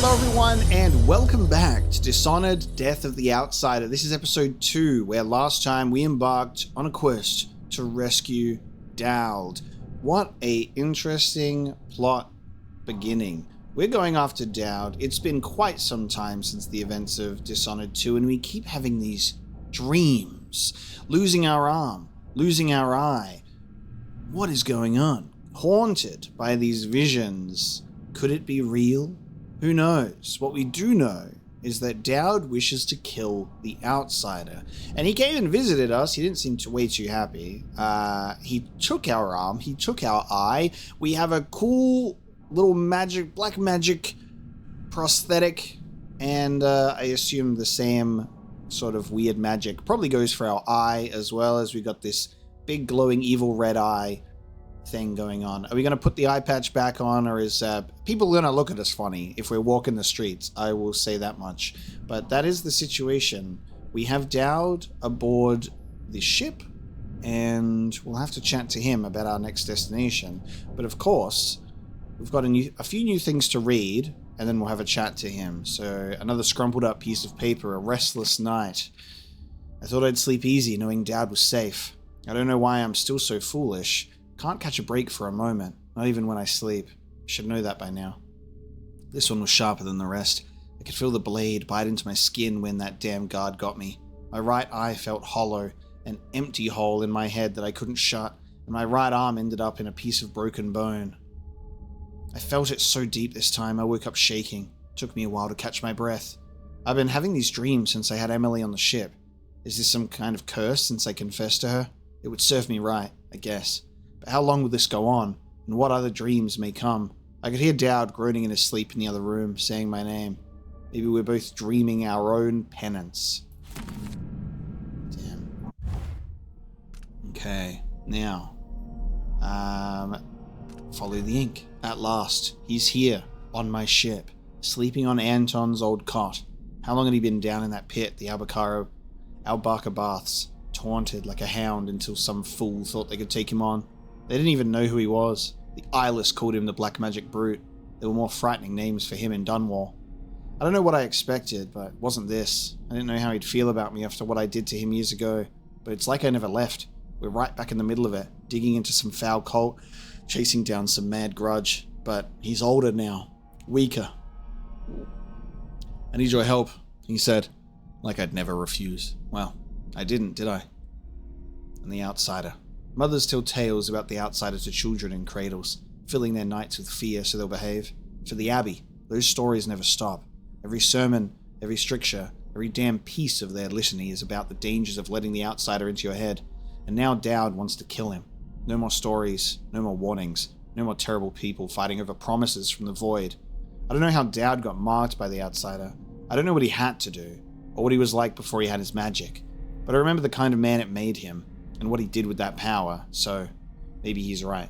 Hello everyone and welcome back to Dishonored, Death of the Outsider. This is episode 2, where last time we embarked on a quest to rescue Dowd. What a interesting plot beginning. We're going after Dowd. It's been quite some time since the events of Dishonored 2 and we keep having these dreams. Losing our arm, losing our eye. What is going on? Haunted by these visions. Could it be real? Who knows? What we do know is that Dowd wishes to kill the outsider. And he came and visited us. He didn't seem way too happy. He took our arm. He took our eye. We have a cool little black magic prosthetic. And I assume the same sort of weird magic probably goes for our eye as well, as we got this big glowing evil red eye thing going on. Are we going to put the eye patch back on, or is people going to look at us funny if we're walking the streets? I will say that much. But that is the situation. We have Dowd aboard the ship, and we'll have to chat to him about our next destination. But of course, we've got a few new things to read, and then we'll have a chat to him. So another scrumpled up piece of paper, a restless night. I thought I'd sleep easy knowing Dowd was safe. I don't know why I'm still so foolish. Can't catch a break for a moment, not even when I sleep. Should know that by now. This one was sharper than the rest. I could feel the blade bite into my skin when that damn guard got me. My right eye felt hollow, an empty hole in my head that I couldn't shut, and my right arm ended up in a piece of broken bone. I felt it so deep this time, I woke up shaking. It took me a while to catch my breath. I've been having these dreams since I had Emily on the ship. Is this some kind of curse since I confessed to her? It would serve me right, I guess. But how long will this go on, and what other dreams may come? I could hear Dowd groaning in his sleep in the other room, saying my name. Maybe we're both dreaming our own penance. Damn. Okay, now. Follow the ink. At last, he's here, on my ship, sleeping on Anton's old cot. How long had he been down in that pit, the Albarca Baths, taunted like a hound until some fool thought they could take him on? They didn't even know who he was. The eyeless called him the Black Magic Brute. There were more frightening names for him in Dunwall. I don't know what I expected, but it wasn't this. I didn't know how he'd feel about me after what I did to him years ago, but it's like I never left. We're right back in the middle of it, digging into some foul cult, chasing down some mad grudge. But he's older now, weaker. I need your help, he said, like I'd never refuse. Well, I didn't, did I? And the outsider. Mothers tell tales about the outsider to children in cradles, filling their nights with fear so they'll behave. For the Abbey, those stories never stop. Every sermon, every stricture, every damn piece of their litany is about the dangers of letting the outsider into your head. And now Dowd wants to kill him. No more stories, no more warnings, no more terrible people fighting over promises from the void. I don't know how Dowd got marked by the outsider. I don't know what he had to do, or what he was like before he had his magic. But I remember the kind of man it made him, and what he did with that power, so maybe he's right.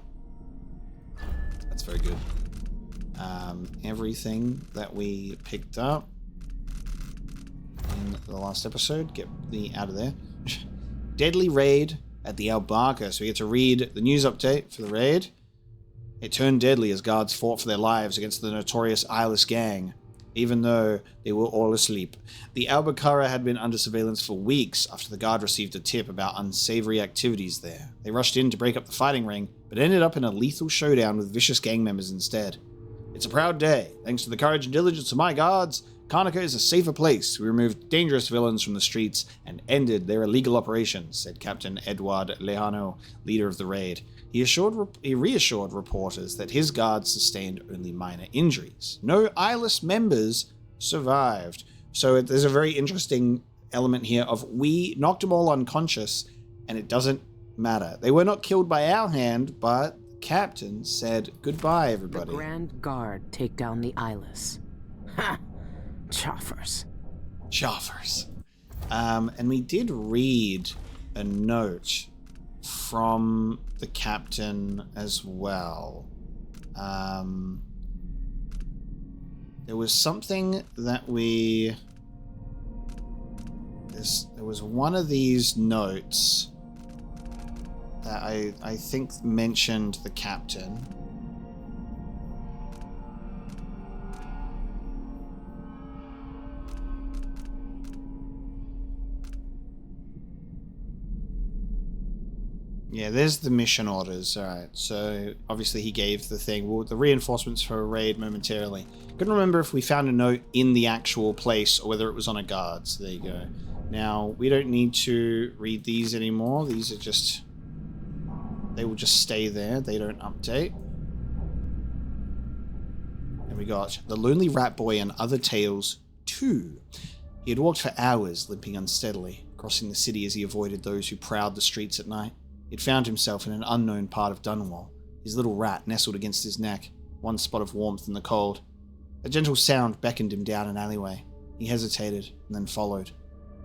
That's very good. Everything that we picked up in the last episode, get the out of there. Deadly raid at the Albarca, so we get to read the news update for the raid. It turned deadly as guards fought for their lives against the notorious Eyeless Gang, even though they were all asleep. The Albarca had been under surveillance for weeks after the guard received a tip about unsavory activities there. They rushed in to break up the fighting ring, but ended up in a lethal showdown with vicious gang members instead. It's a proud day. Thanks to the courage and diligence of my guards, Karnaca is a safer place. We removed dangerous villains from the streets and ended their illegal operations, said Captain Edward Lejano, leader of the raid. He reassured reporters that his guards sustained only minor injuries. No eyeless members survived. So there's a very interesting element here of we knocked them all unconscious, and it doesn't matter. They were not killed by our hand, but the captain said goodbye, everybody. The Grand Guard take down the eyeless. Ha! Choffers. And we did read a note from the captain as well. There was something that there was one of these notes that I think mentioned the captain. Yeah, there's the mission orders. Alright, so obviously he gave the thing. Well, the reinforcements for a raid momentarily. Couldn't remember if we found a note in the actual place or whether it was on a guard. So there you go. Now, we don't need to read these anymore. These are just... They will just stay there. They don't update. And we got The Lonely Rat Boy and Other Tales 2. He had walked for hours, limping unsteadily, crossing the city as he avoided those who prowled the streets at night. He'd found himself in an unknown part of Dunwall, his little rat nestled against his neck, one spot of warmth in the cold. A gentle sound beckoned him down an alleyway. He hesitated, and then followed.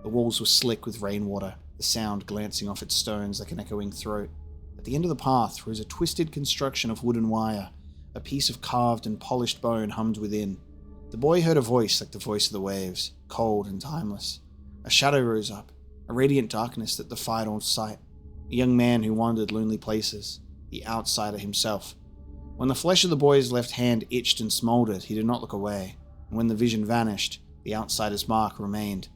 The walls were slick with rainwater, the sound glancing off its stones like an echoing throat. At the end of the path rose a twisted construction of wood and wire. A piece of carved and polished bone hummed within. The boy heard a voice like the voice of the waves, cold and timeless. A shadow rose up, a radiant darkness that defied all sight. A young man who wandered lonely places, the outsider himself. When the flesh of the boy's left hand itched and smoldered, he did not look away, and when the vision vanished, the outsider's mark remained.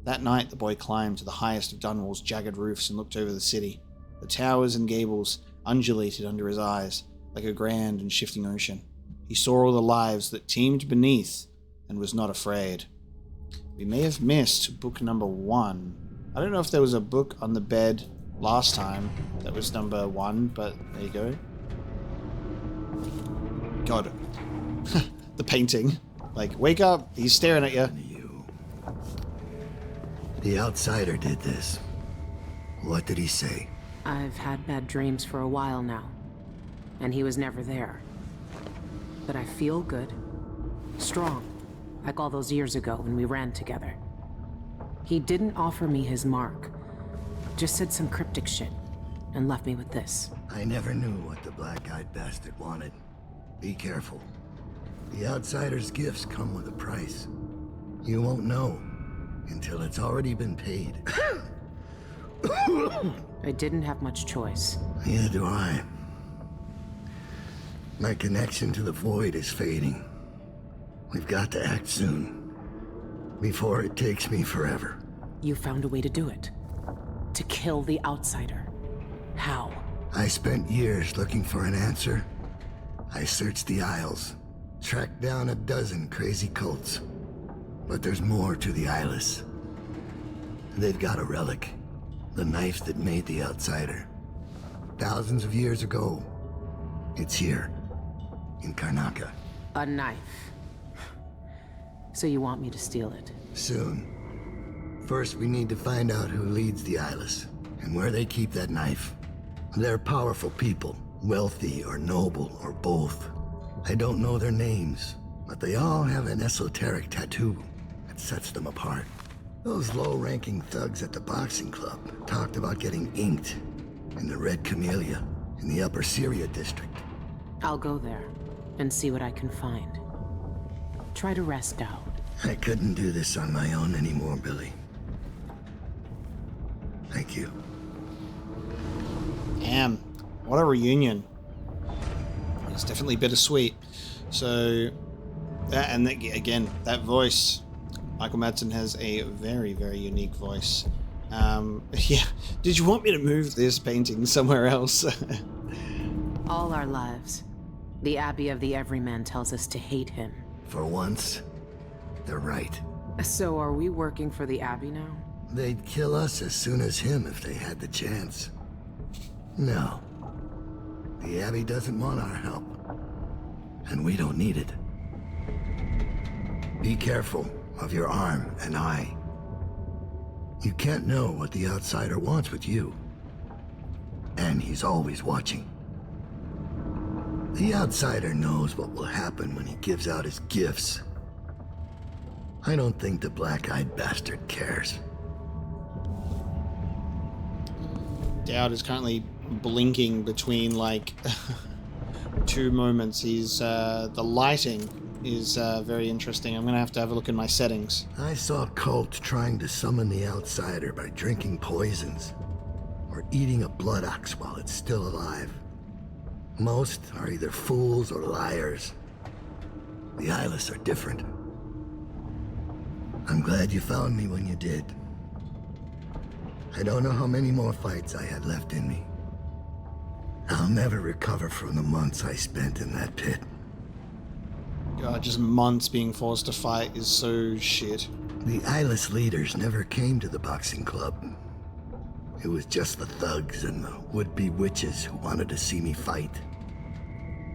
That night the boy climbed to the highest of Dunwall's jagged roofs and looked over the city. The towers and gables undulated under his eyes, like a grand and shifting ocean. He saw all the lives that teemed beneath, and was not afraid. We may have missed book number 1. I don't know if there was a book on the bed last time that was number 1, but there you go. God. The painting. Like, wake up, he's staring at you. The outsider did this. What did he say? I've had bad dreams for a while now, and he was never there. But I feel good. Strong. Like all those years ago when we ran together. He didn't offer me his mark. Just said some cryptic shit, and left me with this. I never knew what the black-eyed bastard wanted. Be careful. The outsider's gifts come with a price. You won't know until it's already been paid. I didn't have much choice. Neither do I. My connection to the void is fading. We've got to act soon, before it takes me forever. You found a way to do it. To kill the outsider. How? I spent years looking for an answer. I searched the Isles, tracked down a dozen crazy cults. But there's more to the Isles. They've got a relic. The knife that made the outsider. Thousands of years ago. It's here. In Karnaca. A knife. So you want me to steal it? Soon. First, we need to find out who leads the Isles, and where they keep that knife. They're powerful people, wealthy or noble or both. I don't know their names, but they all have an esoteric tattoo that sets them apart. Those low-ranking thugs at the boxing club talked about getting inked in the Red Camellia in the Upper Syria district. I'll go there and see what I can find. Try to rest out. I couldn't do this on my own anymore, Billy. Thank you. Damn, what a reunion. It's definitely bittersweet. So, again, that voice. Michael Madsen has a very, very unique voice. Yeah. Did you want me to move this painting somewhere else? All our lives, the Abbey of the Everyman tells us to hate him. For once, they're right. So are we working for the Abbey now? They'd kill us as soon as him if they had the chance. No. The Abbey doesn't want our help. And we don't need it. Be careful of your arm and eye. You can't know what the outsider wants with you. And he's always watching. The outsider knows what will happen when he gives out his gifts. I don't think the black-eyed bastard cares. Dowd is currently blinking between, like, two moments. He's, the lighting is very interesting. I'm gonna have to have a look in my settings. I saw cults trying to summon the outsider by drinking poisons or eating a blood ox while it's still alive. Most are either fools or liars. The Eyeless are different. I'm glad you found me when you did. I don't know how many more fights I had left in me, I'll never recover from the months I spent in that pit. God, just months being forced to fight is so shit. The eyeless leaders never came to the boxing club. It was just the thugs and the would-be witches who wanted to see me fight.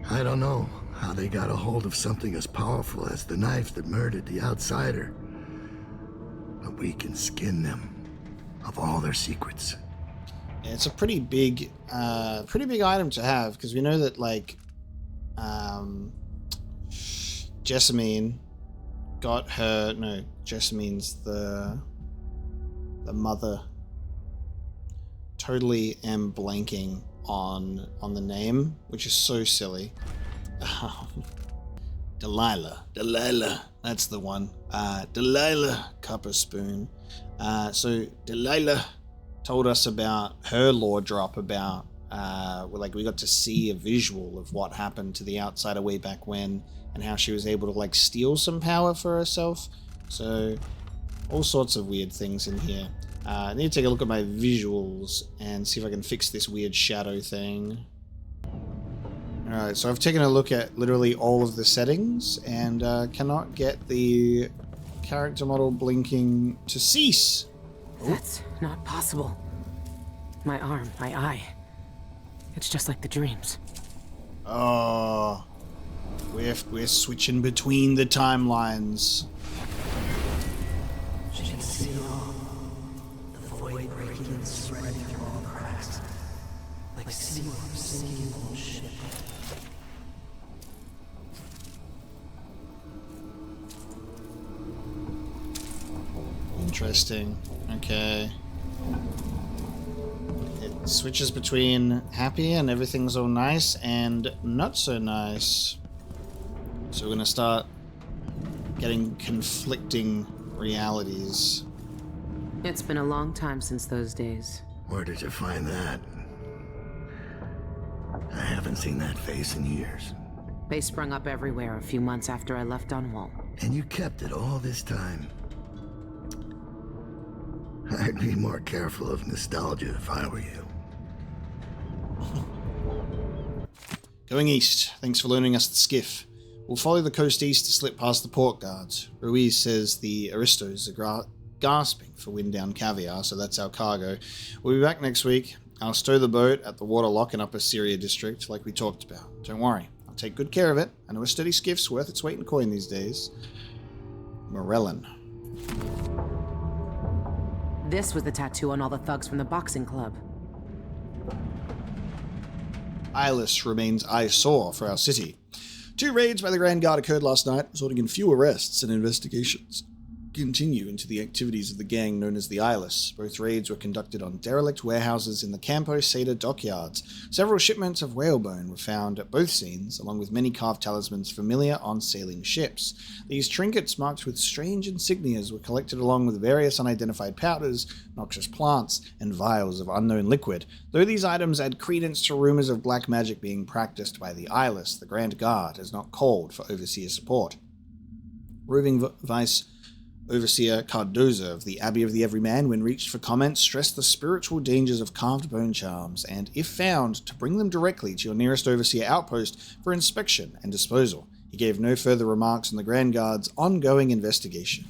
I don't know how they got a hold of something as powerful as the knife that murdered the outsider. But we can skin them of all their secrets. Yeah, it's a pretty big item to have, because we know that, like, Jessamine got her... No, Jessamine's the mother. Totally am blanking on the name, which is so silly. Delilah, that's the one. Delilah Copperspoon. So Delilah told us about her lore drop about, we got to see a visual of what happened to the outsider way back when, and how she was able to, like, steal some power for herself. So all sorts of weird things in here. I need to take a look at my visuals and see if I can fix this weird shadow thing. Alright, so I've taken a look at literally all of the settings and cannot get the character model blinking to cease. That's not possible. My arm, my eye. It's just like the dreams. Oh, we're switching between the timelines. She can see it all. The void breaking and spreading through all the cracks. Like seeing a sinking old ship. Interesting. Okay. It switches between happy and everything's all nice and not so nice. So we're gonna start getting conflicting realities. It's been a long time since those days. Where did you find that? I haven't seen that face in years. They sprung up everywhere a few months after I left Dunwall. And you kept it all this time. I'd be more careful of nostalgia if I were you. Going east. Thanks for loaning us the skiff. We'll follow the coast east to slip past the port guards. Ruiz says the aristos are gasping for wind-down caviar, so that's our cargo. We'll be back next week. I'll stow the boat at the water lock in Upper Syria district, like we talked about. Don't worry, I'll take good care of it. I know a steady skiff's worth its weight in coin these days. Morellin. This was the tattoo on all the thugs from the boxing club. Eyeless remains eyesore for our city. 2 raids by the Grand Guard occurred last night, resulting in few arrests and investigations continue into the activities of the gang known as the Eyeless. Both raids were conducted on derelict warehouses in the Campo Seda dockyards. Several shipments of whalebone were found at both scenes, along with many carved talismans familiar on sailing ships. These trinkets marked with strange insignias were collected along with various unidentified powders, noxious plants, and vials of unknown liquid. Though these items add credence to rumors of black magic being practiced by the Eyeless, the Grand Guard has not called for overseer support. Roving Vice Overseer Cardoza of the Abbey of the Everyman, when reached for comment, stressed the spiritual dangers of carved bone charms, and, if found, to bring them directly to your nearest Overseer outpost for inspection and disposal. He gave no further remarks on the Grand Guard's ongoing investigation.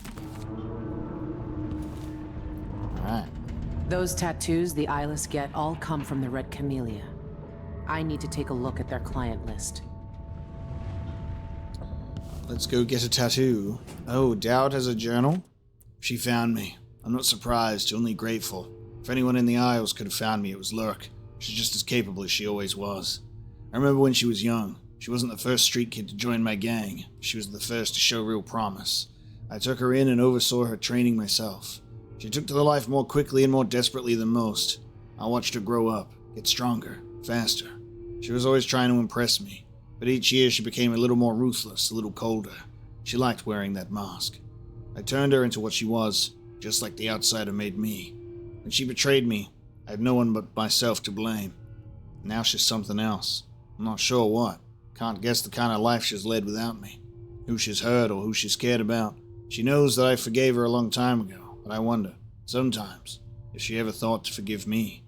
Alright. Those tattoos the Eyeless get all come from the Red Camellia. I need to take a look at their client list. Let's go get a tattoo. Oh, Dowd has a journal? She found me. I'm not surprised, only grateful. If anyone in the Isles could have found me, it was Lurk. She's just as capable as she always was. I remember when she was young. She wasn't the first street kid to join my gang. She was the first to show real promise. I took her in and oversaw her training myself. She took to the life more quickly and more desperately than most. I watched her grow up, get stronger, faster. She was always trying to impress me. But each year she became a little more ruthless, a little colder. She liked wearing that mask. I turned her into what she was, just like the outsider made me. When she betrayed me, I had no one but myself to blame. Now she's something else. I'm not sure what. Can't guess the kind of life she's led without me. Who she's hurt or who she's cared about. She knows that I forgave her a long time ago, but I wonder, sometimes, if she ever thought to forgive me.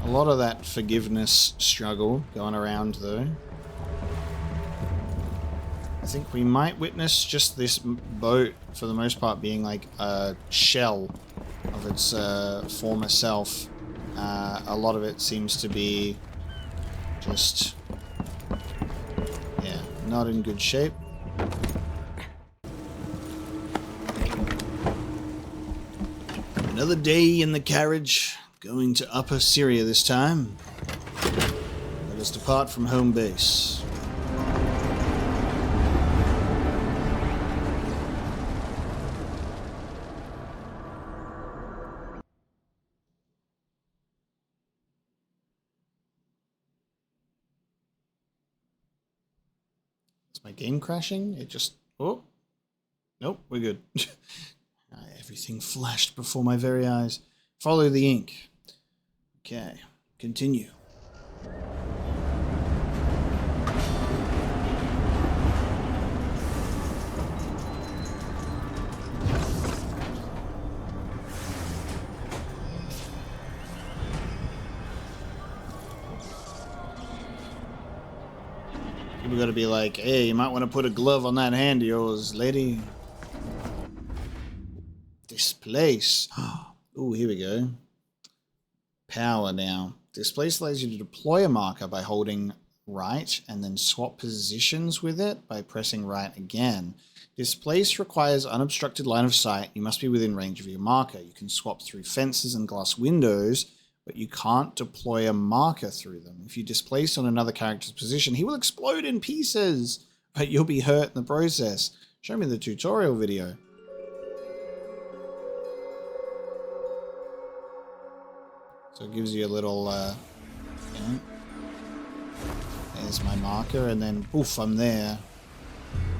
A lot of that forgiveness struggle going around, though. I think we might witness just this boat, for the most part, being like a shell of its former self. A lot of it seems to be just, yeah, not in good shape. Another day in the carriage, going to Upper Syria this time. Let us depart from home base. Is my game crashing? It just... Oh. Nope, we're good. Everything flashed before my very eyes. Follow the ink. Okay, continue. People gotta be like, hey, you might want to put a glove on that hand of yours, lady. This place. Oh, here we go. Power now. This place allows you to deploy a marker by holding right and then swap positions with it by pressing right again. This place requires unobstructed line of sight. You must be within range of your marker. You can swap through fences and glass windows, but you can't deploy a marker through them. If you displace on another character's position, he will explode in pieces, but you'll be hurt in the process. Show me the tutorial video. So it gives you a little, yeah. There's my marker, and then poof, I'm there.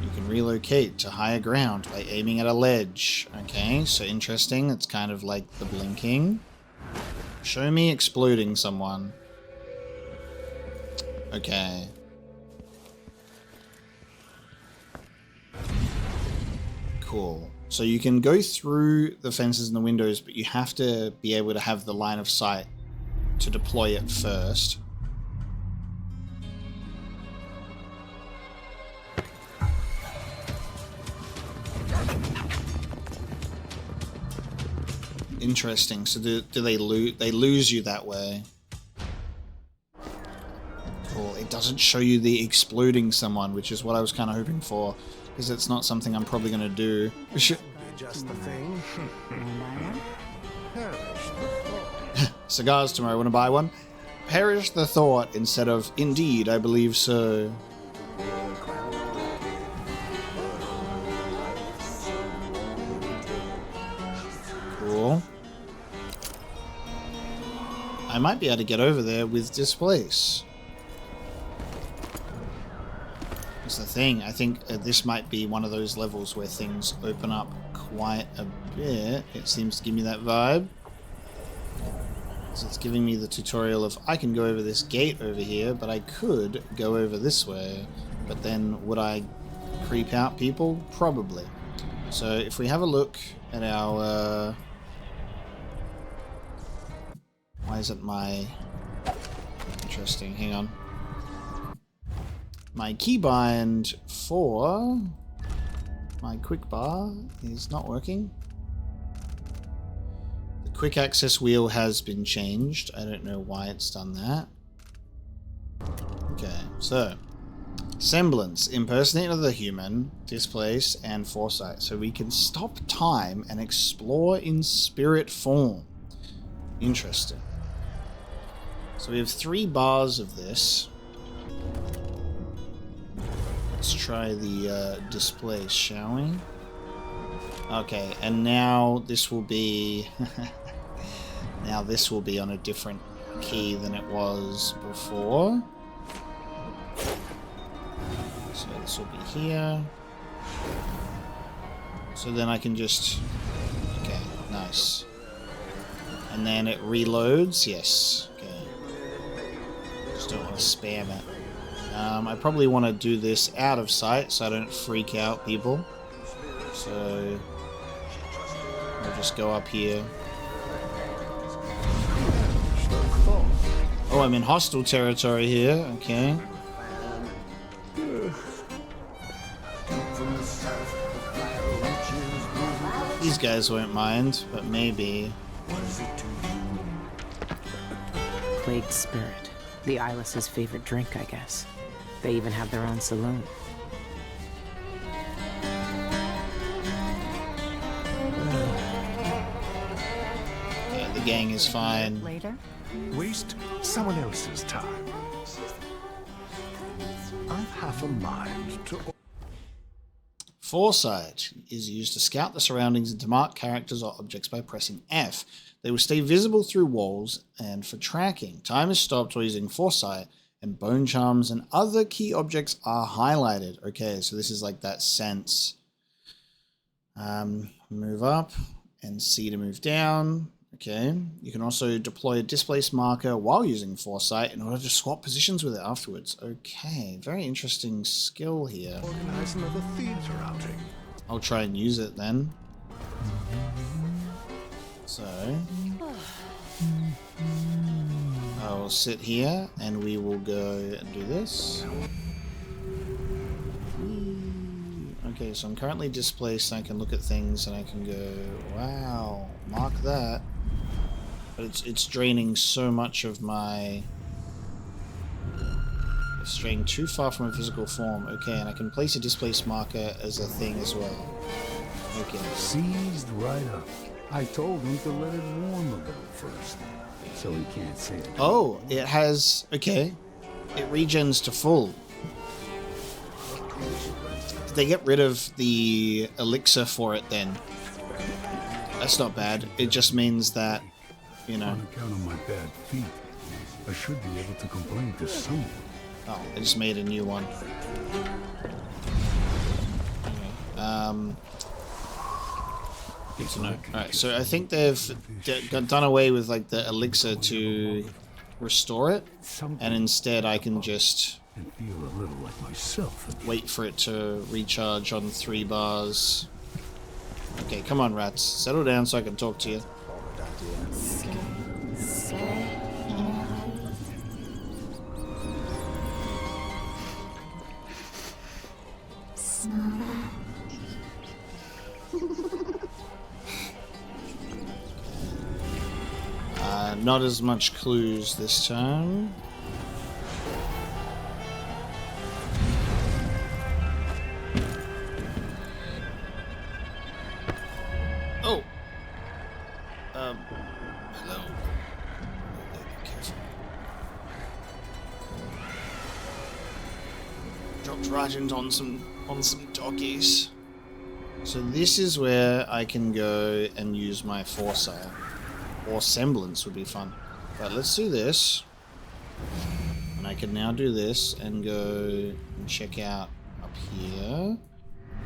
You can relocate to higher ground by aiming at a ledge. Okay, so interesting. It's kind of like the blinking. Show me exploding someone. Okay. Cool. So you can go through the fences and the windows, but you have to be able to have the line of sight to deploy it first. Interesting. So do they lose you that way? Cool. It doesn't show you the exploding someone, which is what I was kind of hoping for, because it's not something I'm probably going to do. Just the thing. Cigars tomorrow. Want to buy one? Perish the thought instead of indeed, I believe so. Cool. I might be able to get over there with Displace. That's the thing. I think this might be one of those levels where things open up quite a bit. It seems to give me that vibe. So it's giving me the tutorial of I can go over this gate over here, but I could go over this way. But then would I creep out people? Probably. So if we have a look at our... why isn't my... Interesting, hang on. My keybind for my quick bar is not working. The quick access wheel has been changed. I don't know why it's done that. Okay, so semblance, impersonate of the human, displace, and foresight. So we can stop time and explore in spirit form. Interesting. So we have 3 bars of this. Let's try the display, shall we? Okay, and now this will be... now this will be on a different key than it was before. So this will be here. So then I can just... Okay, nice. And then it reloads, yes. Okay. Just don't want to spam it. I probably want to do this out of sight so I don't freak out people. So I'll just go up here. Oh, I'm in hostile territory here. Okay. These guys won't mind, but maybe. Plagued spirit. The Eyeless's favorite drink, I guess. They even have their own saloon. Yeah, the gang is fine. Later? Waste someone else's time. I've half a mind to... Foresight is used to scout the surroundings and to mark characters or objects by pressing F. They will stay visible through walls and for tracking. Time is stopped while using Foresight, and bone charms and other key objects are highlighted. Okay, so this is like that sense. Move up and C to move down. Okay, you can also deploy a displaced marker while using Foresight in order to swap positions with it afterwards. Okay, very interesting skill here. Organize another theater outing. I'll try and use it then. So I'll sit here and we will go and do this. Okay, so I'm currently displaced and I can look at things and I can go, wow, mark that. But it's draining so much of my... It's straying too far from a physical form. Okay, and I can place a displaced marker as a thing as well. Okay. Seized right up. I told him to let it warm a little first, so he can't say it. Oh, it has... Okay. It regens to full. Did they get rid of the elixir for it then? That's not bad. It just means that, you know... On account of my bad feet, I should be able to complain to someone. Oh, I just made a new one. Okay. Good to know. Alright, so I think they've done away with like the elixir to restore it, and instead I can just And feel a little like myself. wait for it to recharge on 3 bars. Okay, come on, rats. Settle down so I can talk to you. Not as much clues this time. Oh! Hello. Be careful. Dropped right in on some doggies. So this is where I can go and use my Foresight. Or Semblance would be fun. But let's do this. And I can now do this and go and check out up here.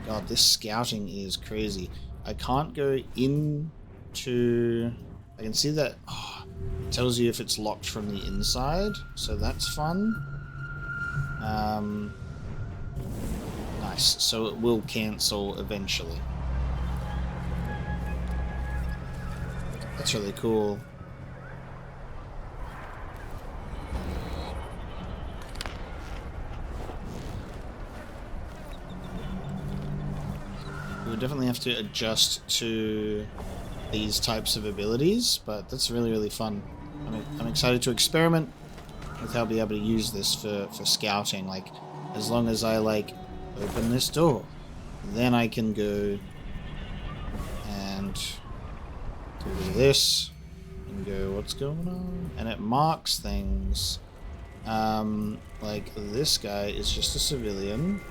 God, this scouting is crazy. I can't go into... I can see that... Oh, it tells you if it's locked from the inside. So that's fun. Nice. So it will cancel eventually. That's really cool. We'll definitely have to adjust to these types of abilities, but that's really, really fun. I'm excited to experiment with how I'll be able to use this for scouting. Like, as long as I, like, open this door, then I can go and... do this and go, what's going on? And it marks things. Like this guy is just a civilian.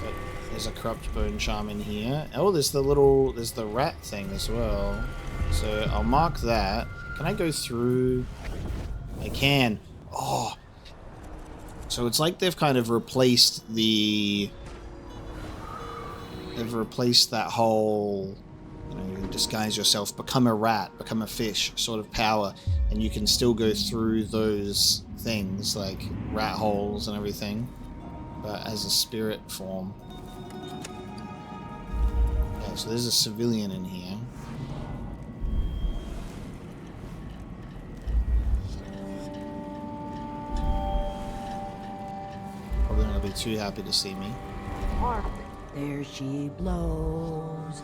But there's a corrupt bone charm in here. Oh, there's the rat thing as well. So I'll mark that. Can I go through? I can. Oh. So it's like they've kind of replaced the... They've replaced that whole... You know, you disguise yourself, become a rat, become a fish sort of power, and you can still go through those things, like rat holes and everything, but as a spirit form. Okay, so there's a civilian in here. They'll be too happy to see me. There she blows.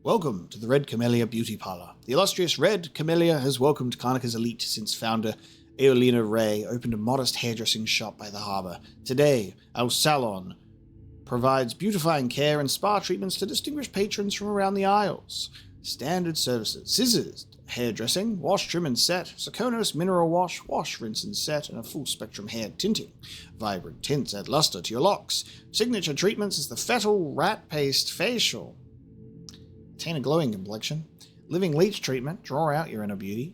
Welcome to the Red Camellia Beauty Parlor. The illustrious Red Camellia has welcomed Karnaka's elite since founder Aeolina Ray opened a modest hairdressing shop by the harbor. Today, our salon provides beautifying care and spa treatments to distinguished patrons from around the Isles. Standard services: scissors, hairdressing, wash, trim, and set, Sakonos mineral wash, rinse, and set, and a full spectrum hair tinting. Vibrant tints add luster to your locks. Signature treatments is the Fettle Rat Paste Facial. Attain a glowing complexion. Living leech treatment, draw out your inner beauty.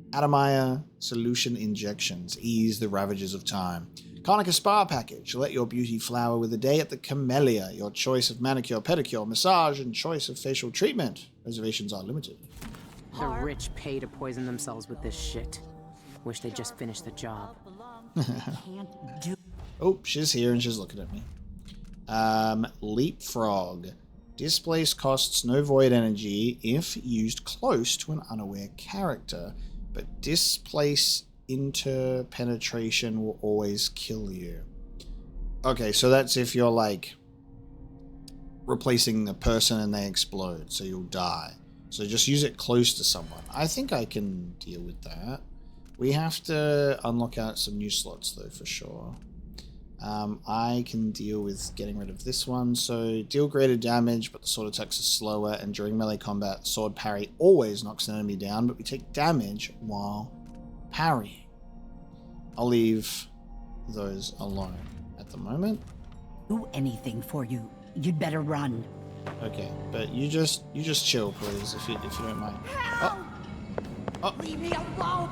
Atomaya solution injections, ease the ravages of time. Karnika Spa Package, let your beauty flower with a day at the Camellia. Your choice of manicure, pedicure, massage, and choice of facial treatment. Reservations are limited. The rich pay to poison themselves with this shit. Wish they'd just finish the job. Oh, she's here and she's looking at me. Leapfrog. Displace costs no void energy if used close to an unaware character, but displace interpenetration will always kill you. Okay, so that's if you're like replacing a person and they explode, so you'll die. So just use it close to someone. I think I can deal with that. We have to unlock out some new slots though, for sure. I can deal with getting rid of this one. So deal greater damage, but the sword attacks are slower, and during melee combat, sword parry always knocks an enemy down, but we take damage while parrying. I'll leave those alone at the moment. Do anything for you. You'd better run. Okay, but you just chill, please, if you don't mind. Oh. Leave me alone!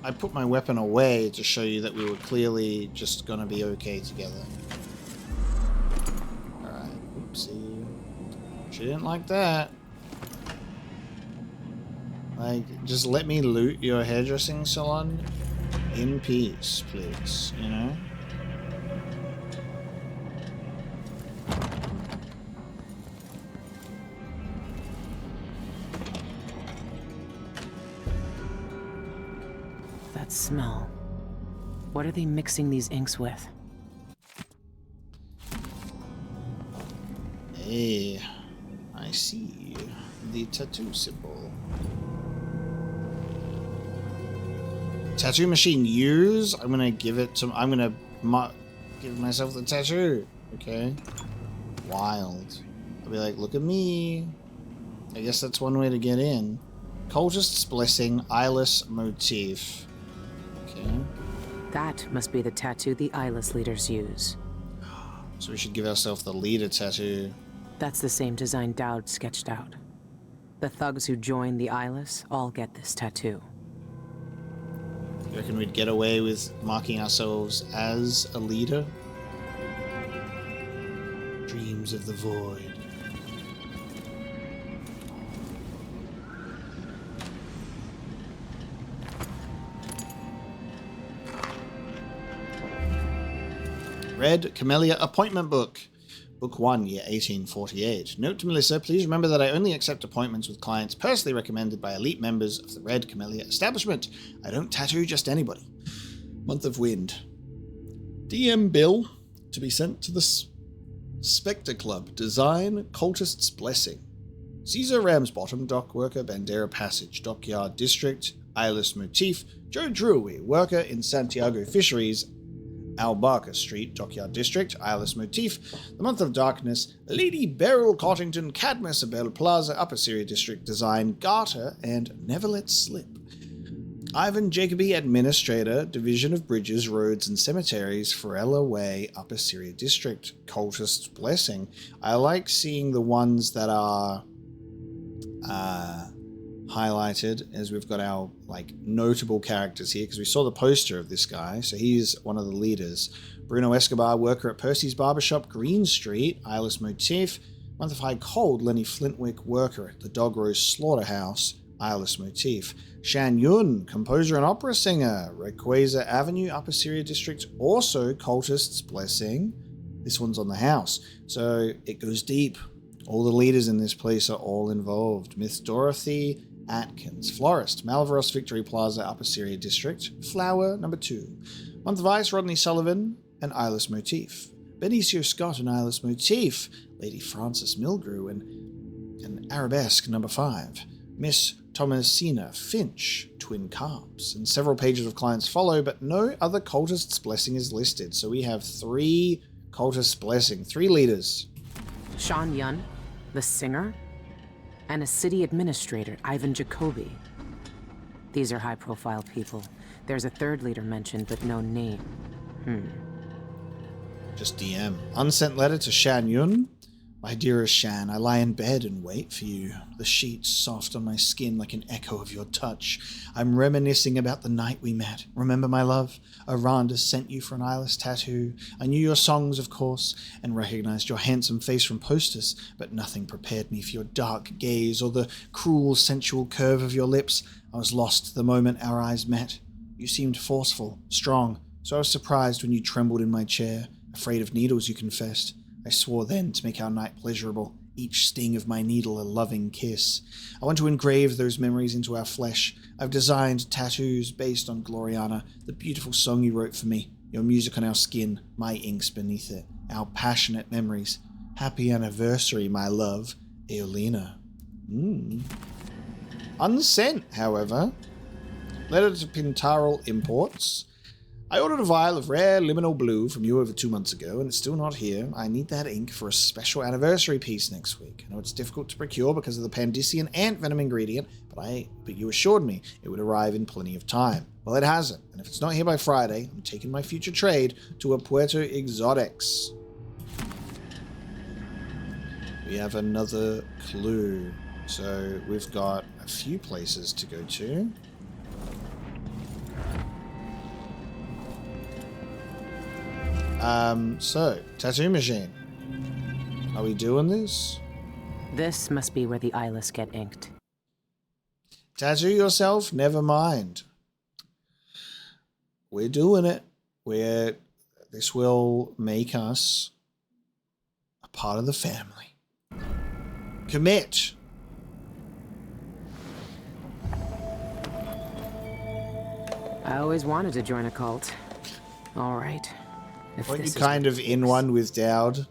I put my weapon away to show you that we were clearly just gonna be okay together. Alright, oopsie. She didn't like that. Like, just let me loot your hairdressing salon in peace, please, you know? That smell. What are they mixing these inks with? Hey, I see the tattoo symbol. Tattoo machine use. I'm gonna give it to. I'm gonna give myself the tattoo. Okay. Wild. I'll be like, look at me. I guess that's one way to get in. Cultist's Blessing, eyeless motif. Okay. That must be the tattoo the eyeless leaders use. So we should give ourselves the leader tattoo. That's the same design Dowd sketched out. The thugs who join the eyeless all get this tattoo. You reckon we'd get away with marking ourselves as a leader? Dreams of the void. Red Camellia Appointment Book. Book 1, Year 1848. Note to Melissa, please remember that I only accept appointments with clients personally recommended by elite members of the Red Camellia establishment. I don't tattoo just anybody. Month of Wind. DM Bill to be sent to the Spectre Club. Design, Cultist's Blessing. Caesar Ramsbottom, Dock Worker, Bandera Passage, Dockyard District, Eyeless Motif. Joe Drury, Worker in Santiago Fisheries, Albarca Street, Dockyard District, Eyeless Motif, The Month of Darkness, Lady Beryl Cottington, Cadmus, Abel Plaza, Upper Syria District, Design, Garter, and Never Let Slip. Ivan Jacoby, Administrator, Division of Bridges, Roads, and Cemeteries, Forella Way, Upper Syria District, Cultist's Blessing. I like seeing the ones that are highlighted, as we've got our like notable characters here, because we saw the poster of this guy, so he's one of the leaders. Bruno Escobar, Worker at Percy's Barbershop, Green Street, Eyeless Motif. Month of High Cold, Lenny Flintwick, Worker at the Dog Roast Slaughterhouse, Eyeless Motif. Shan Yun, Composer and Opera Singer, Rayquaza Avenue, Upper Syria District, also Cultist's Blessing. This one's on the house, so it goes deep. All the leaders in this place are all involved. Miss Dorothy, Atkins. Florist, Malvaros Victory Plaza, Upper Syria District. Flower, number 2. Month of Ice, Rodney Sullivan, and Eyeless Motif. Benicio Scott and Eyeless Motif. Lady Frances Milgrew and Arabesque, number 5. Miss Thomasina Finch, Twin Carps. And several pages of clients follow, but no other cultist's blessing is listed. So we have 3 cultists' blessing, 3 leaders. Sean Yun, the singer, and a city administrator, Ivan Jacoby. These are high-profile people. There's a 3rd leader mentioned, but no name. Just DM. Unsent letter to Shan Yun. My dearest Shan, I lie in bed and wait for you. The sheets soft on my skin like an echo of your touch. I'm reminiscing about the night we met. Remember, my love? Aranda sent you for an eyeless tattoo. I knew your songs, of course, and recognized your handsome face from posters, but nothing prepared me for your dark gaze or the cruel, sensual curve of your lips. I was lost the moment our eyes met. You seemed forceful, strong, so I was surprised when you trembled in my chair. Afraid of needles, you confessed. I swore then to make our night pleasurable, each sting of my needle a loving kiss. I want to engrave those memories into our flesh. I've designed tattoos based on Gloriana, the beautiful song you wrote for me, your music on our skin, my inks beneath it, our passionate memories. Happy anniversary, my love, Eolina. Unsent, however. Letter to Pintaral Imports. I ordered a vial of rare liminal blue from you over 2 months ago, and it's still not here. I need that ink for a special anniversary piece next week. I know it's difficult to procure because of the Pandician ant venom ingredient, but you assured me it would arrive in plenty of time. Well, it hasn't, and if it's not here by Friday, I'm taking my future trade to a Puerto Exotics. We have another clue. So we've got a few places to go to. So, tattoo machine. Are we doing this? This must be where the eyeless get inked. Tattoo yourself? Never mind. We're doing it. This will make us a part of the family. Commit. I always wanted to join a cult. All right. Weren't you kind of in one with Dowd?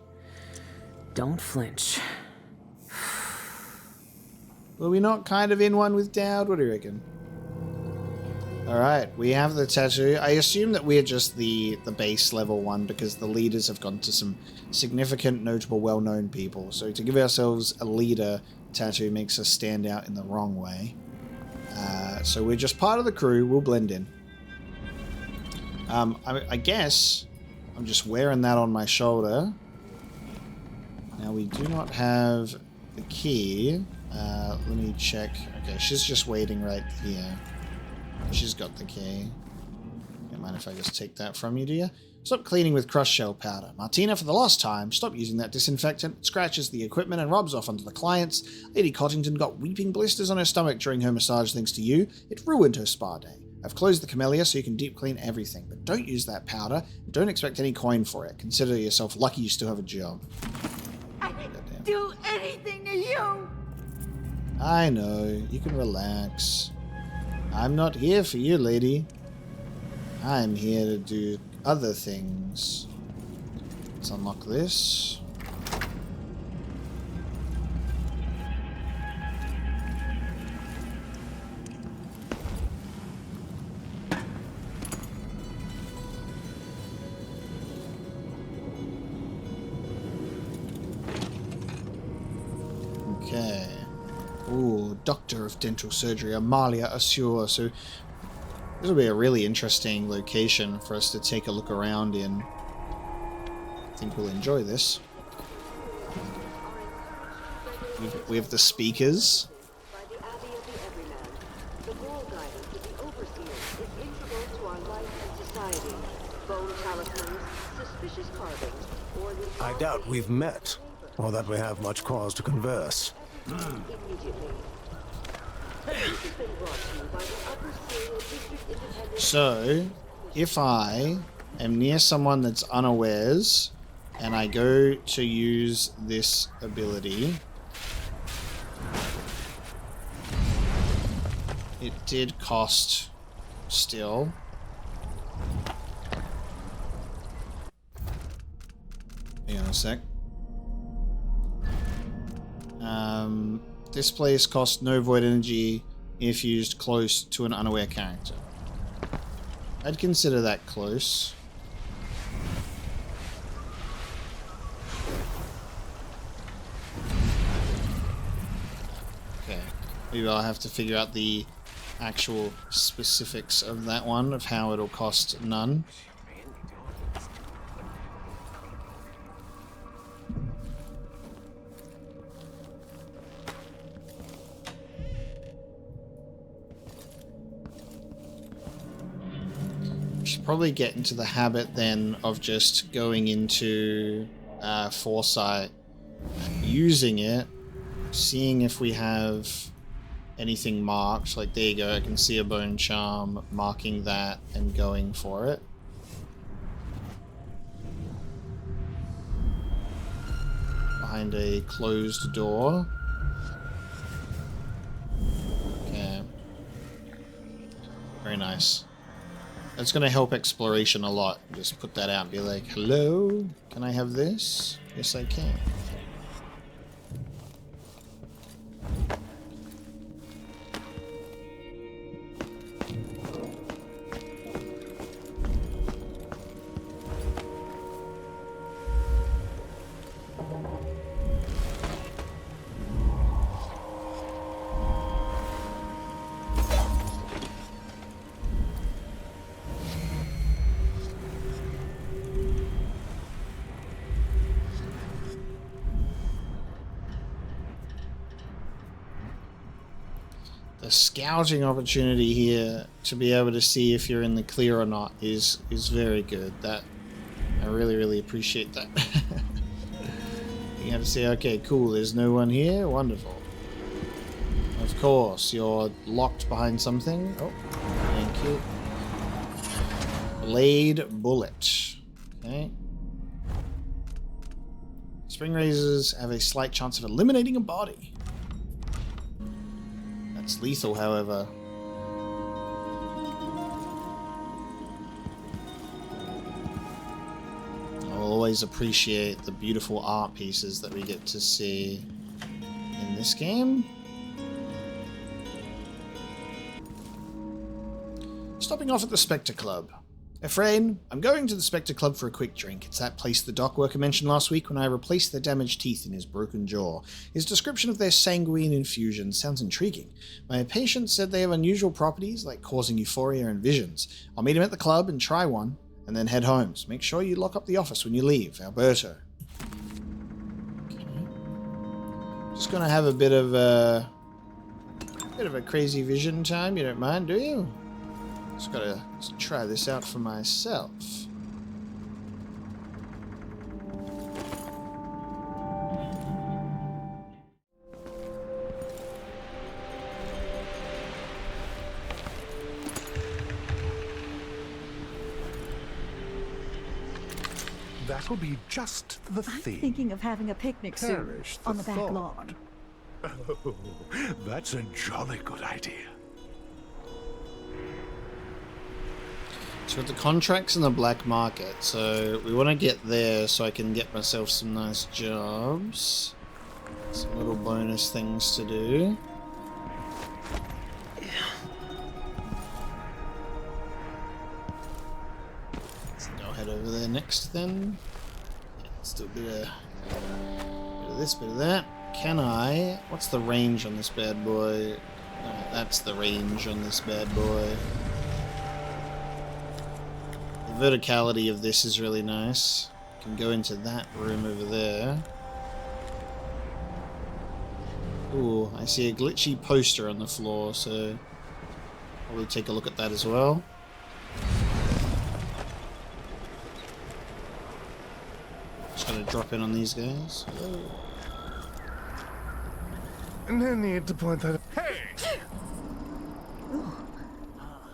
Don't flinch. Were we not kind of in one with Dowd? What do you reckon? Alright, we have the tattoo. I assume that we're just the base level one because the leaders have gone to some significant, notable, well-known people. So to give ourselves a leader tattoo makes us stand out in the wrong way. So we're just part of the crew. We'll blend in. I guess I'm just wearing that on my shoulder. Now we do not have the key. Let me check. Okay, she's just waiting right here. She's got the key. Don't mind if I just take that from you, do you? Stop cleaning with crushed shell powder. Martina, for the last time, stop using that disinfectant. It scratches the equipment and rubs off onto the clients. Lady Cottington got weeping blisters on her stomach during her massage thanks to you. It ruined her spa day. I've closed the camellia so you can deep clean everything, but don't use that powder and don't expect any coin for it. Consider yourself lucky you still have a job. I didn't do anything to you! I know. You can relax. I'm not here for you, lady. I'm here to do other things. Let's unlock this. Okay. Ooh, Doctor of Dental Surgery, Amalia Assure. So this will be a really interesting location for us to take a look around in. I think we'll enjoy this. We have the speakers. I doubt we've met, or that we have much cause to converse. So, if I am near someone that's unawares, and I go to use this ability, it did cost still. Hang on a sec. This place costs no void energy if used close to an unaware character. I'd consider that close. Okay, maybe I'll have to figure out the actual specifics of that one, of how it'll cost none. Probably get into the habit then of just going into Foresight, using it, seeing if we have anything marked. Like, there you go, I can see a bone charm, marking that and going for it. Behind a closed door. Okay. Very nice. That's going to help exploration a lot. Just put that out and be like, hello, can I have this? Yes, I can. The scouting opportunity here to be able to see if you're in the clear or not is very good. That I really appreciate that. You have to say, okay, cool, there's no one here, wonderful. Of course, you're locked behind something. Oh, thank you. Blade bullet. Okay. Spring razors have a slight chance of eliminating a body. It's lethal, however. I'll always appreciate the beautiful art pieces that we get to see in this game. Stopping off at the Spectre Club. Efrain, I'm going to the Spectre Club for a quick drink. It's that place the dock worker mentioned last week when I replaced the damaged teeth in his broken jaw. His description of their sanguine infusion sounds intriguing. My patient said they have unusual properties like causing euphoria and visions. I'll meet him at the club and try one, and then head home. So make sure you lock up the office when you leave. Alberto. Okay. Just gonna have a bit of a crazy vision time, you don't mind, do you? Just gotta try this out for myself. That'll be just the I'm thing. thinking of having a picnic soon Perish on the back thought. lawn. Oh, that's a jolly good idea. So with the contracts in the black market, so we want to get there so I can get myself some nice jobs. Some little bonus things to do. So I'll head over there next then. Yeah, let's do a bit of this, bit of that. Can I? What's the range on this bad boy? That's the range on this bad boy. The verticality of this is really nice. Can go into that room over there. Ooh, I see a glitchy poster on the floor, so probably take a look at that as well. Just gonna drop in on these guys. Hello. No need to point that. Hey!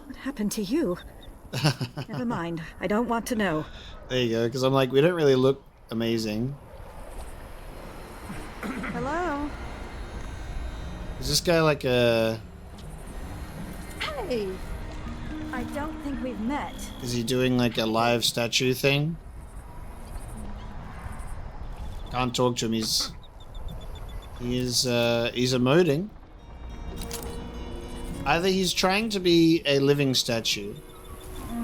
What happened to you? Never mind. I don't want to know. There you go, because I'm like, we don't really look amazing. Hello? Is this guy like a Hey. I don't think we've met. Is he doing like a live statue thing? Can't talk to him. He's emoting. Either he's trying to be a living statue,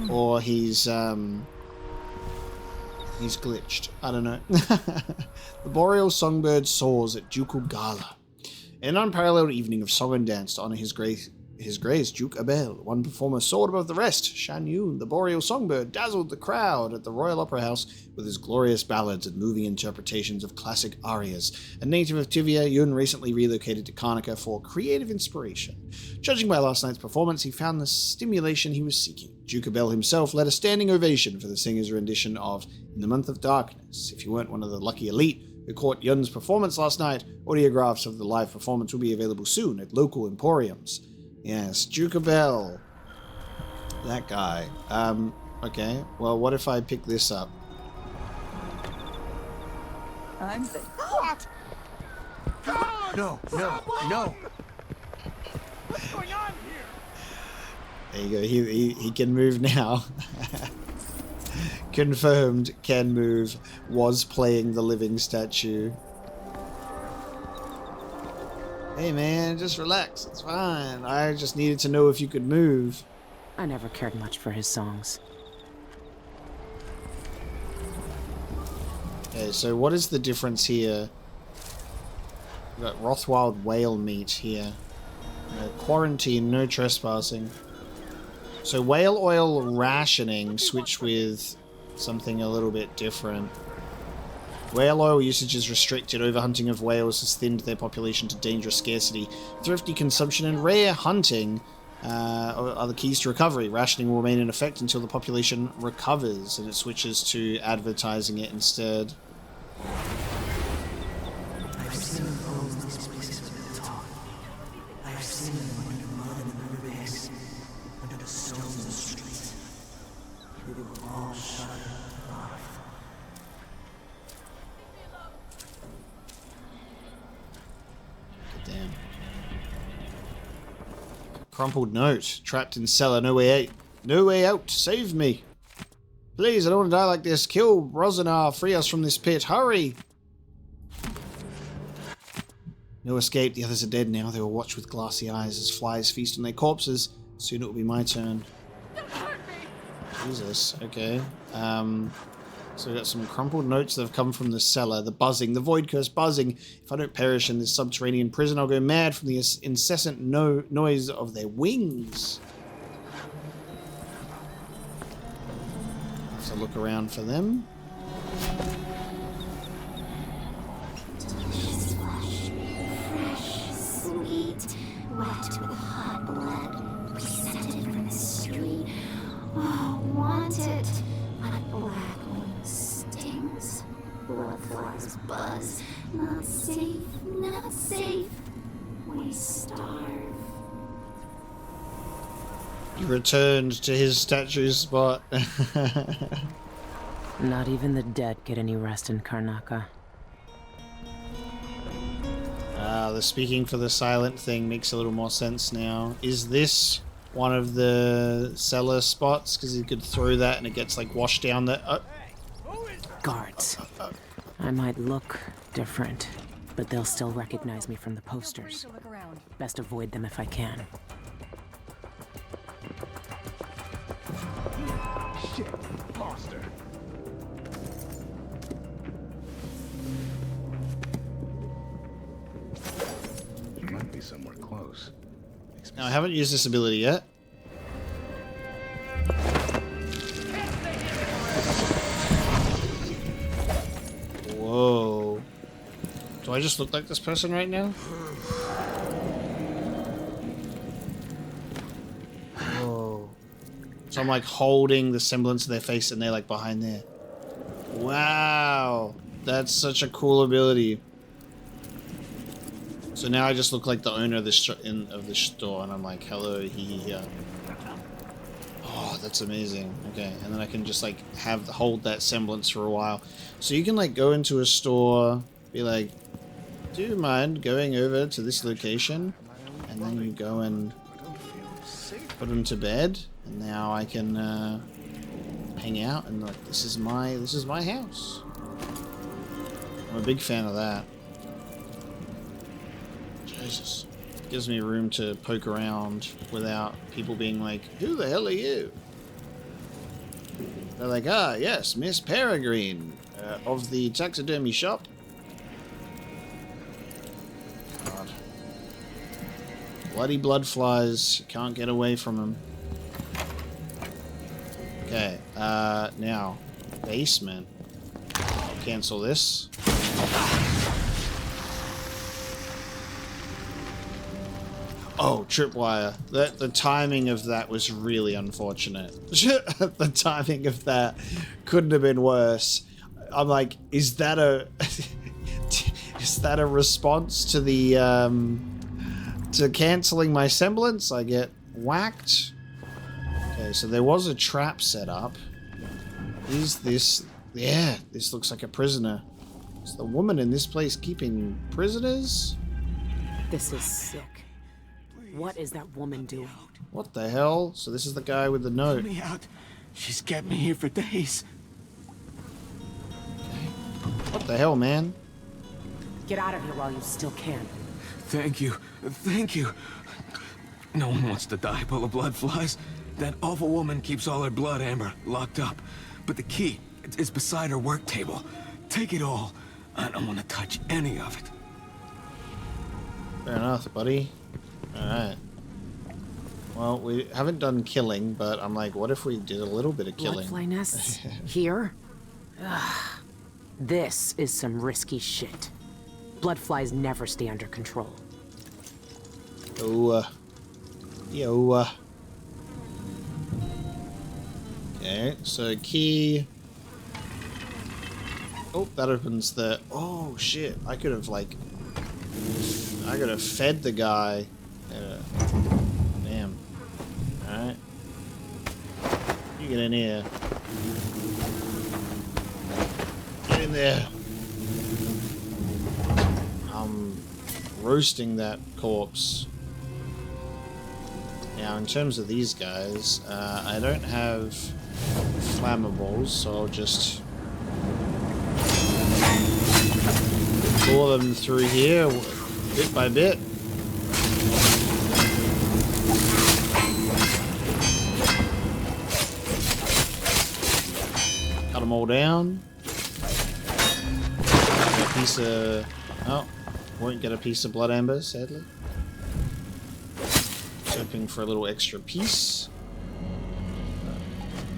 or he's glitched. I don't know. The Boreal Songbird soars at ducal gala. In an unparalleled evening of song and dance to honor his grace, Duke Abel, one performer soared above the rest. Shan Yun, the Boreal Songbird, dazzled the crowd at the Royal Opera House with his glorious ballads and moving interpretations of classic arias. A native of Tivia, Yun recently relocated to Karnaca for creative inspiration. Judging by last night's performance, he found the stimulation he was seeking. Duke Abel himself led a standing ovation for the singer's rendition of In the Month of Darkness. If you weren't one of the lucky elite who caught Yun's performance last night, audiographs of the live performance will be available soon at local emporiums. Yes, Duke Abel. That guy. Okay. Well, what if I pick this up? What? No. What's going on here? There you go. He can move now. Confirmed can move. Was playing the living statue. Hey man, just relax. It's fine. I just needed to know if you could move. I never cared much for his songs. Okay, so what is the difference here? We've got Rothwild whale meat here. Quarantine, no trespassing. So whale oil rationing, switch with something a little bit different. Whale oil usage is restricted. Overhunting of whales has thinned their population to dangerous scarcity. Thrifty consumption and rare hunting are the keys to recovery. Rationing will remain in effect until the population recovers, and it switches to advertising it instead. I've seen bones in these places with the talk. I've seen them under mud in the riverbeds, under the stones in the streets. They will all shudder and laugh. Damn. Crumpled note. Trapped in cellar. No way out. No way out. Save me. Please, I don't want to die like this. Kill Rosanar. Free us from this pit. Hurry. No escape. The others are dead now. They will watch with glassy eyes as flies feast on their corpses. Soon it will be my turn. Jesus. Okay. So we've got some crumpled notes that have come from the cellar. The buzzing, the void curse buzzing. If I don't perish in this subterranean prison, I'll go mad from the incessant noise of their wings. Have to look around for them. Delicious flesh, fresh, sweet, wet with hot blood, presented from the street. Oh, want it. Like black wings stings, blood flies buzz. Not safe, not safe. We starve. He returned to his statue spot. Not even the dead get any rest in Karnaca. The speaking for the silent thing makes a little more sense now. Is this one of the cellar spots? Because you could throw that and it gets like washed down the... Guards. I might look different, but they'll still recognize me from the posters. Best avoid them if I can. Shit, lost her. She might be somewhere close. Now, I haven't used this ability yet. Whoa. Do I just look like this person right now? Whoa. So I'm like holding the semblance of their face and they're like behind there. Wow. That's such a cool ability. So now I just look like the owner of this store, and I'm like, hello, he. Oh, that's amazing. Okay, and then I can just like hold that semblance for a while. So you can like go into a store, be like, do you mind going over to this location? And then you go and put him to bed, and now I can hang out and like this is my house. I'm a big fan of that. Jesus. Gives me room to poke around without people being like, who the hell are you? They're like, ah, yes, Miss Peregrine of the taxidermy shop. God. Bloody blood flies. Can't get away from them. Okay, now, basement. I'll cancel this. Oh, tripwire. The timing of that was really unfortunate. The timing of that couldn't have been worse. I'm like, is that a response to the to canceling my semblance? I get whacked. Okay, so there was a trap set up. Is this... Yeah, this looks like a prisoner. Is the woman in this place keeping prisoners? This is sick. What is that woman doing? What the hell? So this is the guy with the note. Let me out. She's kept me here for days. What the hell, man? Get out of here while you still can. Thank you. Thank you. No one wants to die full of blood flies. That awful woman keeps all her blood amber locked up. But the key is beside her work table. Take it all. I don't want to touch any of it. Fair enough, buddy. Alright. Well, we haven't done killing, but I'm like, what if we did a little bit of killing? Bloodfly nests? Here? Ugh. This is some risky shit. Bloodflies never stay under control. Oh, yo. Okay, so key. Oh, that opens the... Oh, shit. I could have, like... I could have fed the guy. Damn. Alright. You get in here. Get in there. I'm roasting that corpse. Now, in terms of these guys, I don't have flammables, so I'll just pour them through here bit by bit. Cut them all down. Get a piece of... Oh, won't get a piece of blood amber, sadly. Hoping for a little extra piece.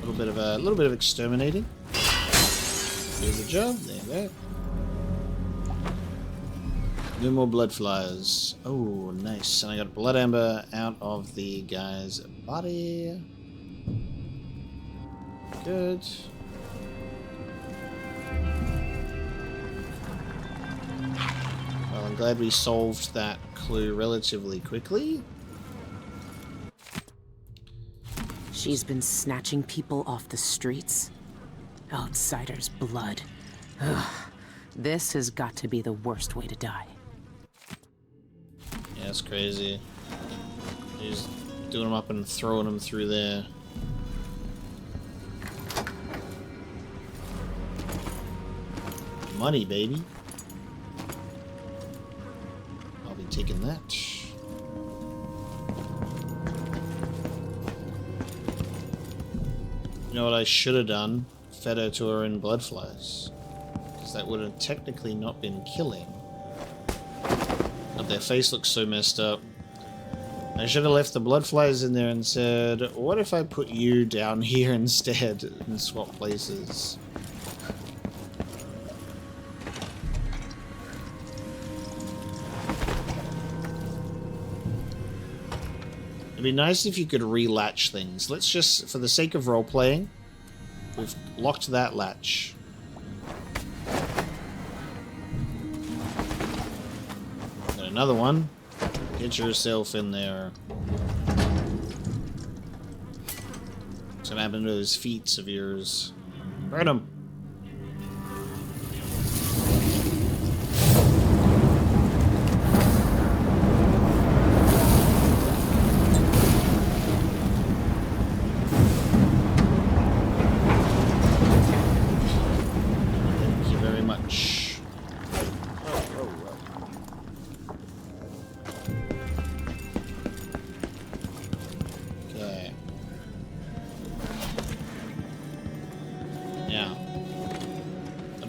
A little bit of exterminating. Do the job. There you go. No more blood flies. Oh, nice. And I got blood amber out of the guy's body. Good. Well, I'm glad we solved that clue relatively quickly. She's been snatching people off the streets. Outsider's blood. Ugh. This has got to be the worst way to die. Yeah, it's crazy. He's doing them up and throwing them through there. Money, baby. I'll be taking that. You know what I should have done? Fed her to her in blood flies. Because that would have technically not been killing. But their face looks so messed up. I should have left the blood flies in there and said, what if I put you down here instead and swap places? It'd be nice if you could relatch things. Let's just, for the sake of role-playing, we've locked that latch. Got another one. Get yourself in there. What's gonna happen to those feet of yours? Burn them. Now,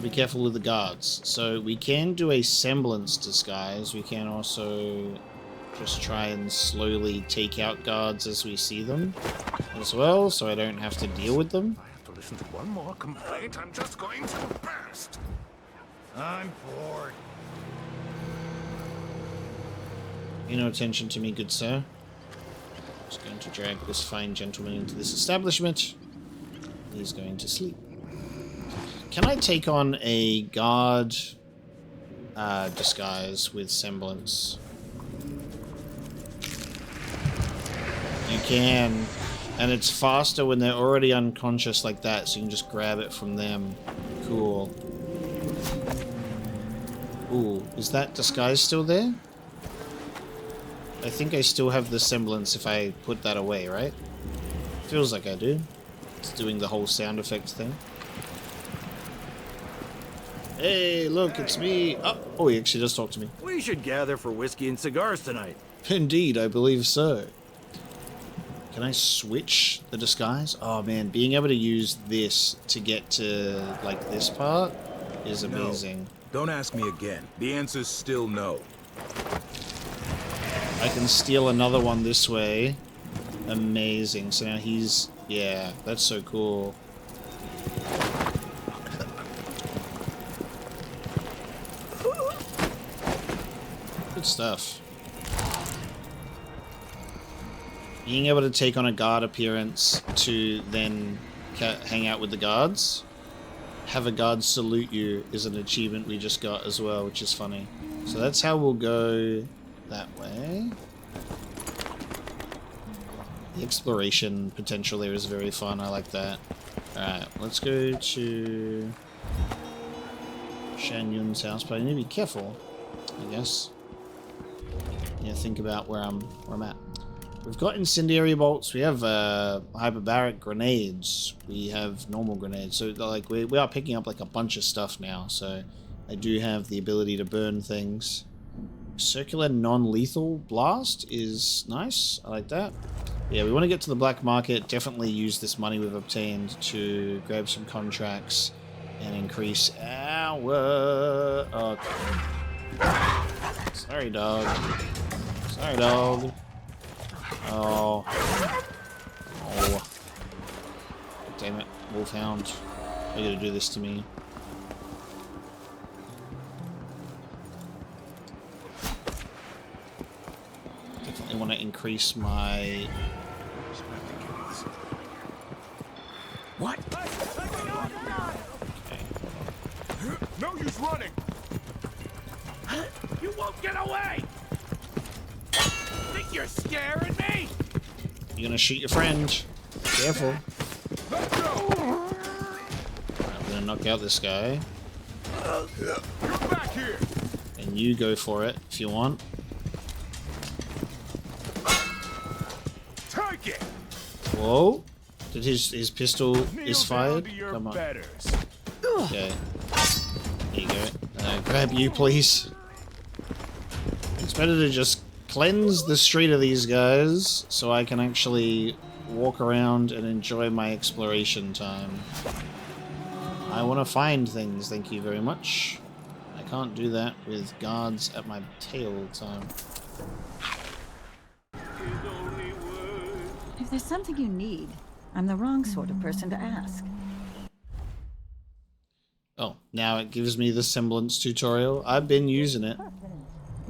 be careful with the guards. So we can do a semblance disguise. We can also just try and slowly take out guards as we see them as well, so I don't have to deal with them. I have to listen to one more complaint. I'm just going to burst. I'm bored. Pay no attention to me, good sir. Just going to drag this fine gentleman into this establishment. He's going to sleep. Can I take on a guard disguise with semblance? You can. And it's faster when they're already unconscious like that, so you can just grab it from them. Cool. Ooh, is that disguise still there? I think I still have the semblance if I put that away, right? Feels like I do. It's doing the whole sound effects thing. Hey, look, it's me. Oh, he actually does talk to me. We should gather for whiskey and cigars tonight. Indeed, I believe so. Can I switch the disguise? Oh man, being able to use this to get to, like, this part is amazing. No. Don't ask me again. The answer's still no. I can steal another one this way. Amazing. So now he's... Yeah, that's so cool. Good stuff. Being able to take on a guard appearance to then hang out with the guards. Have a guard salute you is an achievement we just got as well, which is funny. So that's how we'll go that way. The exploration potential there is very fun. I like that. Alright, let's go to Shan Yun's house, but I need to be careful, I guess. Yeah, think about where I'm at. We've got incendiary bolts. We have hyperbaric grenades. We have normal grenades. So like we are picking up like a bunch of stuff now. So I do have the ability to burn things. Circular non-lethal blast is nice. I like that. Yeah, we want to get to the black market. Definitely use this money we've obtained to grab some contracts and increase our... Sorry, dog. Sorry, dog. Oh. Oh. Damn it, Wolfhound. You're gonna do this to me. Definitely want to increase my... What? Okay. No use running! You won't get away! Think you're scaring me? You're gonna shoot your friend. Careful. Let's go! Right, I'm gonna knock out this guy. You're back here! And you go for it if you want. Take it! Whoa. Did his pistol is fired? Come on. Betters. Okay. Here you go. Grab you, please. It's better to just cleanse the street of these guys so I can actually walk around and enjoy my exploration time. I want to find things, thank you very much. I can't do that with guards at my tail all the time. If there's something you need, I'm the wrong sort of person to ask. Oh, now it gives me the semblance tutorial. I've been using it.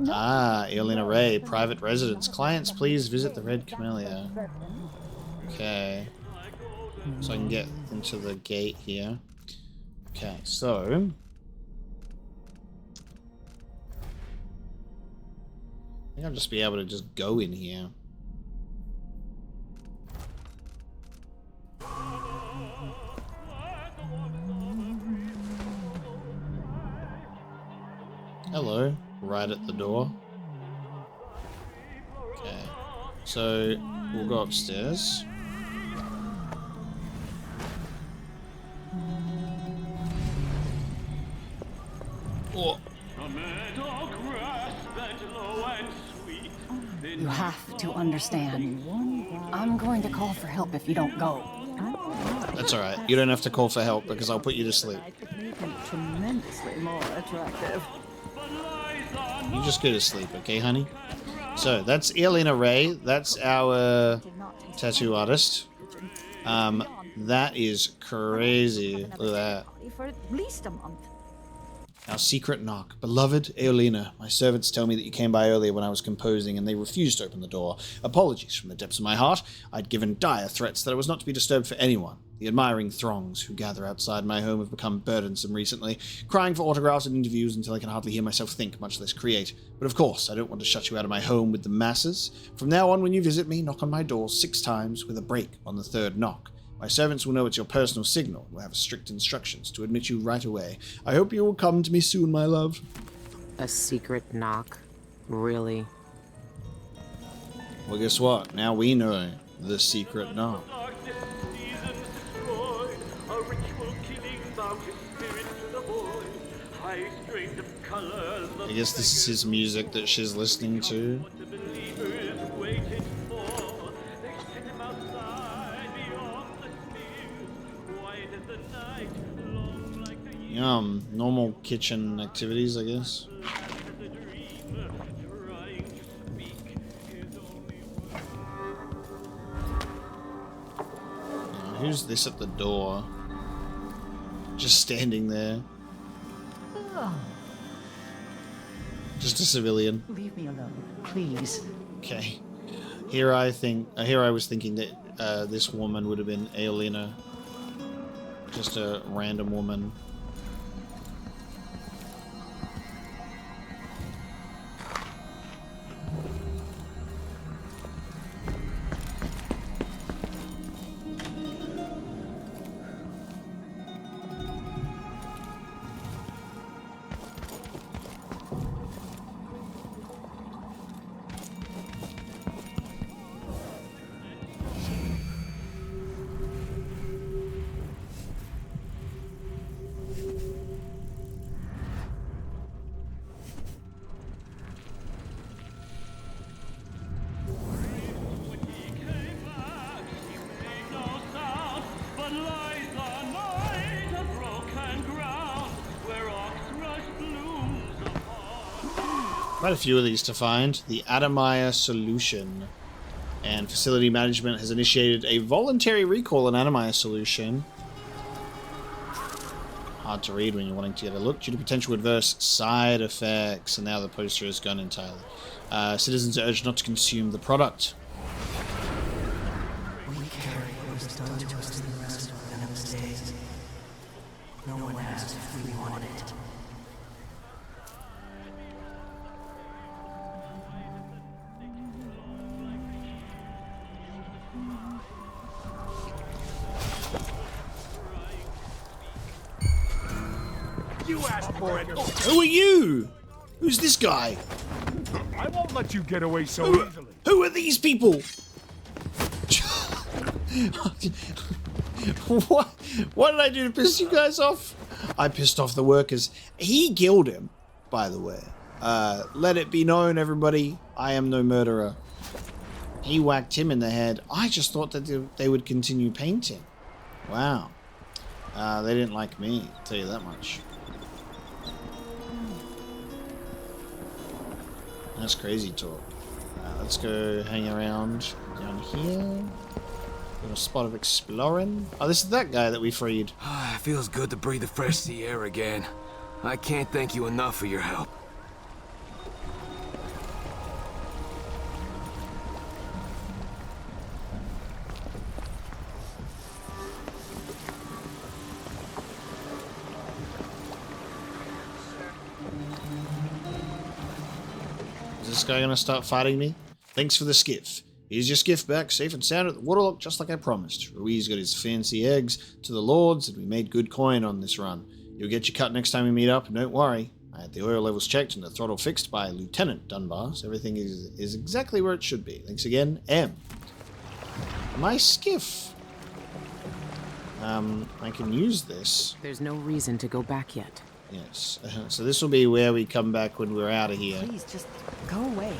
Ah, alien array, private residence. Clients, please visit the Red Camellia. Okay. So I can get into the gate here. Okay, so... I think I'll just be able to just go in here. Hello, right at the door. Okay, so we'll go upstairs. Oh. You have to understand. I'm going to call for help if you don't go. That's alright. You don't have to call for help because I'll put you to sleep. Tremendously more attractive. You just go to sleep, okay, honey? So, that's Elena Ray. That's our tattoo artist. That is crazy. Look at that. For at least a month. Our secret knock. Beloved Eolina, my servants tell me that you came by earlier when I was composing and they refused to open the door. Apologies from the depths of my heart. I'd given dire threats that I was not to be disturbed for anyone. The admiring throngs who gather outside my home have become burdensome recently, crying for autographs and interviews until I can hardly hear myself think, much less create. But of course, I don't want to shut you out of my home with the masses. From now on, when you visit me, knock on my door 6 times with a break on the 3rd knock. My servants will know it's your personal signal and will have strict instructions to admit you right away. I hope you will come to me soon, my love. A secret knock? Really? Well, guess what? Now we know the secret knock. I guess this is his music that she's listening to. Normal kitchen activities, I guess. Who's this at the door? Just standing there. Just a civilian. Leave me alone, please. Okay. Here I was thinking that this woman would have been Eolina. Just a random woman. Quite a few of these to find. The Adamaya solution. And facility management has initiated a voluntary recall on Adamaya solution. Hard to read when you're wanting to get a look. Due to potential adverse side effects. And now the poster is gone entirely. Citizens are urged not to consume the product. We carry what was done to us in the rest of Venom's days. No one asked if we wanted it. You asked for it. Who are you? Who's this guy? I won't let you get away so easily. Who are these people? What did I do to piss you guys off? I pissed off the workers. He killed him, by the way. Let it be known, everybody, I am no murderer. He whacked him in the head. I just thought that they would continue painting. Wow. They didn't like me, I'll tell you that much. That's crazy talk. Let's go hang around down here. Little spot of exploring. Oh, this is that guy that we freed. It feels good to breathe the fresh sea air again. I can't thank you enough for your help. Is this guy gonna start fighting me? Thanks for the skiff. Here's your skiff back, safe and sound at the waterlock, just like I promised. Ruiz got his fancy eggs to the lords, and we made good coin on this run. You'll get your cut next time we meet up, and don't worry. I had the oil levels checked and the throttle fixed by Lieutenant Dunbar, so everything is exactly where it should be. Thanks again, M. My skiff. I can use this. There's no reason to go back yet. Yes. So this will be where we come back when we're out of here. Please, just go away.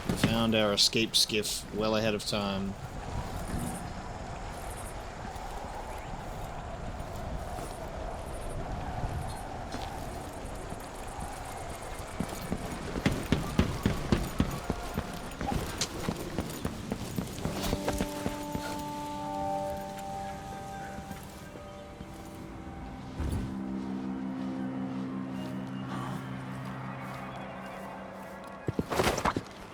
We found our escape skiff well ahead of time.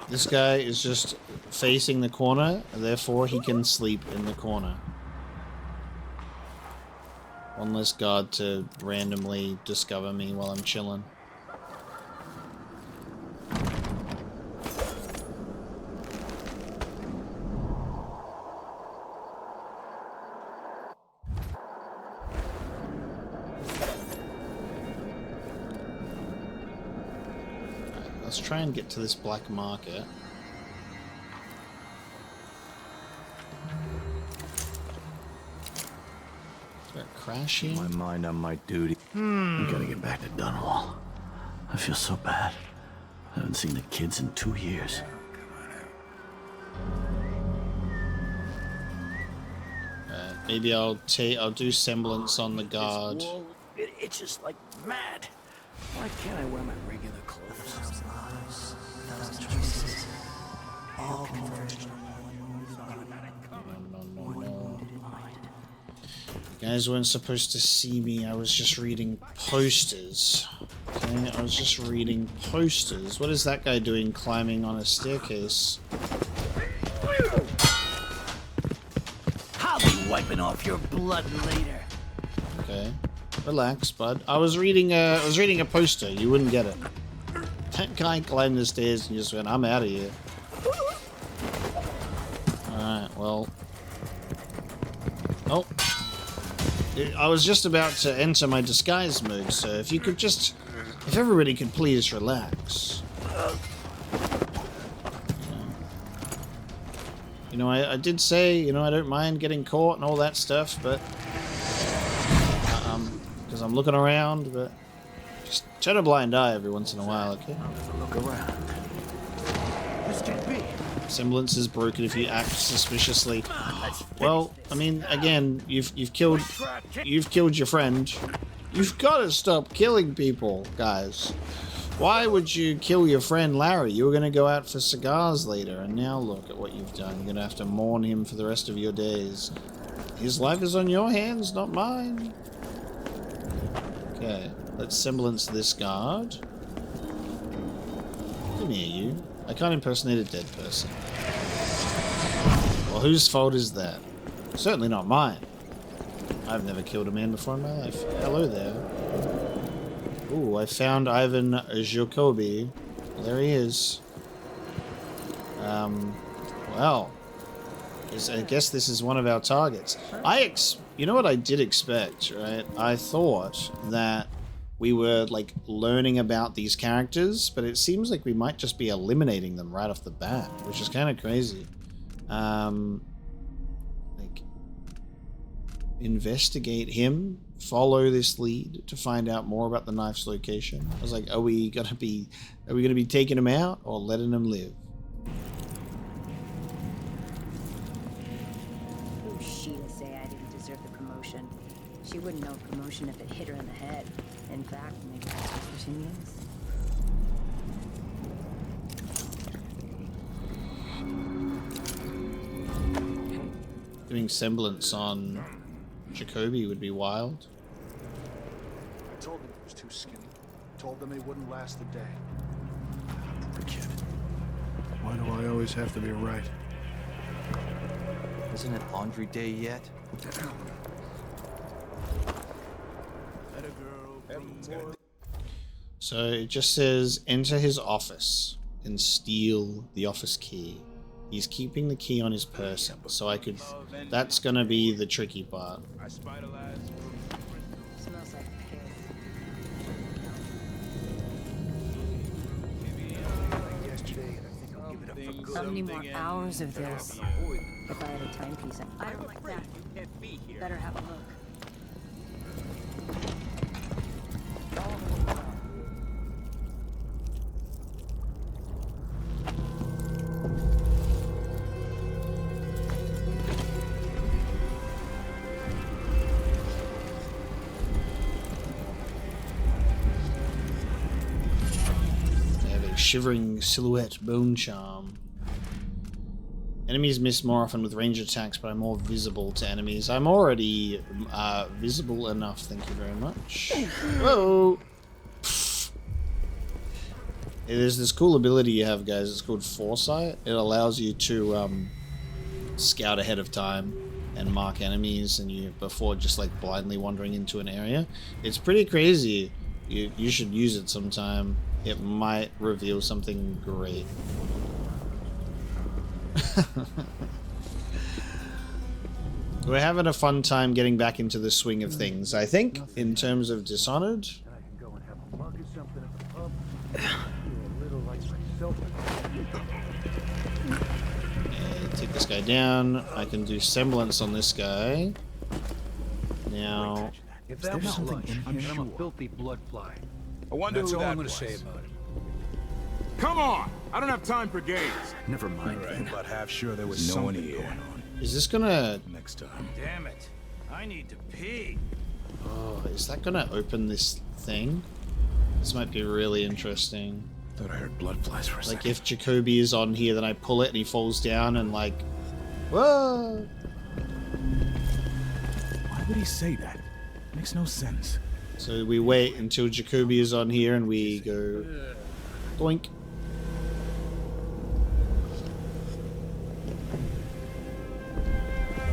This guy is just facing the corner, and therefore he can sleep in the corner. One less guard to randomly discover me while I'm chilling. Let's try and get to this black market. Is there a crash here? My mind on my duty. We gotta get back to Dunwall. I feel so bad. I haven't seen the kids in 2 years. Maybe I'll do semblance on the guard. It itches like mad. Why can't I wear my regular clothes? All converged on You guys weren't supposed to see me. I was just reading posters. Okay, I was just reading posters. What is that guy doing climbing on a staircase? I'll be wiping off your blood later. Okay. Relax, bud. I was reading a poster. You wouldn't get it. That guy climbed the stairs and just went, I'm out of here. Alright, well. Oh. I was just about to enter my disguise mode, so if you could just... If everybody could please relax. You know, I did say, you know, I don't mind getting caught and all that stuff, but... because I'm looking around, but... Just turn a blind eye every once in a while, okay? Look around. This could be. Semblance is broken if you act suspiciously. Well, I mean, again, you've killed your friend. You've got to stop killing people, guys. Why would you kill your friend Larry? You were going to go out for cigars later, and now look at what you've done. You're going to have to mourn him for the rest of your days. His life is on your hands, not mine. Okay, let's semblance this guard. Come here, you. I can't impersonate a dead person. Well, whose fault is that? Certainly not mine. I've never killed a man before in my life. Hello there. Ooh, I found Ivan Jacobi. There he is. Well. I guess this is one of our targets. You know what I did expect, right? I thought that we were, like, learning about these characters, but it seems like we might just be eliminating them right off the bat, which is kind of crazy. Like, investigate him, follow this lead to find out more about the knife's location. I was like, are we gonna be taking him out or letting him live? Who's she to say I didn't deserve the promotion? She wouldn't know promotion if it hit her in the head. In fact, maybe that's what she means. Doing semblance on Jacoby would be wild. I told them it was too skinny. Told them it wouldn't last the day. Poor kid. Why do I always have to be right? Isn't it laundry day yet? So it just says enter his office and steal the office key. He's keeping the key on his person, so I could... That's gonna be the tricky part. Smells like piss. How many more hours of this? If I had a timepiece, I don't like that. Better have a look. Shivering silhouette bone charm. Enemies miss more often with range attacks, but I'm more visible to enemies. I'm already visible enough, thank you very much. Whoa! There's this cool ability you have, guys. It's called Foresight. It allows you to scout ahead of time and mark enemies, and you before just like blindly wandering into an area. It's pretty crazy. You should use it sometime. It might reveal something great. We're having a fun time getting back into the swing of things, I think, in terms of Dishonored. Take this guy down. I can do semblance on this guy. Now, If that was lunch, I'm a filthy blood fly. I wonder That's who all that I'm gonna was. say about it. Come on! I don't have time for games. Never mind, then. But half sure there was No one something here. going on. is this gonna... Next time. Damn it. I need to pee. Oh, is that gonna open this thing? This might be really interesting. Thought I heard blood flies for a Like second. if Jacoby is on here, then I pull it and he falls down and like... Whoa! Why would he say that? Makes no sense. So we wait until Jacoby is on here and we go... Doink.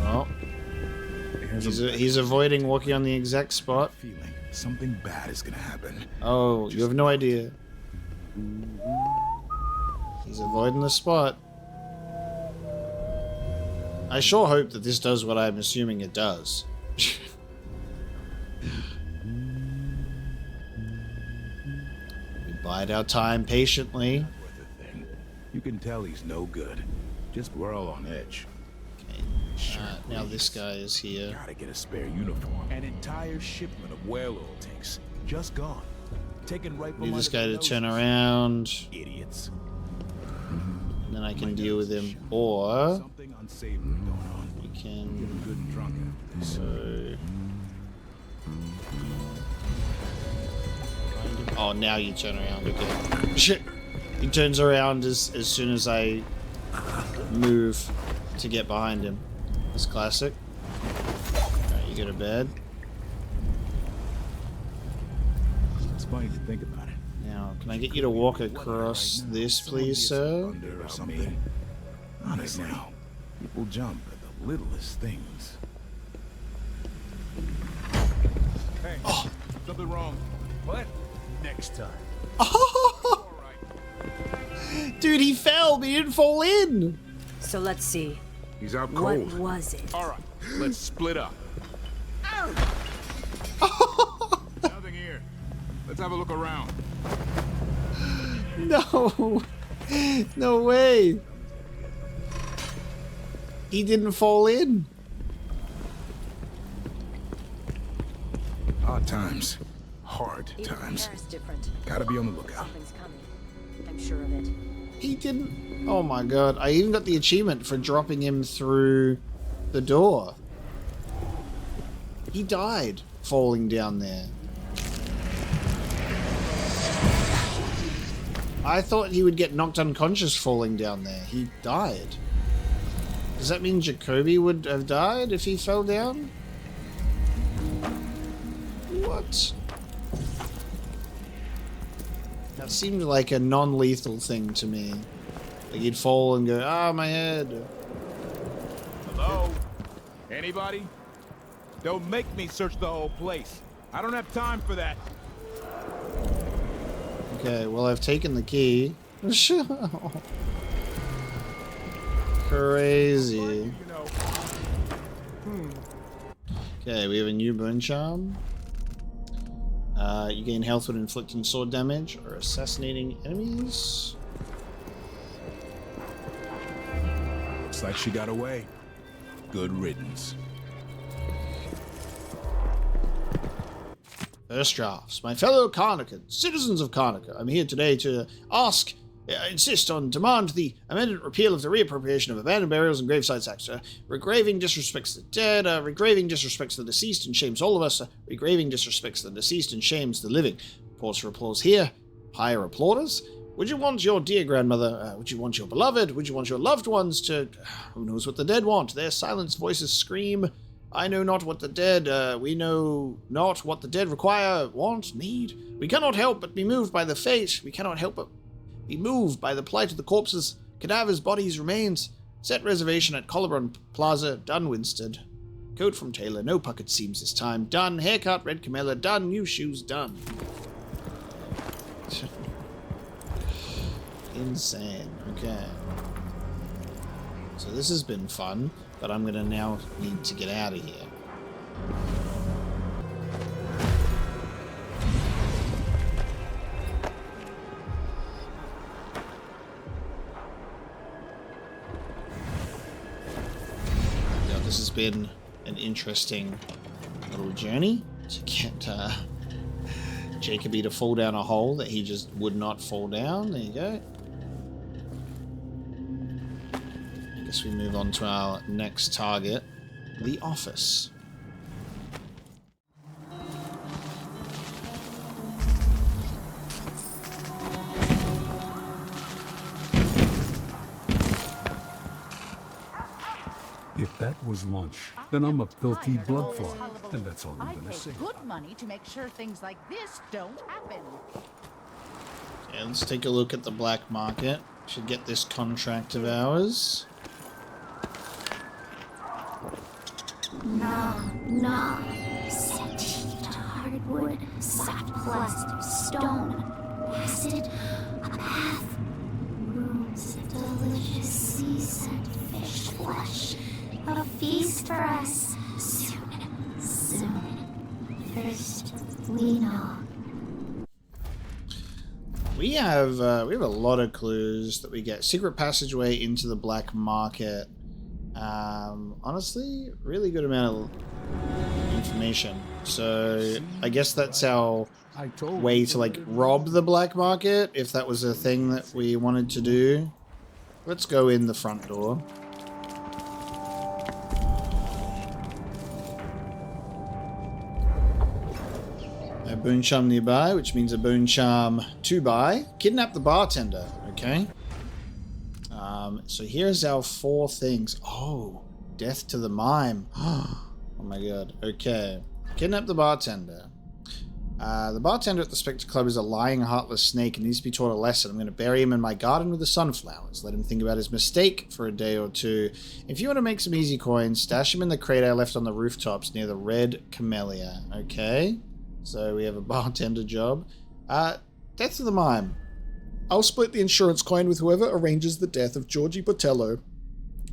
Oh. He's avoiding walking on the exact spot. Feeling something bad is gonna happen. Oh, you have no idea. He's avoiding the spot. I sure hope that this does what I'm assuming it does. We bide our time patiently. Worth a thing. You can tell he's no good. Just we're all on edge. Now this guy is here. Gotta get a spare uniform. An entire shipment of whale oil tanks. Just gone. Taken right from Need this under guy their to turn noses. around. Idiots. And then I can deal with him. Or Something unsavory going on. we Getting can... good and drunk after this. Oh, now you turn around. Okay. Shit. He turns around as soon as I move to get behind him. That's classic. Alright, you go to bed. It's funny to think about it. Now, can I get you to walk across this, please, sir? Under or something. Honestly, people jump at the littlest things. Hey, something wrong. What? Next time. Dude, he fell, but he didn't fall in. So let's see. He's out What cold. was it? All right, let's split up. Nothing here. Let's have a look around. No. No way. He didn't fall in. Hard times. Hard Even times. Paris different. Gotta be on the lookout. Something's coming. I'm sure of it. He didn't. Oh my god. I even got the achievement for dropping him through the door. He died falling down there. I thought he would get knocked unconscious falling down there. He died. Does that mean Jacoby would have died if he fell down? What? That seemed like a non-lethal thing to me. Like he'd fall and go, ah, my head. Hello? Anybody? Don't make me search the whole place. I don't have time for that. Okay, well, I've taken the key. Crazy. Okay, we have a new burn charm. You gain health when inflicting sword damage or assassinating enemies. Looks like she got away. Good riddance. First drafts. My fellow Karnakans, citizens of Karnaka, I'm here today to insist on, demand the amended repeal of the reappropriation of abandoned burials and gravesites act. Regraving disrespects the dead, regraving disrespects the deceased and shames all of us, regraving disrespects the deceased and shames the living. Pause for applause here. Higher applauders. Would you want your dear grandmother, would you want your beloved, would you want your loved ones to, who knows what the dead want? Their silenced voices scream, I know not what the dead, we know not what the dead require, want, need. We cannot help but be moved by the fate. We cannot help but Be moved by the plight of the corpses, cadavers, bodies, remains. Set reservation at Collarbone Plaza, done Winstead. Coat from tailor, no puckered seams this time. Done. Haircut, red camellia, done. New shoes, done. Insane. Okay. So this has been fun, but I'm gonna now need to get out of here. This has been an interesting little journey to get Jacoby to fall down a hole that he just would not fall down. There you go. I guess we move on to our next target, the office. If that was lunch, then I'm a filthy bloodfly, and that's all I'm gonna say. Good money to make sure things like this don't happen. Yeah, let's take a look at the black market. Should get this contract of ours. No. Set heat to hardwood, soft plaster, stone, acid, a bath, rooms of delicious sea-scent fish flesh. A feast for us. Soon. First, we know. We have a lot of clues that we get. Secret passageway into the black market. Honestly, really good amount of information. So I guess that's our way to like rob the black market, if that was a thing that we wanted to do. Let's go in the front door. A boon charm nearby, which means a boon charm to buy. Kidnap the bartender, okay. So here's our 4 things. Oh, death to the mime. Oh my god, okay. Kidnap the bartender. The bartender at the Spectre Club is a lying, heartless snake and needs to be taught a lesson. I'm going to bury him in my garden with the sunflowers. Let him think about his mistake for a day or two. If you want to make some easy coins, stash him in the crate I left on the rooftops near the red camellia, okay. So we have a bartender job. Death to the mime. I'll split the insurance coin with whoever arranges the death of Georgie Botello,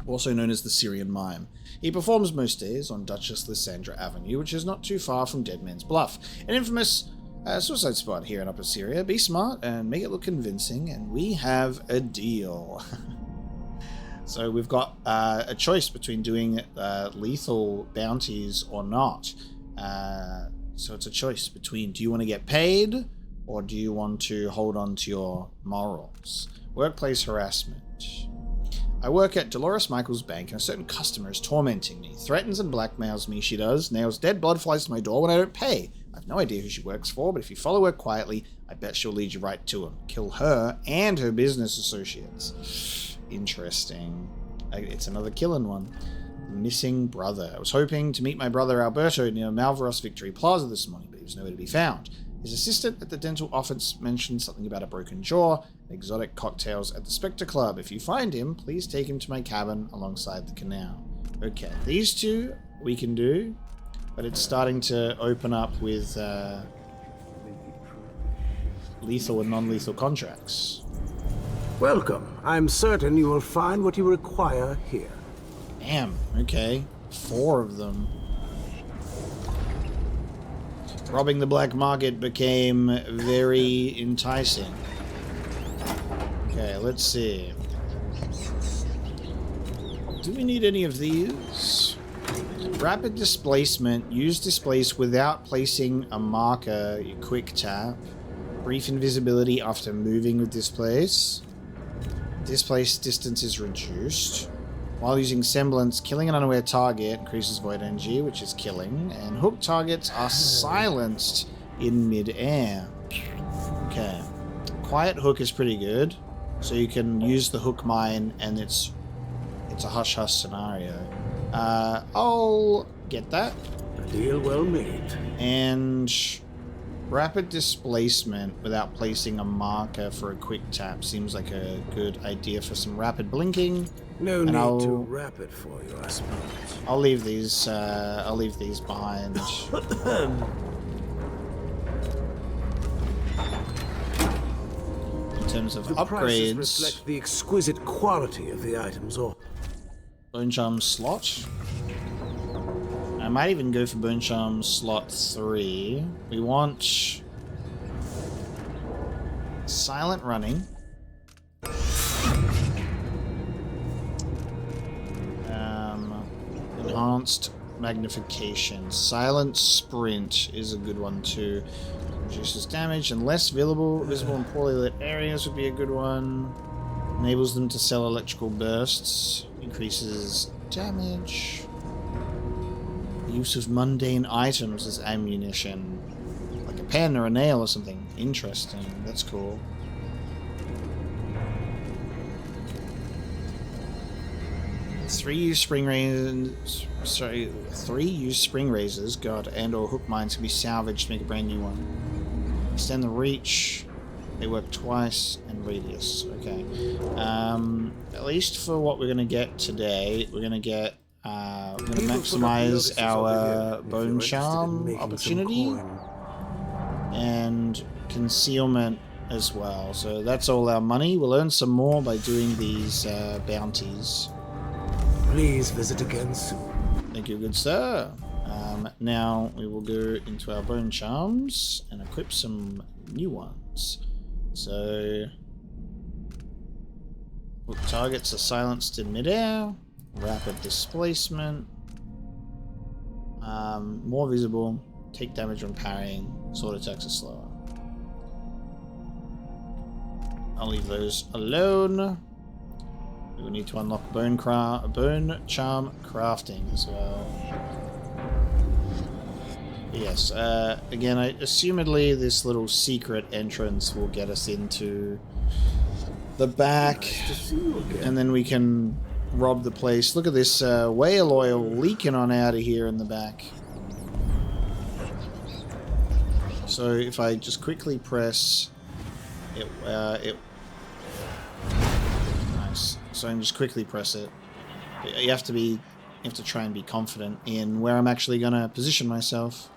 also known as the Syrian Mime. He performs most days on Duchess Lysandra Avenue, which is not too far from Dead Man's Bluff, an infamous suicide spot here in Upper Syria. Be smart and make it look convincing, and we have a deal. So we've got a choice between doing lethal bounties or not. So it's a choice between, do you want to get paid or do you want to hold on to your morals? Workplace harassment. I work at Dolores Michaels' bank and a certain customer is tormenting me. Threatens and blackmails me, she does. Nails dead blood flies to my door when I don't pay. I have no idea who she works for, but if you follow her quietly, I bet she'll lead you right to him. Kill her and her business associates. Interesting. It's another killing one. Missing brother. I was hoping to meet my brother Alberto near Malvaros Victory Plaza this morning, but he was nowhere to be found. His assistant at the dental office mentioned something about a broken jaw and exotic cocktails at the Spectre Club. If you find him, please take him to my cabin alongside the canal. Okay, these 2 we can do, but it's starting to open up with lethal and non-lethal contracts. Welcome. I'm certain you will find what you require here. Damn, okay. 4 of them. Robbing the black market became very enticing. Okay, let's see. Do we need any of these? Rapid displacement. Use displace without placing a marker. You quick tap. Brief invisibility after moving with displace. Displace distance is reduced. While using semblance, killing an unaware target increases void energy, which is killing, and hook targets are silenced in mid-air. Okay. Quiet hook is pretty good, so you can use the hook mine, and it's a hush-hush scenario. I'll get that. A deal well made. And Rapid displacement without placing a marker for a quick tap seems like a good idea for some rapid blinking. No and need to wrap it for you, I suppose. I'll leave these behind. In terms of the prices upgrades, reflect the exquisite quality of the items or Bone Charm slot. I might even go for Bone Charm slot 3. We want silent running. Enhanced magnification. Silent sprint is a good one too. Reduces damage and less visible in poorly lit areas would be a good one. Enables them to sell electrical bursts. Increases damage. Use of mundane items as ammunition. Like a pen or a nail or something. Interesting. That's cool. Three used spring razors, God, and/or hook mines can be salvaged to make a brand new one. Extend the reach. They work twice, and radius. Okay. At least for what we're gonna get today, we're gonna get. We're gonna maximize our bone charm opportunity and concealment as well. So that's all our money. We'll earn some more by doing these bounties. Please visit again soon. Thank you, good sir. Now we will go into our bone charms and equip some new ones. So, targets are silenced in midair. Rapid displacement. More visible. Take damage when parrying. Sword attacks are slower. I'll leave those alone. We will need to unlock bone charm crafting as well. Yes, again, assumedly this little secret entrance will get us into the back, and then we can rob the place. Look at this whale oil leaking on out of here in the back. So if I just quickly press it, nice. So I can just quickly press it. You have to try and be confident in where I'm actually gonna position myself.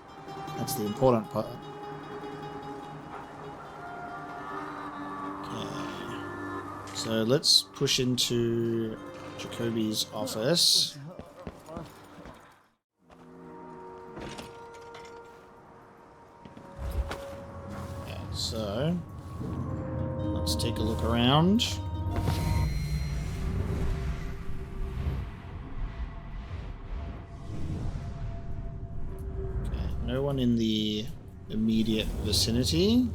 That's the important part. Okay. So let's push into Jacoby's office. Okay, so let's take a look around. Okay, no one in the immediate vicinity.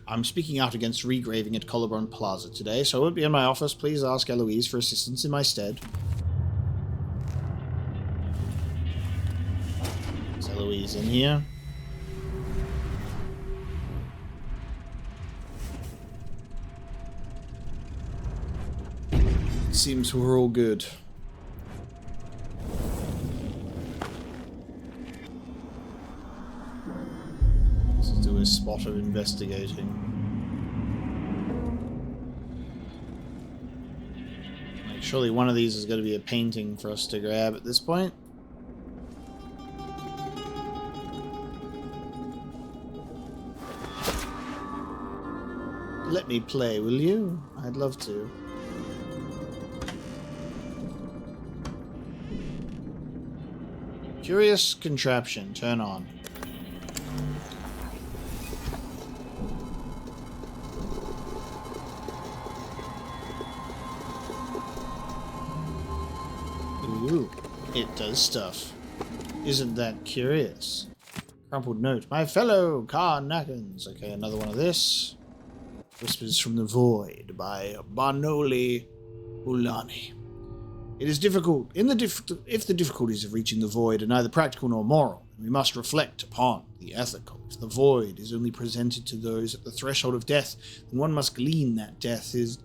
I'm speaking out against regraving at Collarbone Plaza today, so I won't be in my office. Please ask Eloise for assistance in my stead. Is Eloise in here? Seems we're all good. Let's do a spot of investigating. Like, surely one of these is going to be a painting for us to grab at this point. Let me play, will you? I'd love to. Curious contraption, turn on. It does stuff. Isn't that curious? Crumpled note. My fellow Karnakans. Okay, another one of this. Whispers from the Void by Barnoli Ulani. It is difficult. If the difficulties of reaching the Void are neither practical nor moral, we must reflect upon the ethical. If the Void is only presented to those at the threshold of death, then one must glean that death is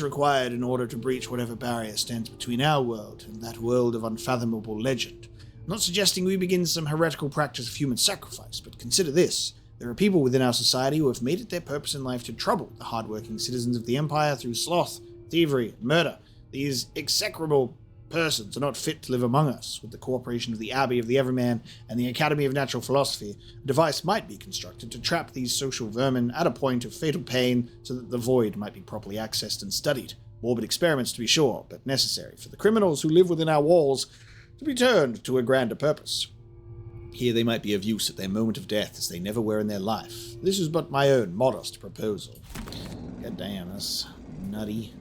required in order to breach whatever barrier stands between our world and that world of unfathomable legend. I'm not suggesting we begin some heretical practice of human sacrifice, but consider this. There are people within our society who have made it their purpose in life to trouble the hardworking citizens of the Empire through sloth, thievery, and murder. These execrable persons are not fit to live among us. With the cooperation of the Abbey of the Everyman and the Academy of Natural Philosophy, a device might be constructed to trap these social vermin at a point of fatal pain so that the Void might be properly accessed and studied. Morbid experiments, to be sure, but necessary for the criminals who live within our walls to be turned to a grander purpose. Here they might be of use at their moment of death as they never were in their life. This is but my own modest proposal. God damn, that's nutty.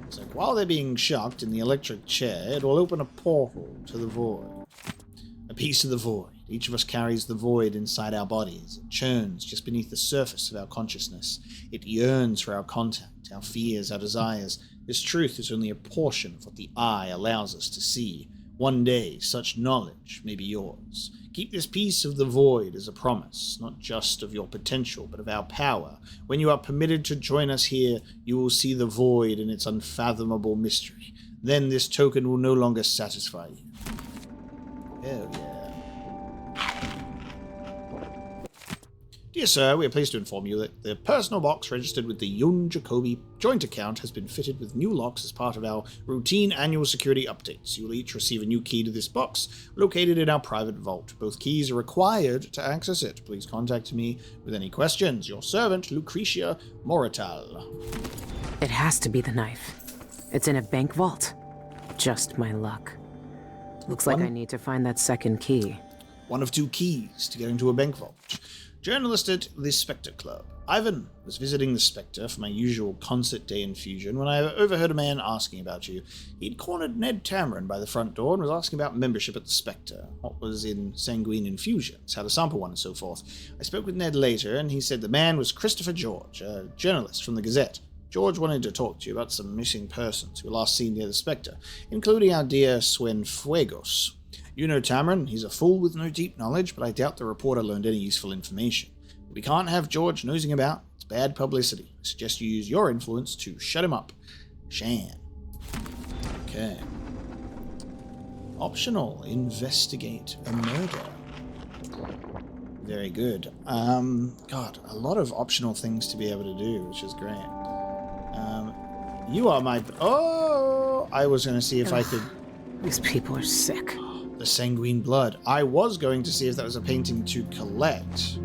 It's like, while they're being shocked in the electric chair, it will open a portal to the Void. A piece of the Void. Each of us carries the Void inside our bodies. It churns just beneath the surface of our consciousness. It yearns for our contact, our fears, our desires. This truth is only a portion of what the eye allows us to see. One day, such knowledge may be yours. Keep this piece of the Void as a promise, not just of your potential, but of our power. When you are permitted to join us here, you will see the Void in its unfathomable mystery. Then this token will no longer satisfy you. Hell yeah. Dear sir, we are pleased to inform you that the personal box registered with the Yun Jacoby joint account has been fitted with new locks as part of our routine annual security updates. You will each receive a new key to this box, located in our private vault. Both keys are required to access it. Please contact me with any questions. Your servant, Lucretia Morital. It has to be the knife. It's in a bank vault. Just my luck. Looks like I need to find that second key. One of two keys to get into a bank vault. Journalist at the Spectre Club. Ivan was visiting the Spectre for my usual concert day infusion when I overheard a man asking about you. He'd cornered Ned Tamarin by the front door and was asking about membership at the Spectre, what was in sanguine infusions, how to sample one, and so forth. I spoke with Ned later, and he said the man was Christopher George, a journalist from the Gazette. George wanted to talk to you about some missing persons who were last seen near the Spectre, including our dear Cienfuegos. You know Tamarin, he's a fool with no deep knowledge, but I doubt the reporter learned any useful information. We can't have George nosing about. It's bad publicity. I suggest you use your influence to shut him up. Shan. Okay. Optional. Investigate a murder. Very good. God, a lot of optional things to be able to do, which is great. You are my... Oh! I was going to see if I could... These people are sick. The sanguine blood. I was going to see if that was a painting to collect,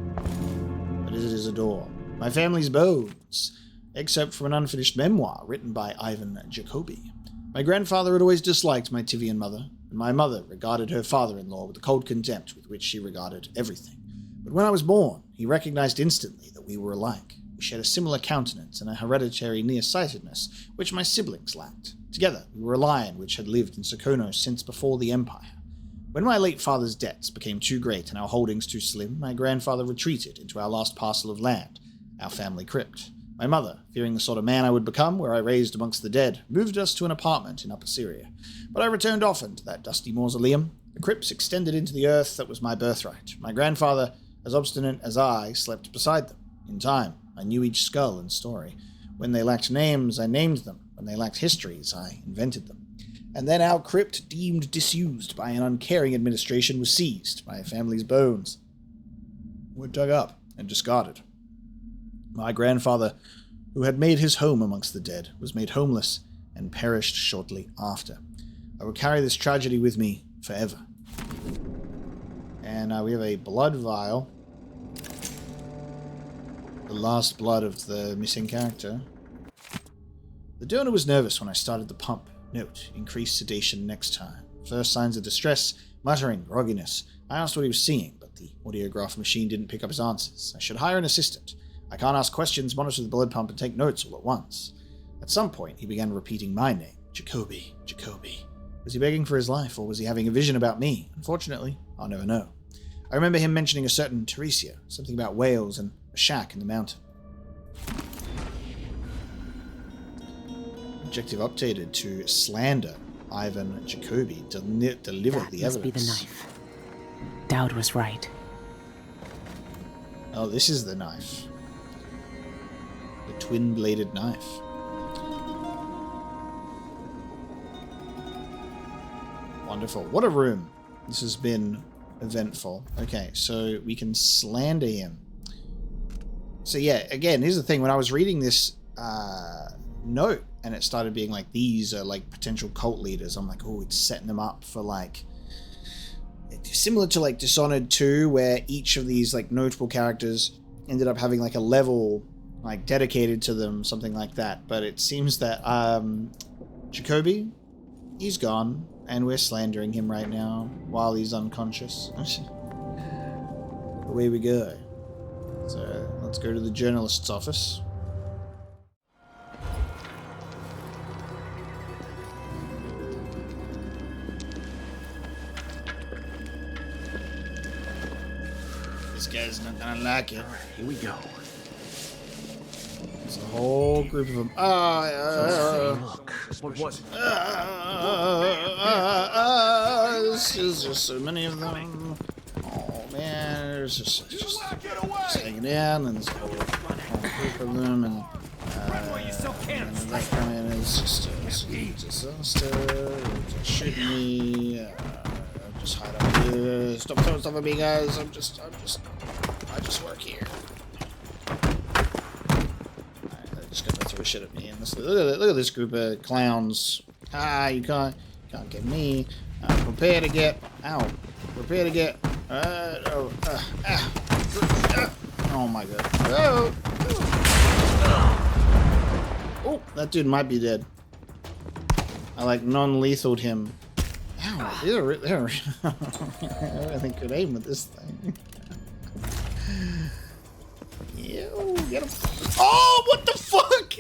but it is a door. My family's bones, except from an unfinished memoir written by Ivan Jacoby. My grandfather had always disliked my Tivian mother, and my mother regarded her father-in-law with the cold contempt with which she regarded everything. But when I was born, he recognized instantly that we were alike. We shared a similar countenance and a hereditary nearsightedness, which my siblings lacked. Together, we were a lion which had lived in Sokonos since before the Empire. When my late father's debts became too great and our holdings too slim, my grandfather retreated into our last parcel of land, our family crypt. My mother, fearing the sort of man I would become where I raised amongst the dead, moved us to an apartment in Upper Syria. But I returned often to that dusty mausoleum. The crypts extended into the earth that was my birthright. My grandfather, as obstinate as I, slept beside them. In time, I knew each skull and story. When they lacked names, I named them. When they lacked histories, I invented them. And then our crypt, deemed disused by an uncaring administration, was seized. My family's bones were dug up and discarded. My grandfather, who had made his home amongst the dead, was made homeless and perished shortly after. I will carry this tragedy with me forever. And we have a blood vial. The last blood of the missing character. The donor was nervous when I started the pump. Note, increased sedation next time. First signs of distress, muttering, grogginess. I asked what he was seeing, but the audiograph machine didn't pick up his answers. I should hire an assistant. I can't ask questions, monitor the blood pump, and take notes all at once. At some point, he began repeating my name. Jacoby, Jacoby. Was he begging for his life, or was he having a vision about me? Unfortunately, I'll never know. I remember him mentioning a certain Teresia, something about whales and a shack in the mountain. Objective updated to slander Ivan Jacobi. Deliver the evidence. Must be the knife. Dowd was right. Oh, this is the knife. The twin-bladed knife. Wonderful. What a room. This has been eventful. Okay, so we can slander him. So yeah, again, here's the thing. When I was reading this note and it started being like, these are like potential cult leaders, I'm like, oh, it's setting them up for like, similar to like Dishonored 2, where each of these like notable characters ended up having like a level like dedicated to them, something like that. But it seems that Jacobi, he's gone, and we're slandering him right now while he's unconscious. Away we go. So let's go to the journalist's office. This guy's not gonna like it. All right, here we go. There's a whole group of them. Look, what was it? There's just so many of them. Oh man, there's just hanging down, and there's a whole group of them, and that coming is just a disaster. Just shoot me. Just hide up here. Stop throwing stuff at me, guys. I just work here. They're just gonna throw shit at me. And look at this group of clowns. You can't get me. Prepare to get. Ow. Prepare to get. Oh my god. Oh, that dude might be dead. I like non-lethaled him. Ow, they're I really could aim with this thing. Ew, get him. Oh, what the fuck?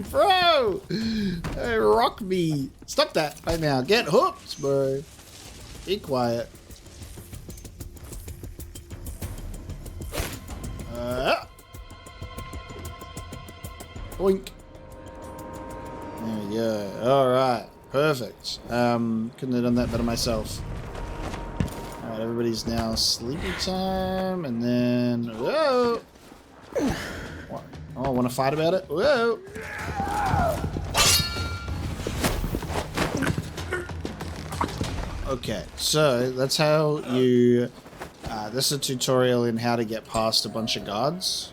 Bro! Hey, rock me. Stop that right now. Get hooked, bro. Be quiet. Boink. There we go. Alright. Perfect. Couldn't have done that better myself. Alright, everybody's now sleepy time, and then... Whoa! What? Oh, want to fight about it? Whoa! Okay, so that's how you... this is a tutorial in how to get past a bunch of guards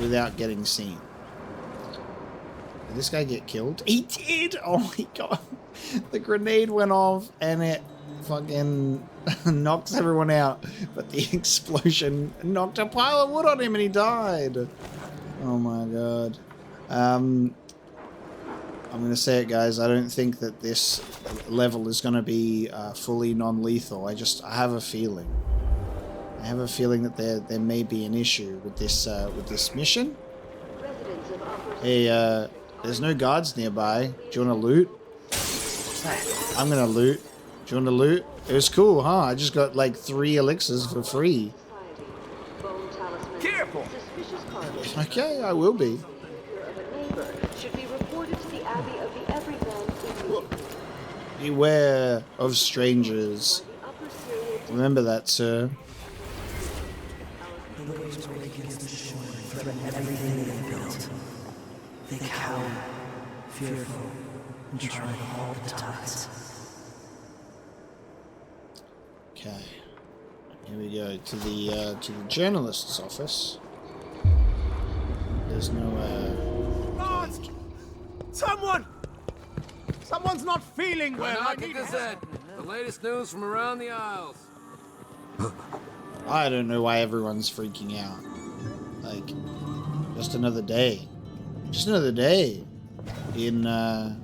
without getting seen. Did this guy get killed? He did! Oh my god. The grenade went off and it fucking knocks everyone out. But the explosion knocked a pile of wood on him and he died. Oh my god. I'm going to say it, guys. I don't think that this level is going to be fully non-lethal. I have a feeling. I have a feeling that there may be an issue with this mission. Hey, there's no guards nearby. Do you want to loot? I'm gonna loot. Do you want to loot? It was cool, huh? I just got like 3 elixirs for free. Careful! Okay, I will be. Beware of strangers. Remember that, sir. Everything they built. They cower, fearful, and try to hold the tides. Okay. Here we go to the journalist's office. There's no Someone's not feeling well. I need Gazette. The latest news from around the Isles. I don't know why everyone's freaking out. Like, just another day. Just another day in That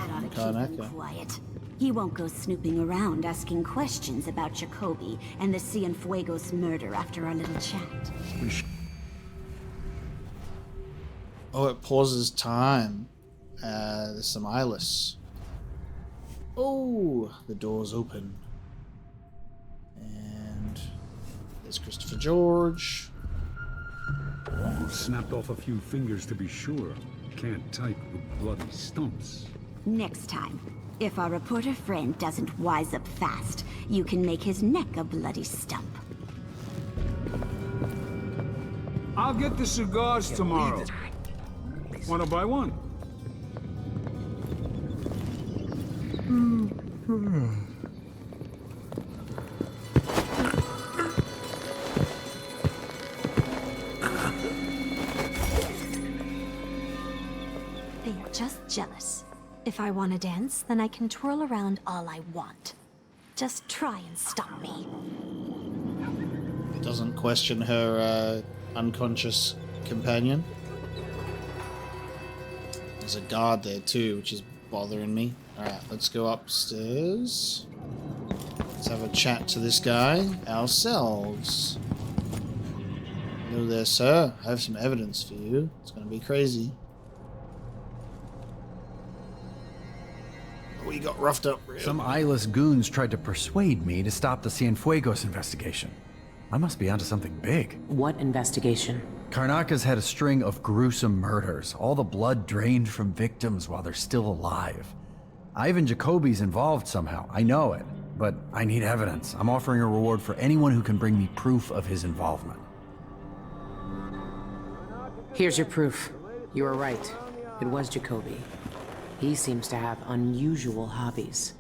ought to keep him quiet. He won't go snooping around asking questions about Jacobi and the Cienfuegos murder after our little chat. Oh, it pauses time. There's some eyeless. Oh, the door's open. And there's Christopher George. You snapped off a few fingers to be sure. Can't type with bloody stumps. Next time, if our reporter friend doesn't wise up fast, you can make his neck a bloody stump. I'll get the cigars tomorrow. Wanna buy one? They are just jealous. If I want to dance, then I can twirl around all I want. Just try and stop me. Doesn't question her unconscious companion. There's a guard there too, which is bothering me. Alright, let's go upstairs. Let's have a chat to this guy ourselves. Hello there, sir. I have some evidence for you. It's gonna be crazy. We got roughed up real. Some eyeless goons tried to persuade me to stop the Cienfuegos investigation. I must be onto something big. What investigation? Karnaka's had a string of gruesome murders, all the blood drained from victims while they're still alive. Ivan Jacoby's involved somehow, I know it, but I need evidence. I'm offering a reward for anyone who can bring me proof of his involvement. Here's your proof. You were right. It was Jacoby. He seems to have unusual hobbies.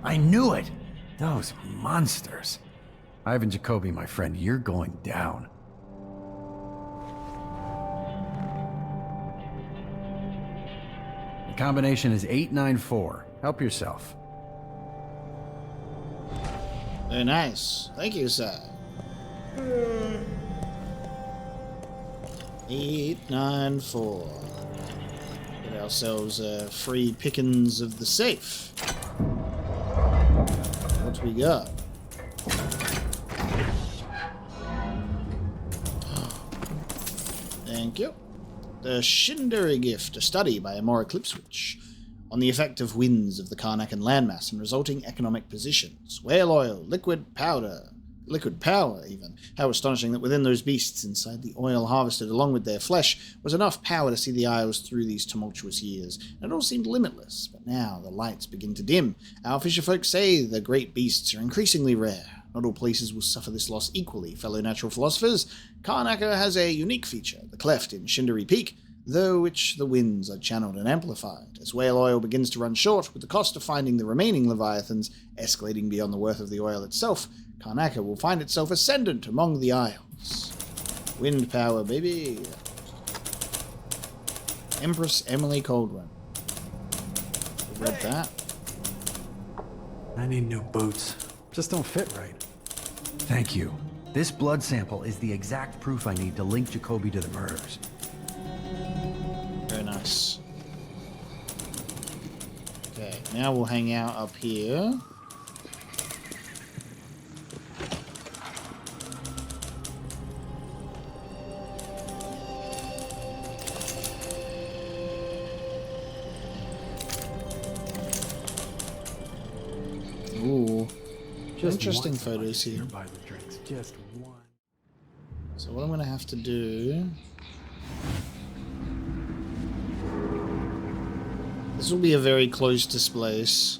I knew it! Those monsters. Ivan Jacoby, my friend, you're going down. The combination is 894. Help yourself. Very nice. Thank you, sir. 894. Get ourselves free pickings of the safe. What we got? Thank you. The Shinderi Gift, a study by Amora Clipswitch on the effect of winds of the Karnakan landmass and resulting economic positions. Whale oil, liquid power even. How astonishing that within those beasts inside the oil harvested along with their flesh was enough power to see the Isles through these tumultuous years. And it all seemed limitless, but now the lights begin to dim. Our fisherfolk say the great beasts are increasingly rare. Not all places will suffer this loss equally, fellow natural philosophers. Karnaka has a unique feature, the cleft in Shinderi Peak, through which the winds are channeled and amplified. As whale oil begins to run short, with the cost of finding the remaining leviathans escalating beyond the worth of the oil itself, Karnaka will find itself ascendant among the Isles. Wind power, baby. Empress Emily Coldwell. Read that. I need new boots. Just don't fit right. Thank you. This blood sample is the exact proof I need to link Jacoby to the murders. Very nice. Okay, now we'll hang out up here. Ooh. Interesting photos here. Just one. So what I'm going to have to do... This will be a very close displace.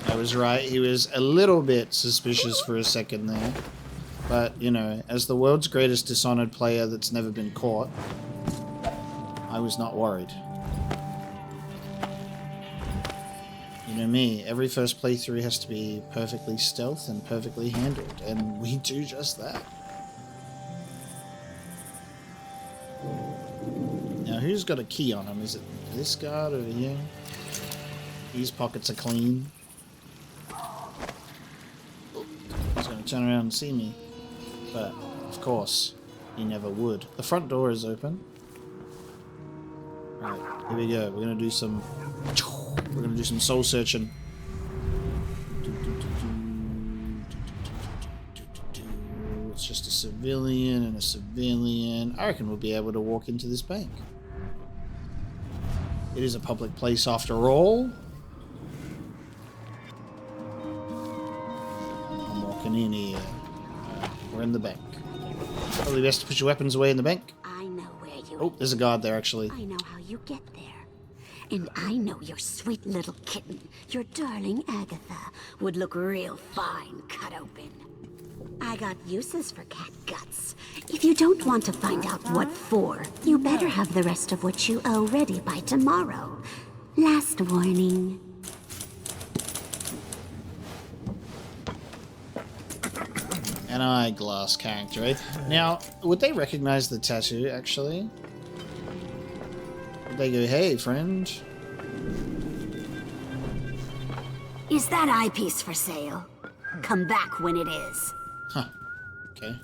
I was right, he was a little bit suspicious for a second there. But, you know, as the world's greatest Dishonored player that's never been caught, I was not worried. You know me, every first playthrough has to be perfectly stealth and perfectly handled, and we do just that. Now, who's got a key on him? Is it this guard over here? These pockets are clean. He's going to turn around and see me. But, of course, he never would. The front door is open. Right, here we go. We're going to do some... We're going to do some soul searching. It's just a civilian and a civilian. I reckon we'll be able to walk into this bank. It is a public place after all. I'm walking in here. We're in the bank. Probably best to put your weapons away in the bank. I know where you Oh, there's a guard there, actually. I know how you get there. And I know your sweet little kitten, your darling Agatha, would look real fine cut open. I got uses for cat guts. If you don't want to find out what for, you better have the rest of what you owe ready by tomorrow. Last warning. An eyeglass character, eh? Now, would they recognize the tattoo, actually? Would they go, hey, friend? Is that eyepiece for sale? Come back when it is. Huh. Okay.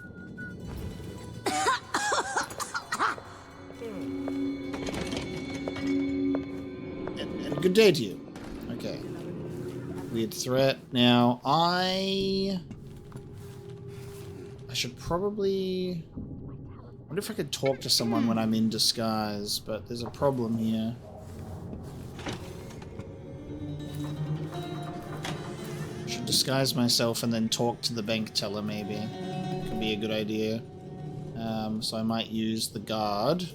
and good day to you. Okay. Weird threat. Now, I should probably... I wonder if I could talk to someone when I'm in disguise, but there's a problem here. I should disguise myself and then talk to the bank teller, maybe. Could be a good idea. So I might use the guard.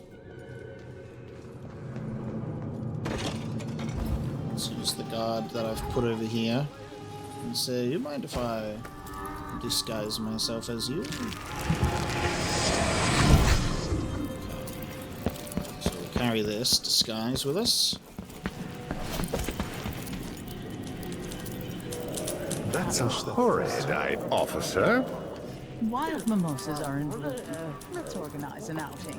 Let's use the guard that I've put over here. And say, you mind if I disguise myself as you? Okay. So we'll carry this disguise with us. That's a horrid-eyed officer. Wild mimosas are in bloom. Let's organize an outing.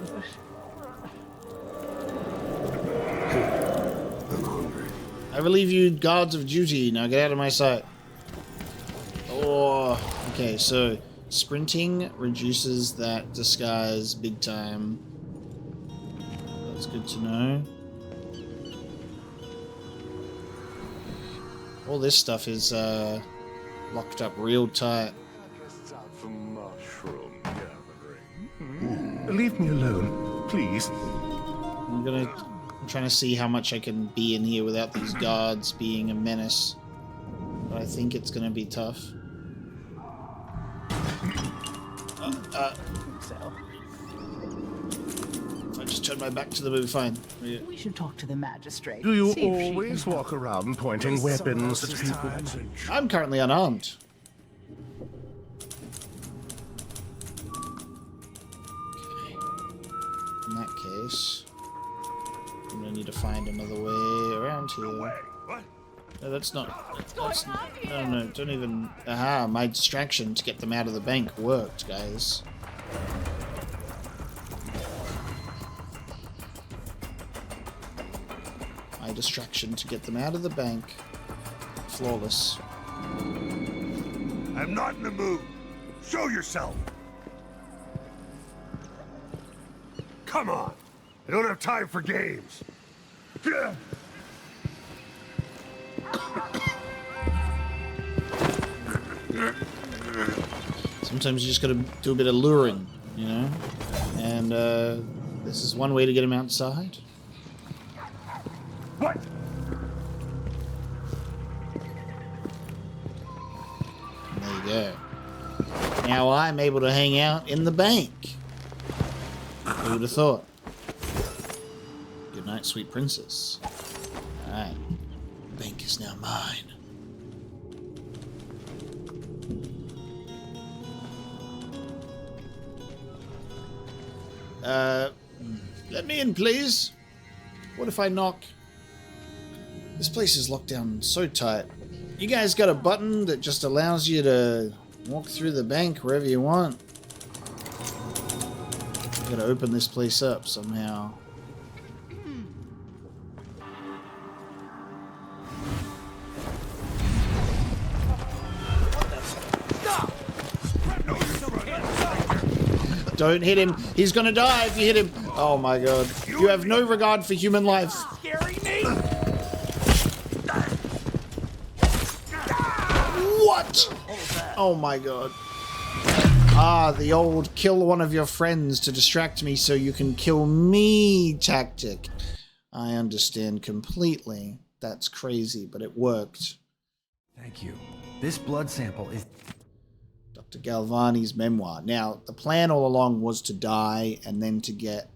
I relieve you, guards of duty. Now get out of my sight. Oh, okay, so sprinting reduces that disguise big time. That's good to know. All this stuff is locked up real tight. Leave me alone, please. I'm trying to see how much I can be in here without these guards being a menace. But I think it's gonna be tough. If I just turn my back to them, it'll be fine. We should talk to the magistrate. Do you See if she always can walk around pointing weapons at people? I'm currently unarmed. In that case, I'm gonna need to find another way around here. No, that's not. No, don't even. Aha, my distraction to get them out of the bank worked, guys. My distraction to get them out of the bank. Flawless. I'm not in the mood. Show yourself. Come on. I don't have time for games. Sometimes you just gotta do a bit of luring, you know? And this is one way to get him outside. What? And there you go. Now I'm able to hang out in the bank. Who would have thought? Good night, sweet princess. Alright. The bank is now mine. Let me in, please. What if I knock? This place is locked down so tight. You guys got a button that just allows you to walk through the bank wherever you want. I gotta open this place up somehow. Don't hit him. He's gonna die if you hit him. Oh my god. You have no regard for human life. What? Oh my god. Ah, the old kill one of your friends to distract me so you can kill me tactic. I understand completely. That's crazy, but it worked. Thank you. This blood sample is... Dr. Galvani's memoir. Now, the plan all along was to die and then to get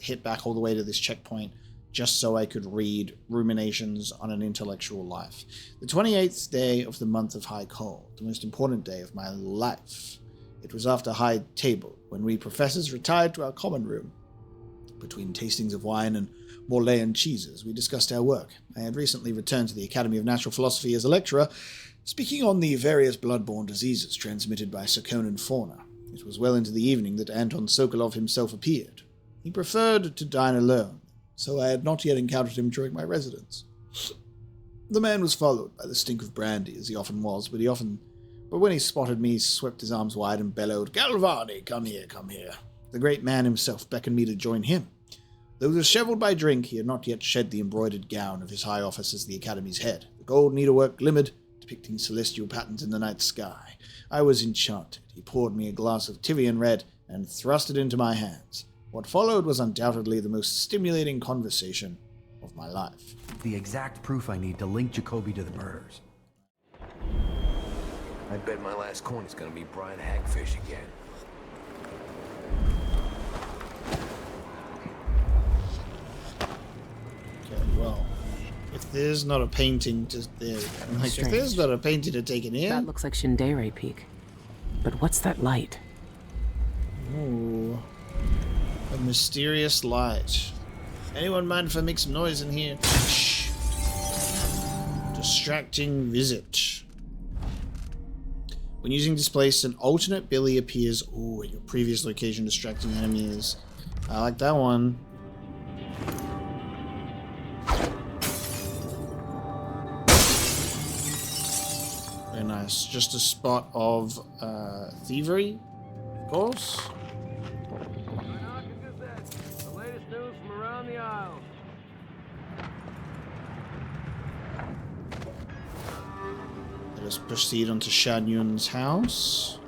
hit back all the way to this checkpoint just so I could read Ruminations on an Intellectual Life. The 28th day of the month of High Cold, the most important day of my life. It was after high table, when we professors retired to our common room. Between tastings of wine and Morlayan cheeses, we discussed our work. I had recently returned to the Academy of Natural Philosophy as a lecturer, speaking on the various blood-borne diseases transmitted by Sarkonan fauna. It was well into the evening that Anton Sokolov himself appeared. He preferred to dine alone, so I had not yet encountered him during my residence. The man was followed by the stink of brandy, as he often was, but when he spotted me, he swept his arms wide and bellowed, "Galvani, come here, come here." The great man himself beckoned me to join him. Though disheveled by drink, he had not yet shed the embroidered gown of his high office as the Academy's head. The gold needlework glimmered, depicting celestial patterns in the night sky. I was enchanted. He poured me a glass of Tyvian red and thrust it into my hands. What followed was undoubtedly the most stimulating conversation of my life. The exact proof I need to link Jacoby to the murders. I bet my last coin is gonna be Brian Hagfish again. Okay, well, if there's not a painting to there, like if there's not a painting to take in here. That looks like Shindere Peak. But what's that light? Ooh, a mysterious light. Anyone mind if I make some noise in here? Shh. Distracting visit. When using displace, an alternate Billy appears at your previous location, distracting enemies. I like that one. Very nice. Just a spot of thievery, of course. The latest news from around the Isles. Let us proceed on to Shan Yun's house.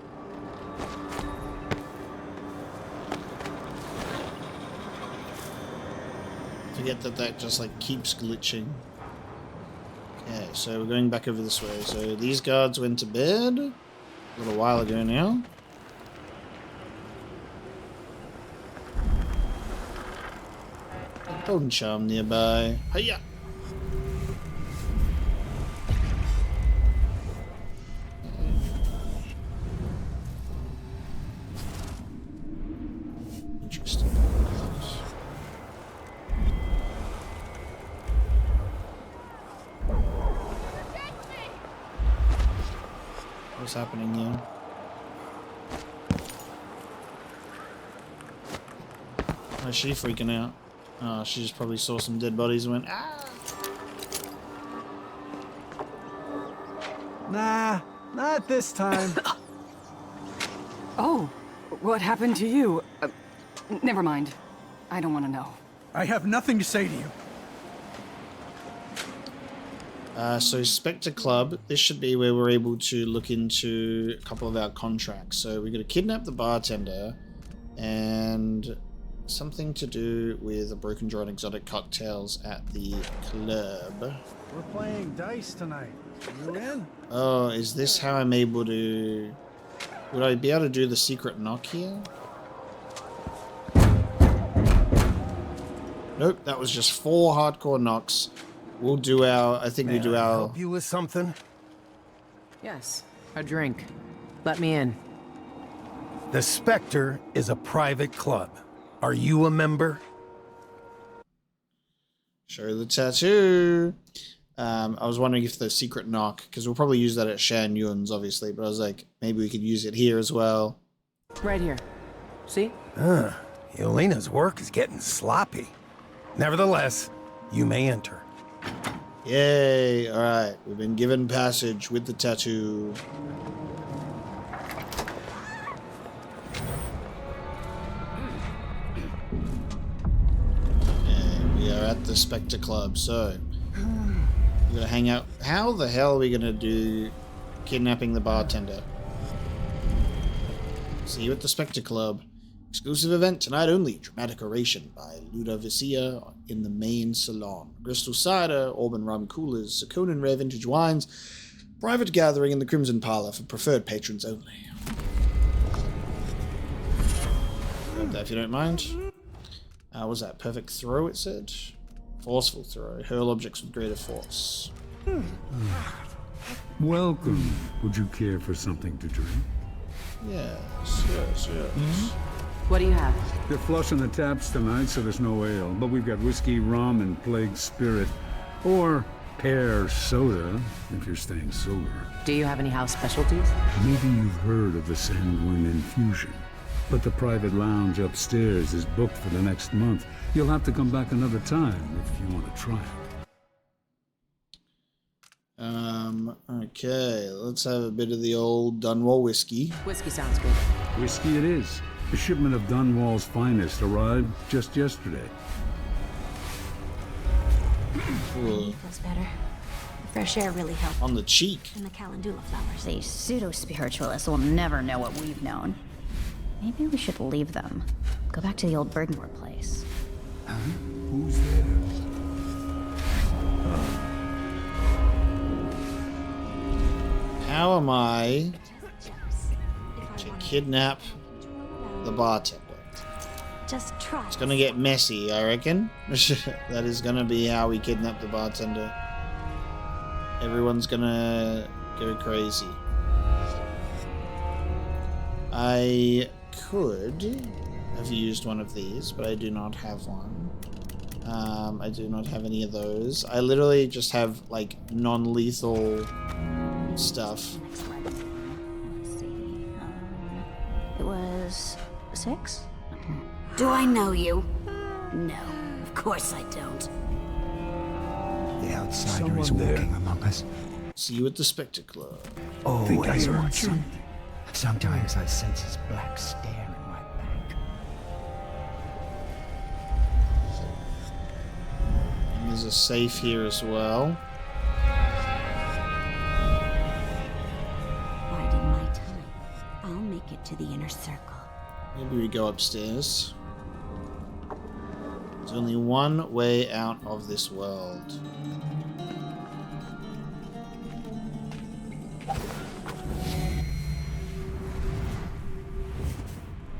Forget that just like keeps glitching. Okay, so we're going back over this way. So these guards went to bed a little while ago now. A bone charm nearby. Hiya! Interesting. What's happening here? Why is she freaking out? Oh, she just probably saw some dead bodies and went, ah! Nah, not this time. Oh, what happened to you? Never mind. I don't want to know. I have nothing to say to you. So Spectre Club, this should be where we're able to look into a couple of our contracts. So we're going to kidnap the bartender and something to do with a broken draw and exotic cocktails at the club. We're playing dice tonight. You in? Oh, is this how I'm able to... Would I be able to do the secret knock here? Nope, that was just 4 hardcore knocks. We'll do our... I think we do our... Help you with something? Yes, a drink. Let me in. The Spectre is a private club. Are you a member? Show the tattoo. I was wondering if the secret knock, because we'll probably use that at Shan Yun's, obviously, but I was like, maybe we could use it here as well. Right here. See? Yelena's work is getting sloppy. Nevertheless, you may enter. Yay! Alright, we've been given passage with the tattoo. And we are at the Spectre Club, so we're gonna hang out. How the hell are we gonna do kidnapping the bartender? See you at the Spectre Club. Exclusive event tonight only. Dramatic oration by Luda Vicia in the main salon. Crystal cider, Auburn rum coolers, Sakonan rare vintage wines. Private gathering in the Crimson Parlor for preferred patrons only. Grab that if you don't mind. What was that? Perfect throw, it said? Forceful throw. Hurl objects with greater force. Welcome. Would you care for something to drink? Yes. What do you have? They're flushing the taps tonight, so there's no ale. But we've got whiskey, rum, and plague spirit. Or pear soda, if you're staying sober. Do you have any house specialties? Maybe you've heard of the Sanguine Infusion. But the private lounge upstairs is booked for the next month. You'll have to come back another time if you want to try it. Okay, let's have a bit of the old Dunwall whiskey. Whiskey sounds good. Whiskey it is. A shipment of Dunwall's finest arrived just yesterday. Cool. Feels better. The fresh air really helped. On the cheek. And the calendula flowers. These pseudo-spiritualists will never know what we've known. Maybe we should leave them. Go back to the old Bergenmore place. Huh? Who's there? How am I to kidnap the bartender? Just try. It's gonna get messy, I reckon. That is gonna be how we kidnap the bartender. Everyone's gonna go crazy. I could have used one of these, but I do not have one. I do not have any of those. I literally just have, like, non-lethal stuff. It was 6? Do I know you? No, of course I don't. The outsider is walking among us. See you at the Spectre Club. Always watching. Sometimes I sense his black stare in my back. And there's a safe here as well. Biding my time. I'll make it to the inner circle. Maybe we go upstairs. There's only one way out of this world.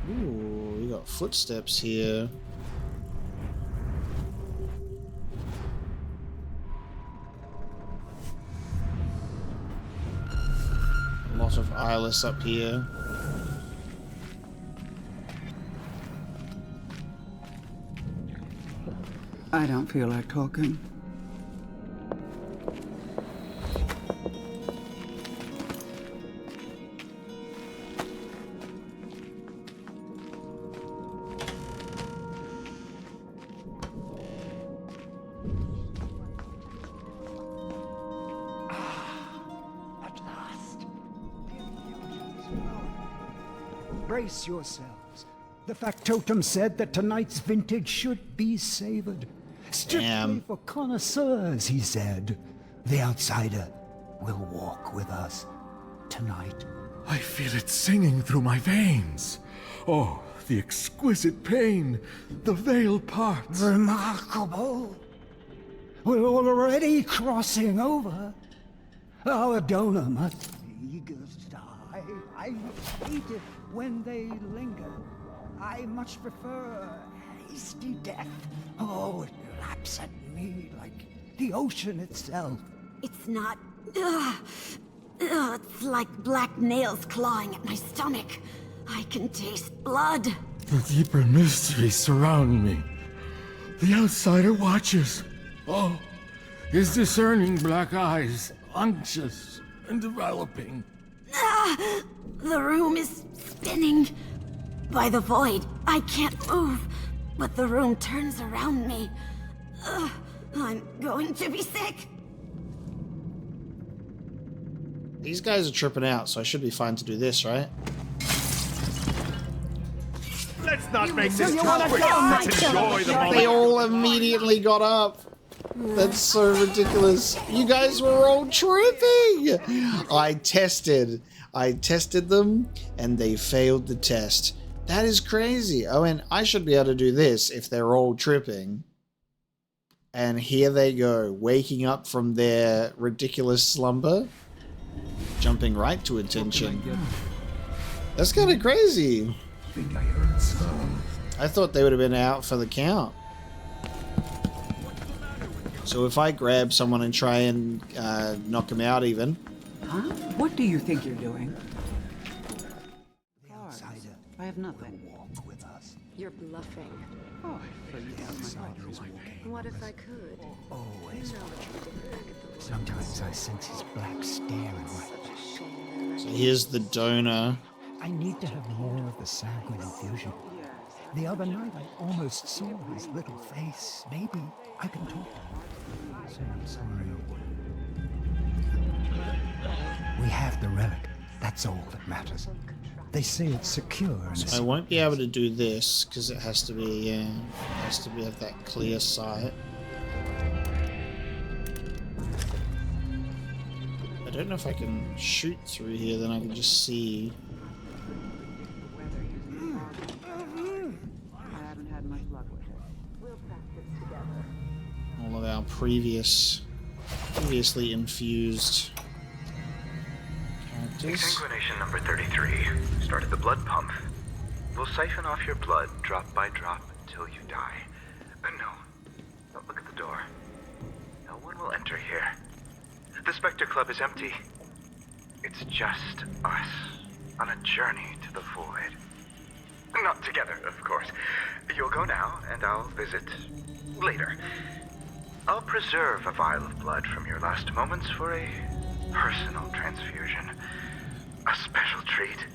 Ooh, we got footsteps here. A lot of eyeless up here. I don't feel like talking. At last. Brace yourselves. The factotum said that tonight's vintage should be savored. Strictly for connoisseurs, he said. The outsider will walk with us tonight. I feel it singing through my veins. Oh, the exquisite pain, the veiled parts. Remarkable. We're already crossing over. Our donor must be eager to die. I hate it when they linger. I much prefer a hasty death. Oh, it laps at me like the ocean itself. It's not... it's like black nails clawing at my stomach. I can taste blood. The deeper mysteries surround me. The outsider watches. Oh, his discerning black eyes, unctuous and developing. The room is spinning. By the void, I can't move, but the room turns around me. I'm going to be sick. These guys are tripping out, so I should be fine to do this, right? Let's not make this too quick. Let's enjoy the moment. They all immediately got up. That's so ridiculous. You guys were all tripping. I tested them and they failed the test. That is crazy. Oh, and I should be able to do this if they're all tripping. And here they go, waking up from their ridiculous slumber, jumping right to attention. That's kind of crazy. I thought they would have been out for the count. So if I grab someone and try and knock them out even. Huh? What do you think you're doing? I have nothing. You're bluffing. Oh, What if I could? Always sometimes I sense his black stare in my... So here's the donor. I need to have more of the sanguine infusion. The other night I almost saw his little face. Maybe I can talk. Say I'm sorry. We have the relic. That's all that matters. They say it's secure. And So I won't be able to do this because it has to be, have that clear sight. I don't know if I can shoot through here. Then I can just see. All of our previously infused characters. Exsanguination number 33. Started the blood pump. We'll siphon off your blood drop by drop until you die. No, don't look at the door. No one will enter here. The Spectre Club is empty. It's just us on a journey to the void. Not together, of course. You'll go now, and I'll visit later. I'll preserve a vial of blood from your last moments for a personal transfusion. A special treat.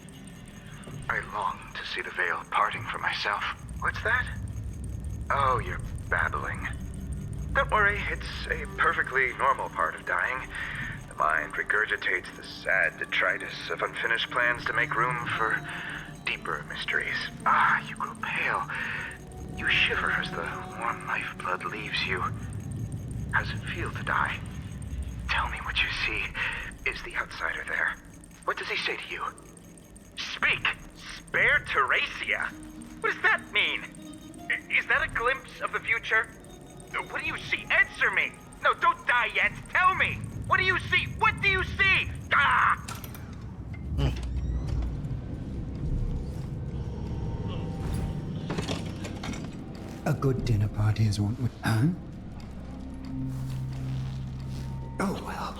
I long to see the veil parting for myself. What's that? Oh, you're babbling. Don't worry, it's a perfectly normal part of dying. The mind regurgitates the sad detritus of unfinished plans to make room for deeper mysteries. Ah, you grow pale. You shiver as the warm lifeblood leaves you. How's it feel to die? Tell me what you see. Is the outsider there? What does he say to you? Speak! Spare Teresia? What does that mean? Is that a glimpse of the future? What do you see? Answer me! No, don't die yet! Tell me! What do you see? What do you see? Ah! A good dinner party is one with... Huh? Oh, well.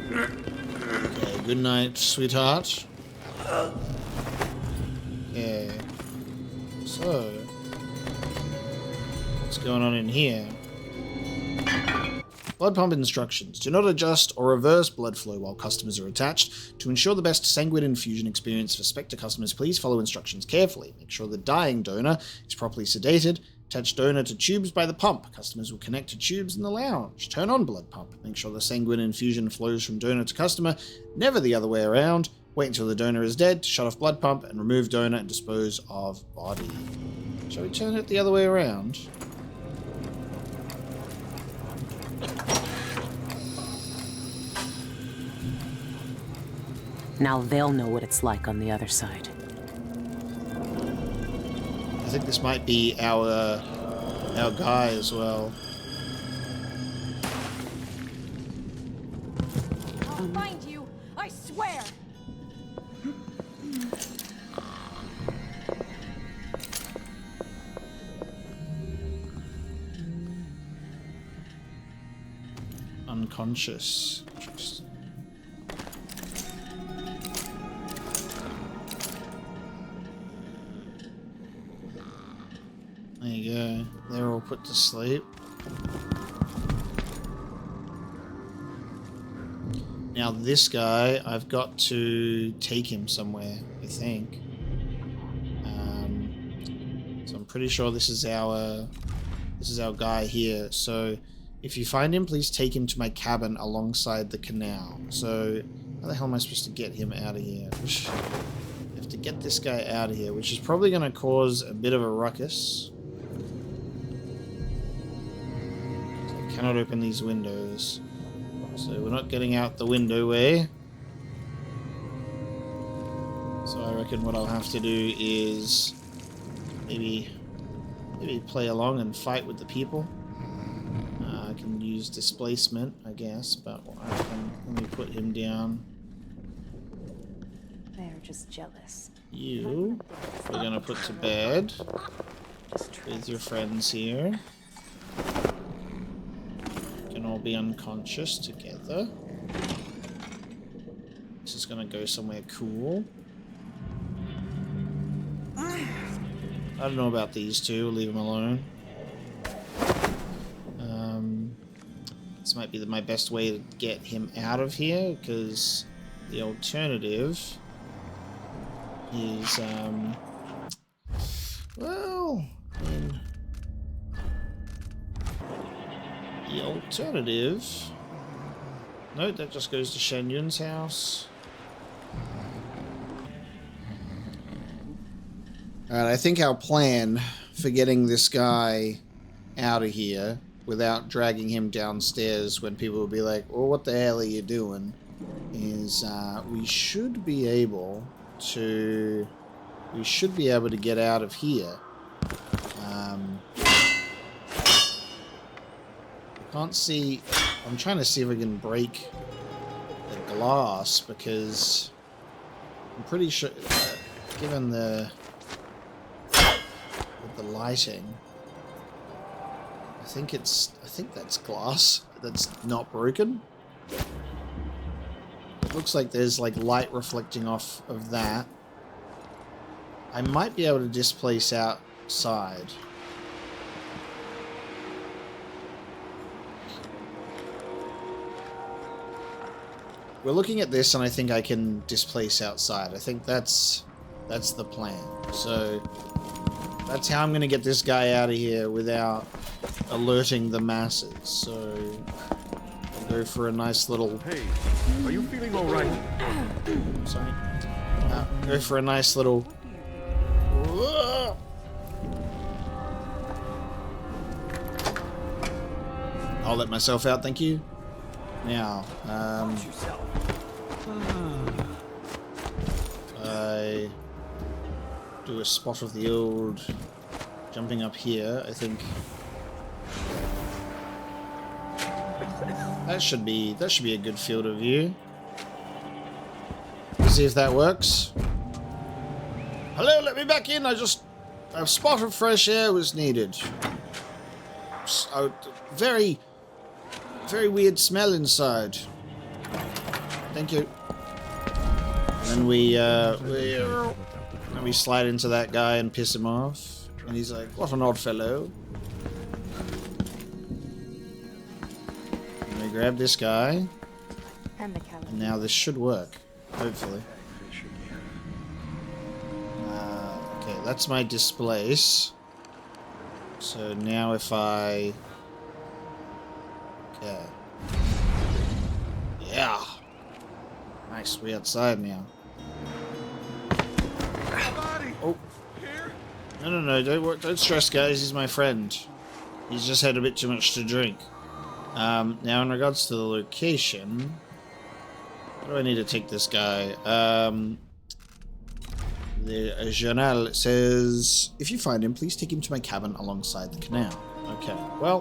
Okay, good night, sweetheart. Okay. So, what's going on in here? Blood pump instructions. Do not adjust or reverse blood flow while customers are attached. To ensure the best sanguine infusion experience for Spectre customers, please follow instructions carefully. Make sure the dying donor is properly sedated. Attach donor to tubes by the pump. Customers will connect to tubes in the lounge. Turn on blood pump. Make sure the sanguine infusion flows from donor to customer, never the other way around. Wait until the donor is dead to shut off blood pump and remove donor and dispose of body. Shall we turn it the other way around? Now they'll know what it's like on the other side. I think this might be our guy as well. I'll find you, I swear! Unconscious. Interesting. There you go. They're all put to sleep. Now this guy, I've got to take him somewhere, I think. So I'm pretty sure this is our guy here. So If you find him, please take him to my cabin alongside the canal. So, how the hell am I supposed to get him out of here? I have to get this guy out of here, which is probably going to cause a bit of a ruckus. So I cannot open these windows. So we're not getting out the window way. So I reckon what I'll have to do is maybe play along and fight with the people. I can use displacement, I guess, but let me put him down. They're just jealous. You, we're gonna put to bed with your friends here. You can all be unconscious together. This is gonna go somewhere cool. I don't know about these two. We'll leave them alone. This might be my best way to get him out of here, because the alternative is, well, I mean, the alternative... No, that just goes to Shen Yun's house. Alright, I think our plan for getting this guy out of here without dragging him downstairs when people will be like, well, what the hell are you doing? Is we should be able to get out of here. I can't see. I'm trying to see if I can break the glass, because I'm pretty sure, given the lighting, I think that's glass that's not broken. It looks like there's like light reflecting off of that. I might be able to displace outside. We're looking at this, and I think I can displace outside. I think that's the plan. So that's how I'm going to get this guy out of here without alerting the masses. So I'll go for a nice little... Hey, are you feeling all right? Sorry. Go for a nice little... I'll let myself out, thank you. Now, I do a spot of the old jumping up here. I think that should be a good field of view. Let's see if that works. Hello, let me back in. A spot of fresh air was needed. Very weird smell inside. Thank you. And then we slide into that guy and piss him off. And he's like, what an odd fellow. And we grab this guy. And now this should work. Hopefully. Okay, that's my displace. So now if I... Okay. Yeah. Nice, we're outside now. Oh. No, don't stress, guys. He's my friend. He's just had a bit too much to drink. Now, in regards to the location, how do I need to take this guy? The journal says, if you find him, please take him to my cabin alongside the canal. Okay, well.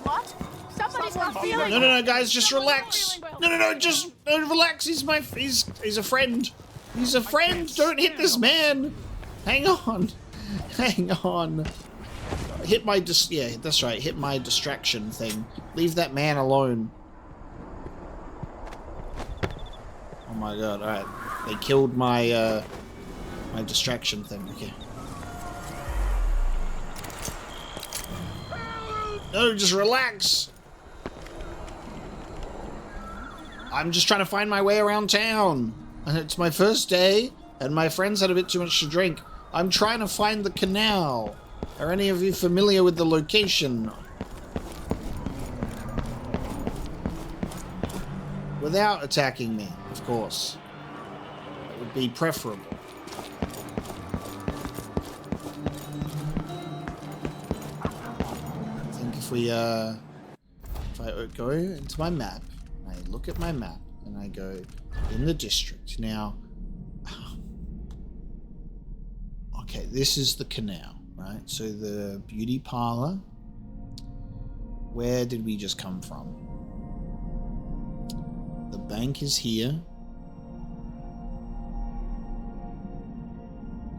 What? Somebody's not feeling. No, guys, just relax. No, just relax. He's a friend. He's a friend. Don't hit this man. Hang on. Hit my yeah, that's right. Hit my distraction thing. Leave that man alone. Oh my god! All right, they killed my my distraction thing. Okay. No, just relax. I'm just trying to find my way around town. And it's my first day, and my friends had a bit too much to drink. I'm trying to find the canal. Are any of you familiar with the location? without attacking me, of course. That would be preferable. I think if I go into my map, and I look at my map, and I go in the district. Now, okay, this is the canal, right? So the beauty parlor. Where did we just come from? The bank is here.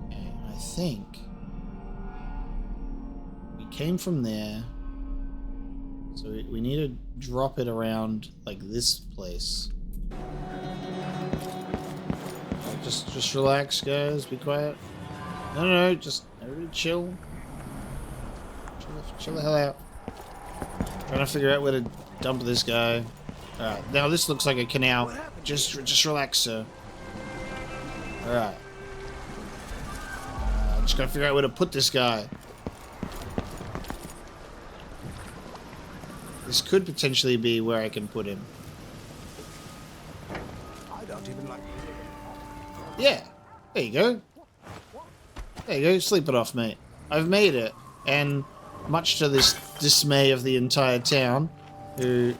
Okay, I think we came from there. So we need to drop it around like this place. Just relax, guys. Be quiet. No, just everybody chill. Chill the hell out. Trying to figure out where to dump this guy. Alright, now this looks like a canal. Just relax, sir. Alright. Just gotta figure out where to put this guy. This could potentially be where I can put him. I don't even like. Yeah. There you go. There you go. Sleep it off, mate. I've made it. And much to this dismay of the entire town, who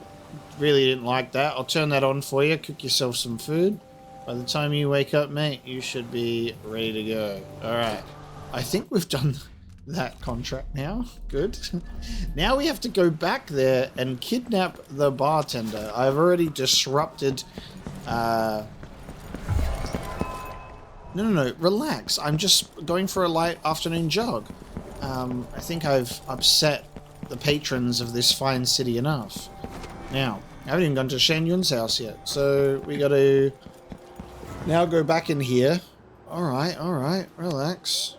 really didn't like that, I'll turn that on for you. Cook yourself some food. By the time you wake up, mate, you should be ready to go. Alright. I think we've done that contract now. Good. Now we have to go back there and kidnap the bartender. I've already disrupted... No. Relax. I'm just going for a light afternoon jog. I think I've upset the patrons of this fine city enough. Now, I haven't even gone to Shan Yun's house yet, so we gotta now go back in here. Alright, relax.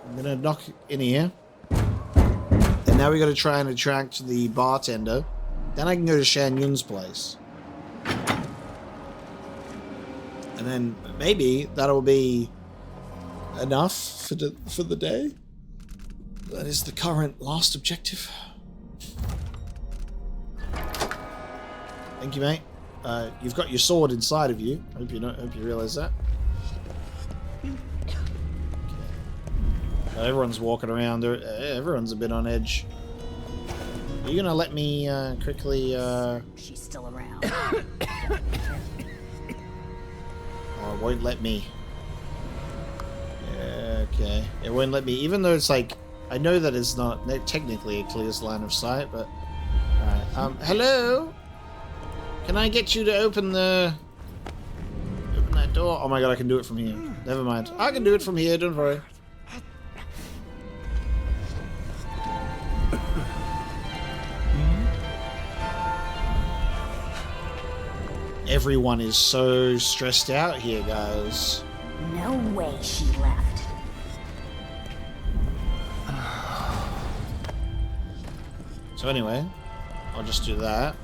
I'm gonna knock in here. And now we gotta try and attract the bartender. Then I can go to Shan Yun's place. And then maybe that'll be enough for the day. That is the current last objective. Thank you, mate. You've got your sword inside of you. Hope you realize that. Okay. Everyone's walking around. Everyone's a bit on edge. Are you gonna let me quickly? She's still around. Oh, it won't let me. Okay, it won't let me. Even though it's like, I know that it's not technically a clear line of sight, but alright. Hello? Can I get you to open that door? Oh my god, I can do it from here. Never mind. I can do it from here, don't worry. Everyone is so stressed out here, guys. No way she left. So anyway, I'll just do that.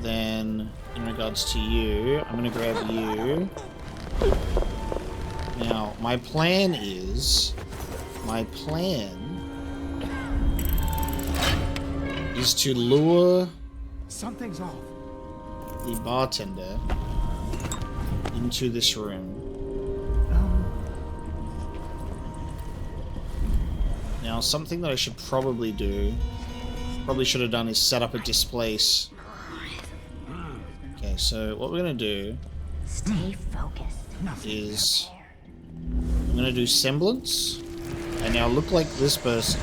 Then, in regards to you, I'm gonna grab you. Now, my plan is to lure Something's off. the bartender into this room. Now, something that I should probably do, should have done, is set up a displace. Okay, so what we're gonna do is I'm gonna do semblance, and now look like this person.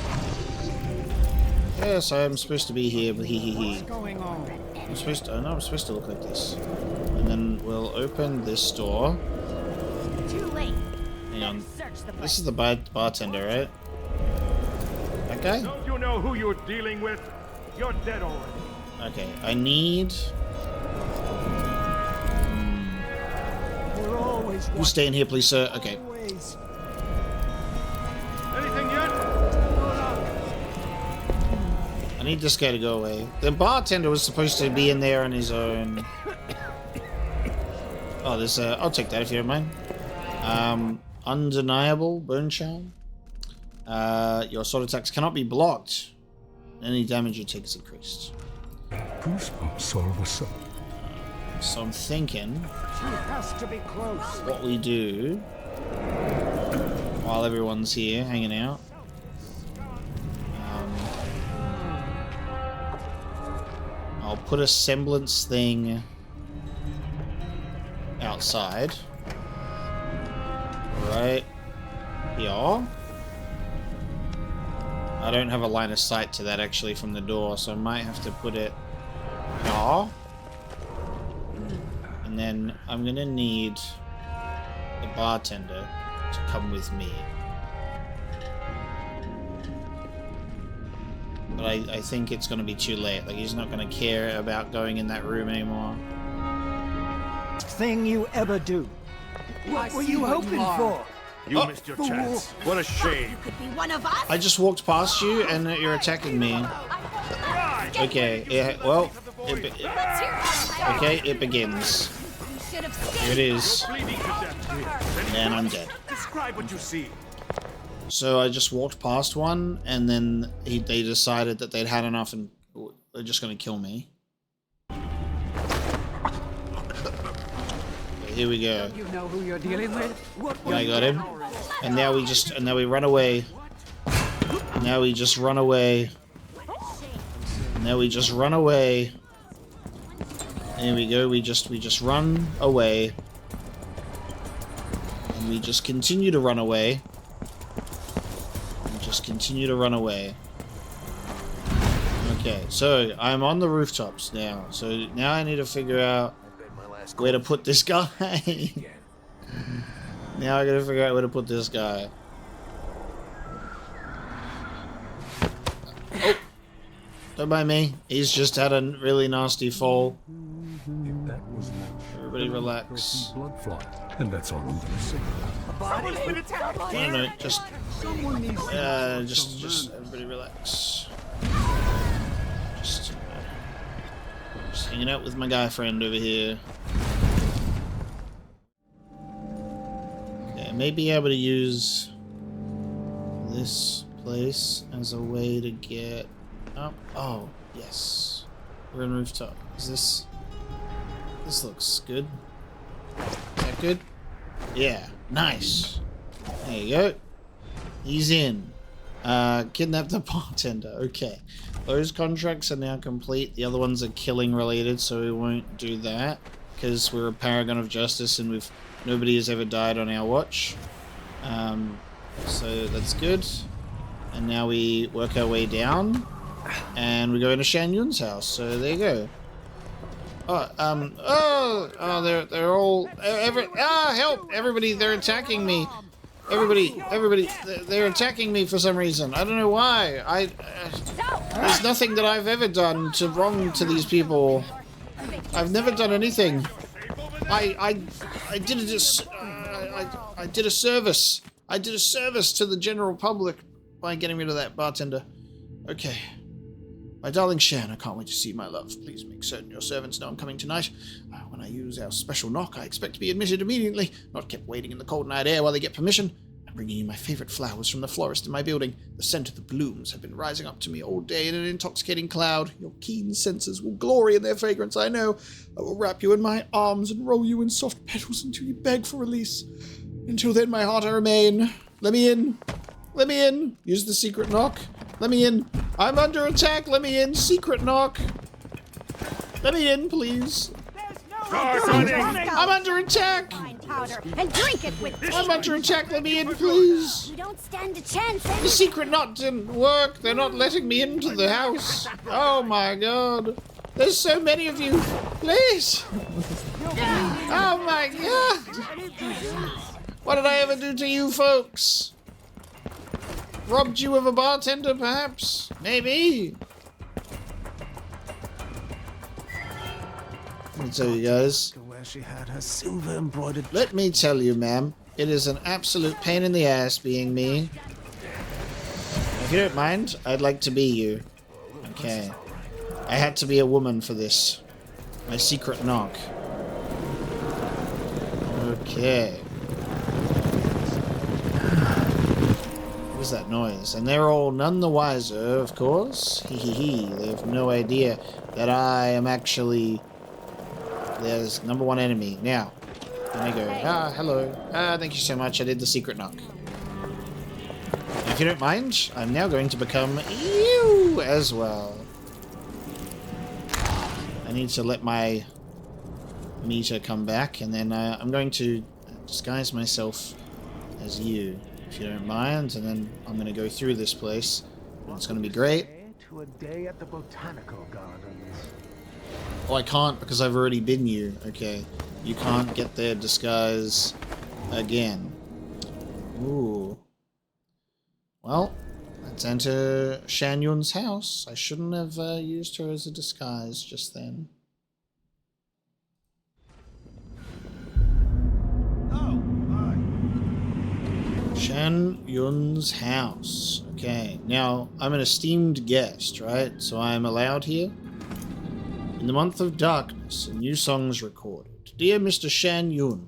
Yes, I am supposed to be here, but What's going on? I'm supposed to look like this. And then we'll open this door. Too late. Hang on. This is the bartender, right? That guy? Don't you know who you're dealing with? You're dead already. Okay, I need... You stay in here, please, sir. Okay. Anything yet? I need this guy to go away. The bartender was supposed to be in there on his own. Oh, there's I'll take that if you don't mind. Undeniable burn charm. Your sword attacks cannot be blocked. Any damage you take is increased. Goosebumps all of a sudden. So I'm thinking She has to be close. what we do while everyone's here hanging out. I'll put a semblance thing outside. Right here. I don't have a line of sight to that actually from the door, so I might have to put it here. And then I'm gonna need the bartender to come with me. But I think it's gonna be too late. Like, he's not gonna care about going in that room anymore. Thing you ever do. What were you hoping for? You missed your chance. What a shame. You could be one of us. I just walked past you and you're attacking me. Okay, yeah, well, okay, it begins. Here it is. And I'm dead. Describe what you see. So I just walked past one, and then they decided that they'd had enough and they're just gonna kill me. Okay, here we go. You know who you're dealing with? I got him. And now we run away. Now we just run away. Now we just run away. There we go. We just run away. And we just continue to run away. And just continue to run away. Okay, so I'm on the rooftops now. So now I need to figure out where to put this guy. Now I gotta figure out where to put this guy. Oh! Don't mind me. He's just had a really nasty fall. Everybody relax. Blood fly. And that's all I'm gonna say. No, just everybody relax. Just hanging out with my guy friend over here. Okay, I may be able to use this place as a way to get up. Oh, yes. We're in rooftop. This looks good. Is that good? Yeah, nice. There you go. He's in. Kidnap the bartender. Okay. Those contracts are now complete. The other ones are killing related, so we won't do that. Because we're a paragon of justice and nobody has ever died on our watch. So that's good. And now we work our way down. And we go into Shan Yun's house. So there you go. They're all help! Everybody, they're attacking me. Everybody, they're attacking me for some reason. I don't know why. There's nothing that I've ever done wrong to these people. I've never done anything. I did a service. I did a service to the general public by getting rid of that bartender. Okay. My darling Shan, I can't wait to see my love. Please make certain your servants know I'm coming tonight. When I use our special knock, I expect to be admitted immediately, not kept waiting in the cold night air while they get permission. I'm bringing you my favorite flowers from the florist in my building. The scent of the blooms have been rising up to me all day in an intoxicating cloud. Your keen senses will glory in their fragrance, I know. I will wrap you in my arms and roll you in soft petals until you beg for release. Until then, my heart I remain. Let me in. Let me in. Use the secret knock. Let me in. I'm under attack. Let me in. Secret knock. Let me in, please. I'm under attack. And drink it with I'm under attack. Let me in, please. You don't stand a chance. The secret knock didn't work. They're not letting me into the house. Oh my god. There's so many of you. Please. Oh my god. What did I ever do to you folks? Robbed you of a bartender, perhaps? Maybe. Let me tell you guys. Where she had her silver embroidered. Let me tell you, ma'am. It is an absolute pain in the ass being me. If you don't mind, I'd like to be you. Okay. I had to be a woman for this. My secret knock. Okay. What is that noise? And they're all none the wiser, of course. Hee hee hee. They have no idea that I am actually there's number one enemy. Now, then I go, hello. Thank you so much. I did the secret knock. If you don't mind, I'm now going to become you as well. I need to let my meter come back, and then I'm going to disguise myself as you, if you don't mind, and then I'm going to go through this place. It's going to be great. To a day at the botanical gardens. Oh, I can't because I've already been you. Okay. You can't get their disguise again. Ooh. Well, let's enter Shan Yun's house. I shouldn't have used her as a disguise just then. Shan Yun's house. Okay, now I'm an esteemed guest, right? So I'm allowed here. In the month of darkness, a new song's recorded. Dear Mr. Shan Yun,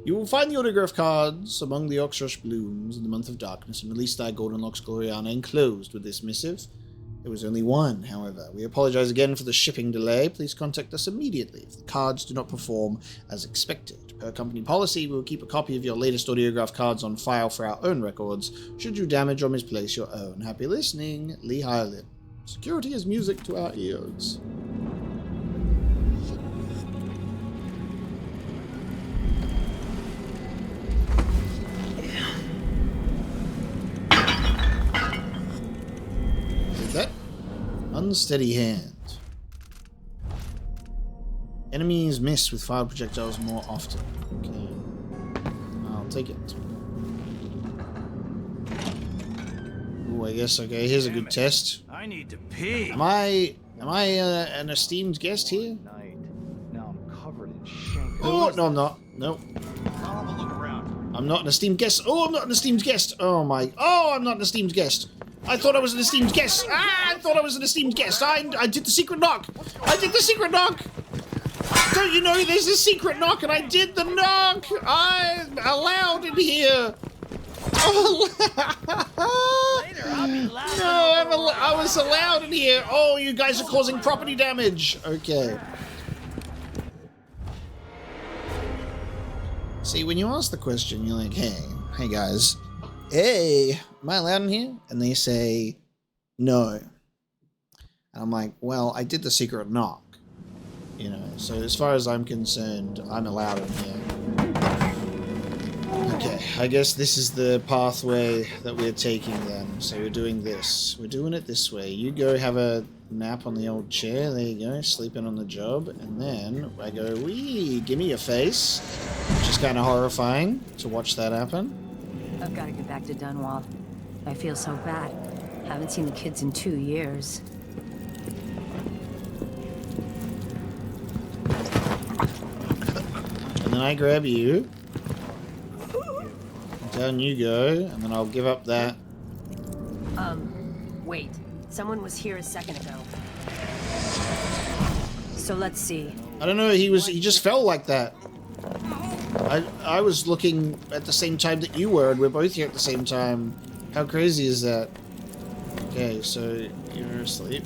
you will find the autograph cards among the oxrush blooms in the month of darkness, and release thy golden locks Gloriana enclosed with this missive. There was only one, however. We apologize again for the shipping delay. Please contact us immediately if the cards do not perform as expected. Per company policy, we will keep a copy of your latest audiograph cards on file for our own records, should you damage or misplace your own. Happy listening, Lee Hyland. Security is music to our ears. That unsteady hand. Enemies miss with fire projectiles more often. Okay. I'll take it. Ooh, I guess, okay, here's a good test. I need to pee. Am I an esteemed guest here? Now I'm covered in shank. Oh, no, I'm not. Nope. I'll have a look around. I'm not an esteemed guest. Oh, I'm not an esteemed guest. Oh, my. Oh, I'm not an esteemed guest. I thought I was an esteemed guest. I thought I was an esteemed guest. I did the secret knock. I did the secret knock. Don't you know there's a secret knock, and I did the knock. I'm allowed in here. No, I was allowed in here. Oh, you guys are causing property damage. Okay. See, when you ask the question, you're like, hey guys, hey, am I allowed in here? And they say, no. And I'm like, well, I did the secret knock. You know, so as far as I'm concerned, I'm allowed in here. Okay, I guess this is the pathway that we're taking then. So we're doing this. We're doing it this way. You go have a nap on the old chair. There you go, sleeping on the job. And then I go, wee, give me your face. Which is kind of horrifying to watch that happen. I've got to get back to Dunwall. I feel so bad. Haven't seen the kids in 2 years. And then I grab you. Down you go, and then I'll give up that. Wait. Someone was here a second ago. So let's see. I don't know, he just fell like that. I was looking at the same time that you were, and we're both here at the same time. How crazy is that? Okay, so you're asleep.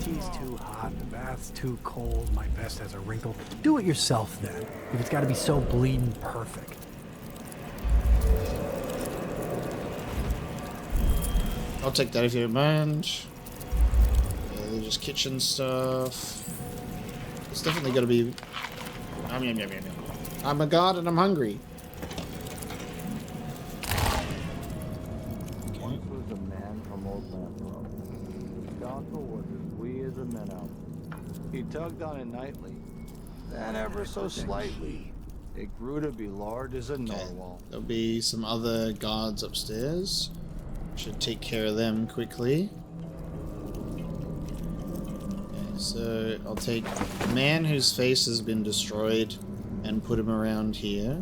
Tea's too hot, the bath's too cold, my vest has a wrinkle. Do it yourself then, if it's gotta be so bleeding perfect. I'll take that if you don't mind. Yeah, they're just kitchen stuff. It's definitely gotta be... I'm a god and I'm hungry. Once was a man from Old Lampro. His uncle was as wee as a minnow. He tugged on it nightly, then ever so slightly, it grew to be large as a narwhal. There'll be some other guards upstairs. Should take care of them quickly. Okay, so I'll take the man whose face has been destroyed and put him around here.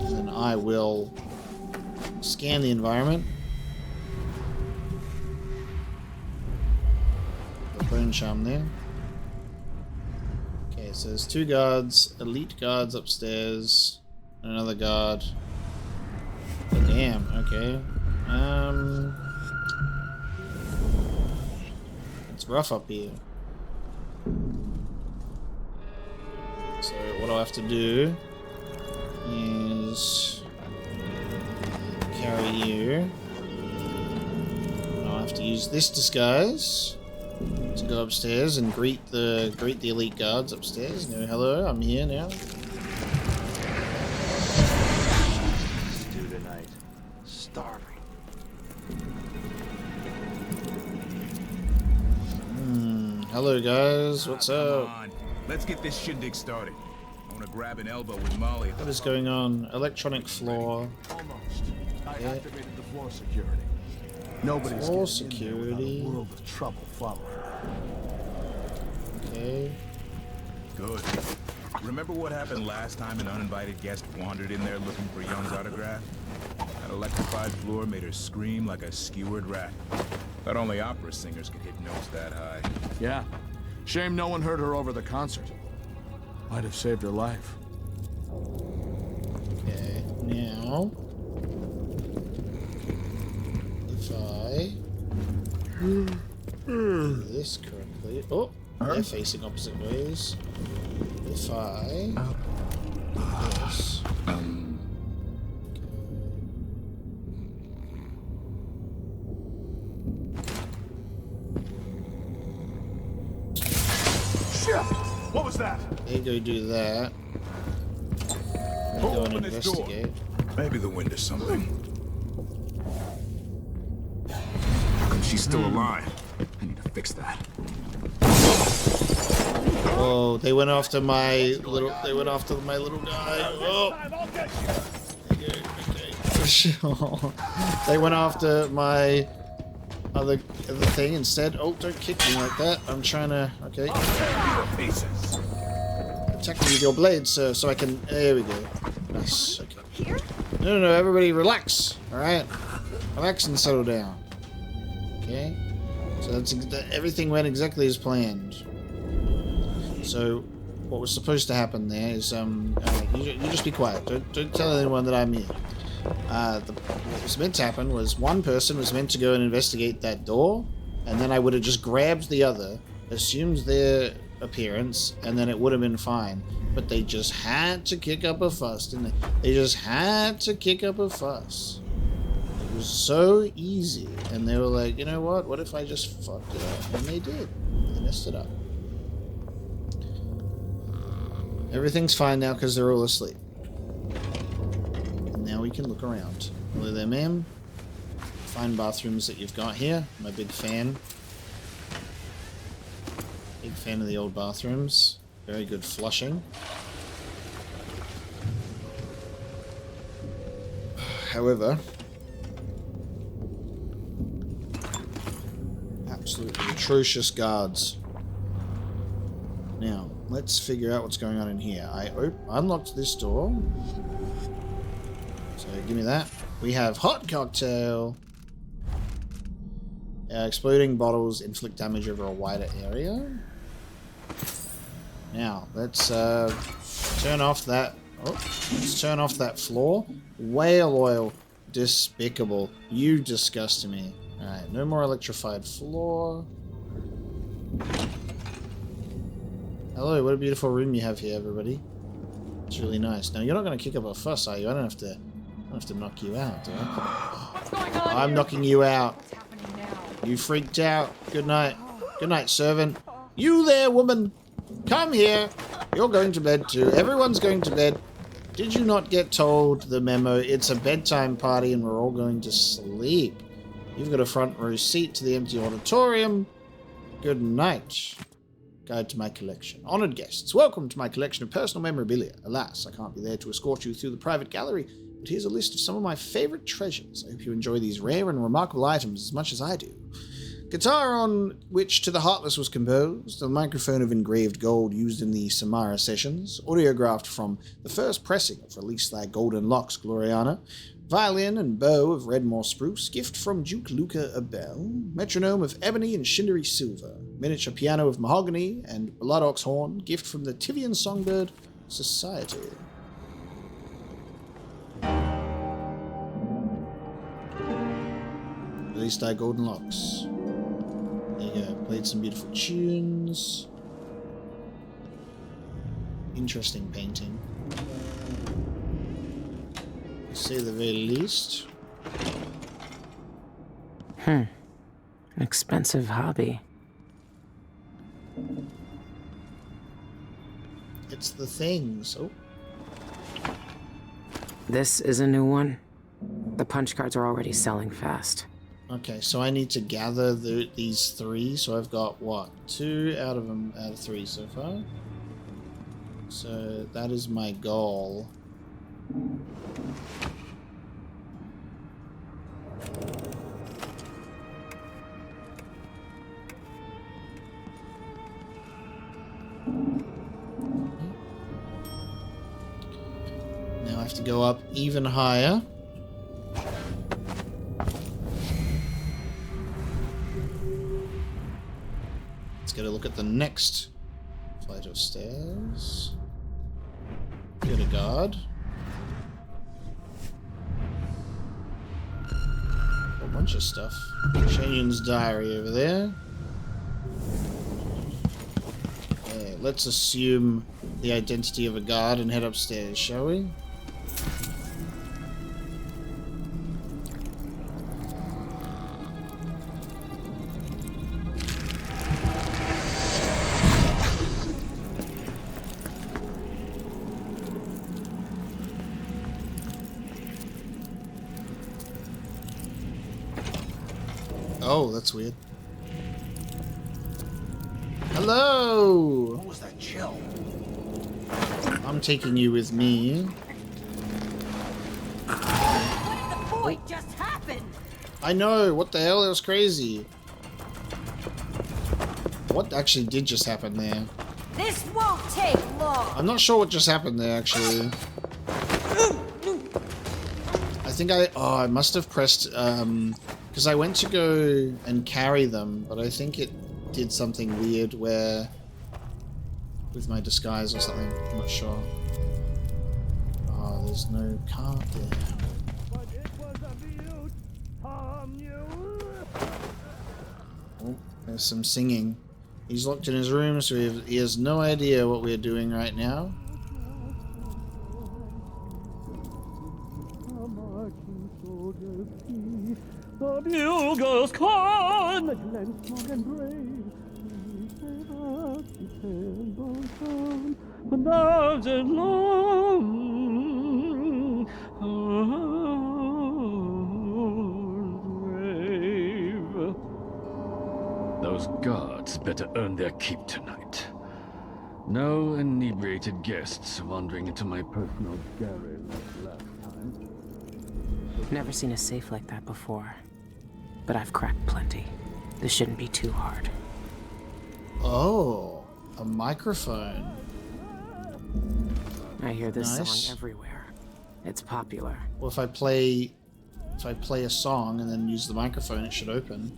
And then I will scan the environment. The bone charm there. Okay, so there's 2 guards, elite guards upstairs, and another guard. Oh, damn, okay. It's rough up here. So what I'll have to do is carry you. I'll have to use this disguise to go upstairs and greet the elite guards upstairs. No, hello, I'm here now. Do tonight. Starving. Hello guys, what's up? Come on. Let's get this shindig started. I want to grab an elbow with Molly. What is going on? Electronic floor. Almost. I Yeah. activated the floor security. Nobody's Floor getting in there security. without a world of trouble following. Okay. Good. Remember what happened last time an uninvited guest wandered in there looking for Young's autograph? That electrified floor made her scream like a skewered rat. Thought only opera singers could hit notes that high. Yeah. Shame no one heard her over the concert. Might have saved her life. Okay, now if I do this correctly. Oh, they're facing opposite ways. If I do this. Shit! What was that? They go do that. They go and investigate. Maybe the wind is something. How come she's still alive? I need to fix that. Oh, they went after my little. They went after my little guy. Oh. Okay. They went after my other thing instead. Oh, don't kick me like that. I'm trying to. Okay. Attack me with your blade, sir, so I can. There we go. Nice. Okay. No, everybody relax. All right. Relax and settle down. Okay. So everything went exactly as planned. So, what was supposed to happen there is, you just be quiet. Don't tell anyone that I'm here. What was meant to happen was one person was meant to go and investigate that door, and then I would have just grabbed the other, assumed their appearance, and then it would have been fine. But they just had to kick up a fuss, didn't they? They just had to kick up a fuss. It was so easy, and they were like, you know what? What if I just fucked it up? And they did. They messed it up. Everything's fine now because they're all asleep. And now we can look around. Hello there, ma'am. Fine bathrooms that you've got here. I'm a big fan. Big fan of the old bathrooms. Very good flushing. However, absolutely atrocious guards. Now, let's figure out what's going on in here. I unlocked this door. So, give me that. We have hot cocktail. Exploding bottles inflict damage over a wider area. Now, let's turn off that. Oh, let's turn off that floor. Whale oil. Despicable. You disgust me. Alright, no more electrified floor. Hello, what a beautiful room you have here, everybody. It's really nice. Now, you're not going to kick up a fuss, are you? I don't have to knock you out, do I? What's going on I'm here? knocking you out. What's happening now? You freaked out. Good night. Good night, servant. You there, woman. Come here. You're going to bed too. Everyone's going to bed. Did you not get told the memo? It's a bedtime party and we're all going to sleep. You've got a front row seat to the empty auditorium. Good night. Guide to my collection. Honored guests, welcome to my collection of personal memorabilia. Alas, I can't be there to escort you through the private gallery, but here's a list of some of my favorite treasures. I hope you enjoy these rare and remarkable items as much as I do. Guitar on which To the Heartless was composed, a microphone of engraved gold used in the Samara sessions, audiographed from the first pressing of Release Thy Golden Locks, Gloriana, violin and bow of Redmore spruce, gift from Duke Luca Abel, metronome of ebony and shindery silver, miniature piano of mahogany and blood ox horn, gift from the Tivian Songbird Society. Release Thy Golden Locks. There you go. Played some beautiful tunes. Interesting painting. To say the very least. An expensive hobby. It's the things. Oh. This is a new one. The punch cards are already selling fast. Okay, so I need to gather these 3. So I've got, what, 2 out of 3 so far. So that is my goal. Now I have to go up even higher. Let's get a look at the next flight of stairs. Get a guard. A bunch of stuff. Cheyenne diary over there. Okay, let's assume the identity of a guard and head upstairs, shall we? Oh, that's weird. Hello! What was that chill? I'm taking you with me. What just happened? I know, what the hell? That was crazy. What actually did just happen there? This won't take long. I'm not sure what just happened there, actually. I think I must have pressed, because I went to go and carry them, but I think it did something weird where, with my disguise or something, I'm not sure. Oh, there's no card there. Oh, there's some singing. He's locked in his room, so he has no idea what we're doing right now. The bugles call, the glen strong and brave. The nerves and long, grave. Those guards better earn their keep tonight. No inebriated guests wandering into my personal garage like last time. Never seen a safe like that before. But I've cracked plenty. This shouldn't be too hard. Oh, a microphone. I hear this Nice. song everywhere. It's popular. Well, if I play a song and then use the microphone, it should open.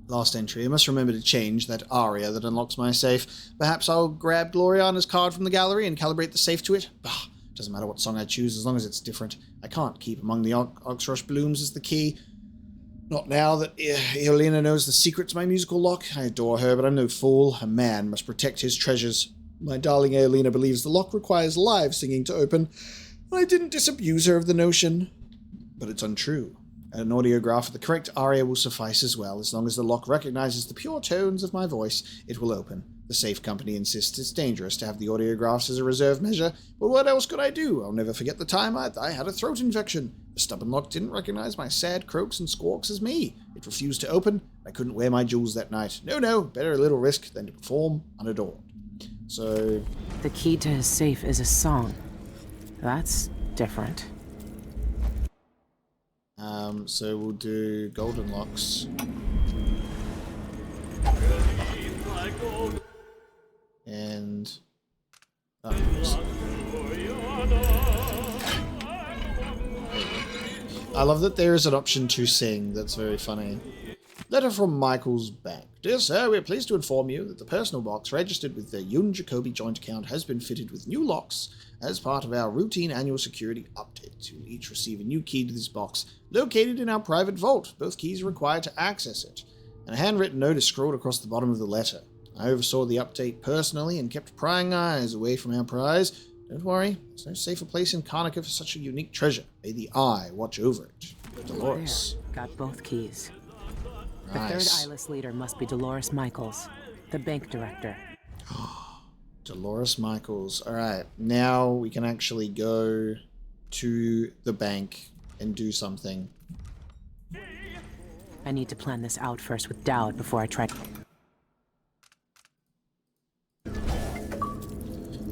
Last entry. I must remember to change that aria that unlocks my safe. Perhaps I'll grab Gloriana's card from the gallery and calibrate the safe to it. Bah, doesn't matter what song I choose as long as it's different. I can't keep among the Oxrush blooms as the key. Not now that Eolina knows the secret to my musical lock. I adore her, but I'm no fool. A man must protect his treasures. My darling Eolina believes the lock requires live singing to open. I didn't disabuse her of the notion. But it's untrue. An audiograph of the correct aria will suffice as well. As long as the lock recognizes the pure tones of my voice, it will open. The safe company insists it's dangerous to have the audiographs as a reserve measure, but what else could I do? I'll never forget the time I had a throat infection. The stubborn lock didn't recognize my sad croaks and squawks as me. It refused to open. I couldn't wear my jewels that night. No, better a little risk than to perform unadorned. So... The key to his safe is a song. That's different. So we'll do Golden Locks. And... I love that there is an option to sing. That's very funny. Letter from Michael's bank. Dear sir, we are pleased to inform you that the personal box registered with the Yun Jacoby joint account has been fitted with new locks as part of our routine annual security update. You will each receive a new key to this box, located in our private vault. Both keys are required to access it. and a handwritten note is scrawled across the bottom of the letter. I oversaw the update personally and kept prying eyes away from our prize. Don't worry, there's no safer place in Karnaca for such a unique treasure. May the Eye watch over it. Dolores. There, got both keys. The Nice. third eyeless leader must be Dolores Michaels, the bank director. Dolores Michaels. Alright, now we can actually go to the bank and do something. I need to plan this out first with Dowd before I try.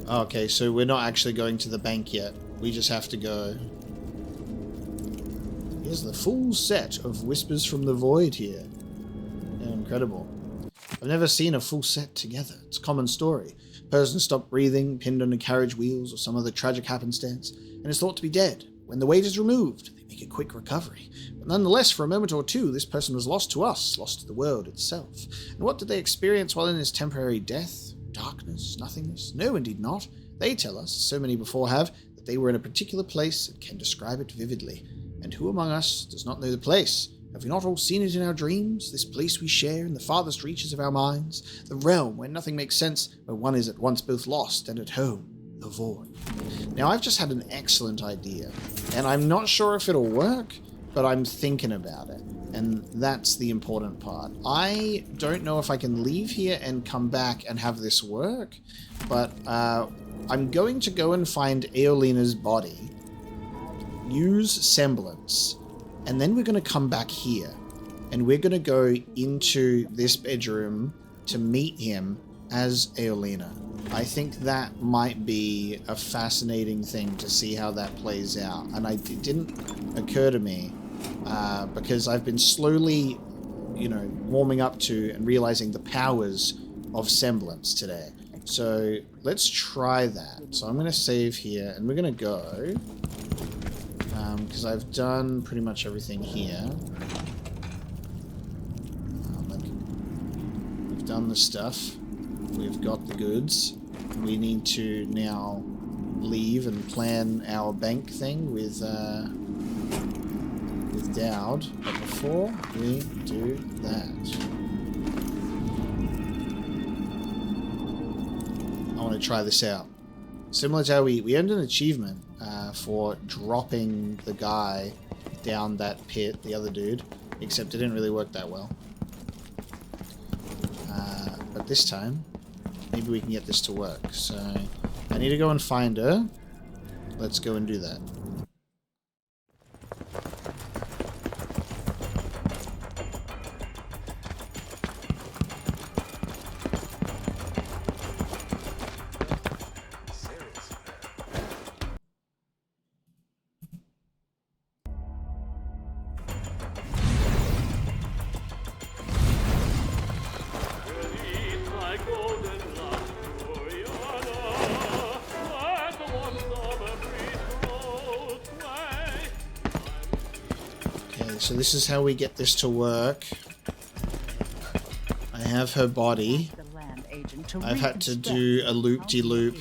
Okay, so we're not actually going to the bank yet. We just have to go. Here's the full set of Whispers from the Void here. Yeah, incredible. I've never seen a full set together. It's a common story. Person stopped breathing, pinned under carriage wheels, or some other tragic happenstance, and is thought to be dead. When the weight is removed, they make a quick recovery. But nonetheless, for a moment or two, this person was lost to us, lost to the world itself. And what did they experience while in this temporary death? Darkness? Nothingness? No, indeed not. They tell us, so many before have, that they were in a particular place and can describe it vividly. And who among us does not know the place? Have we not all seen it in our dreams? This place we share in the farthest reaches of our minds? The realm where nothing makes sense, where one is at once both lost and at home. The void. Now, I've just had an excellent idea, and I'm not sure if it'll work, but I'm thinking about it, and that's the important part. I don't know if I can leave here and come back and have this work, but I'm going to go and find Aelina's body, use semblance, and then we're going to come back here, and we're going to go into this bedroom to meet him as Aelina. I think that might be a fascinating thing to see how that plays out. And it didn't occur to me because I've been slowly, warming up to and realizing the powers of semblance today. So let's try that. So I'm going to save here and we're going to go because I've done pretty much everything here. We've done the stuff. We've got the goods. We need to now leave and plan our bank thing with Dowd. But before we do that, I want to try this out. Similar to how we earned an achievement for dropping the guy down that pit, the other dude, except it didn't really work that well. But this time, maybe we can get this to work. So I need to go and find her. Let's go and do that. So this is how we get this to work. I have her body. I've had to do a loop-de-loop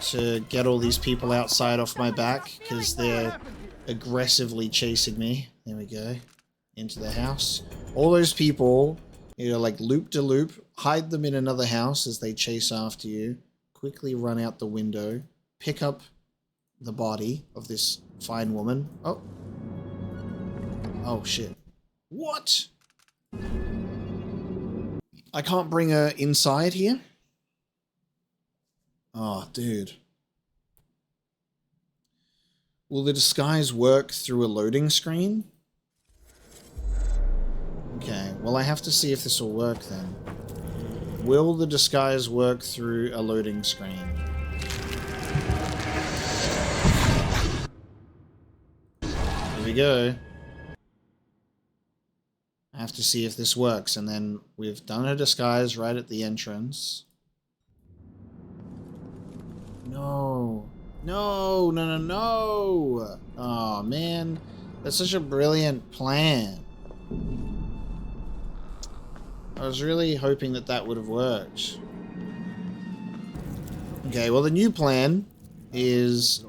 to get all these people outside off my back because they're aggressively chasing me. There we go. Into the house. All those people, like loop-de-loop, hide them in another house as they chase after you, quickly run out the window, pick up the body of this fine woman. Oh, shit. What? I can't bring her inside here? Oh, dude. Will the disguise work through a loading screen? Okay, well I have to see if this will work then. Will the disguise work through a loading screen? Here we go. I have to see if this works, and then we've done a disguise right at the entrance. No. No, no, no, no! Oh, man. That's such a brilliant plan. I was really hoping that that would have worked. Okay, well, the new plan is...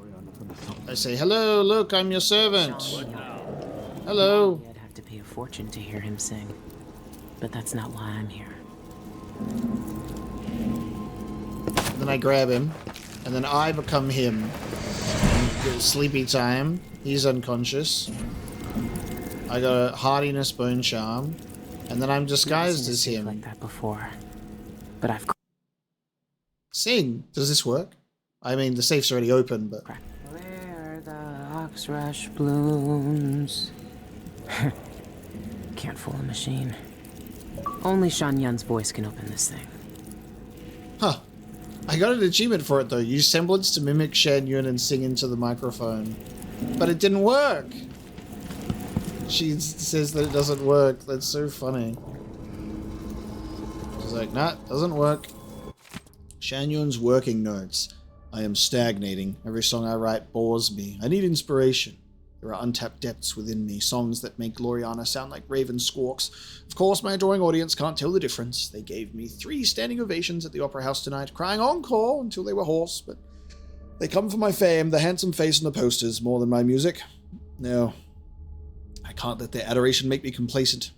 I say, hello, look, I'm your servant. Hello. I'd have to pay a fortune to hear him sing. but that's not why I'm here. And then I grab him, and then I become him. Sleepy time. He's unconscious. I got a hardiness bone charm, and then I'm disguised as him. Like that before, but I've. Sing. Does this work? I mean, the safe's already open, but. Where the oxrush blooms. Can't fool a machine. Only Shan Yun's voice can open this thing. Huh. I got an achievement for it though. Use semblance to mimic Shan Yun and sing into the microphone. But it didn't work. She says that it doesn't work. That's so funny. She's like, nah, doesn't work. Shan Yun's working notes. I am stagnating. Every song I write bores me. I need inspiration. There are untapped depths within me, songs that make Gloriana sound like raven squawks. Of course, my adoring audience can't tell the difference. They gave me 3 standing ovations at the Opera House tonight, crying encore until they were hoarse, but they come for my fame, the handsome face on the posters, more than my music. No, I can't let their adoration make me complacent.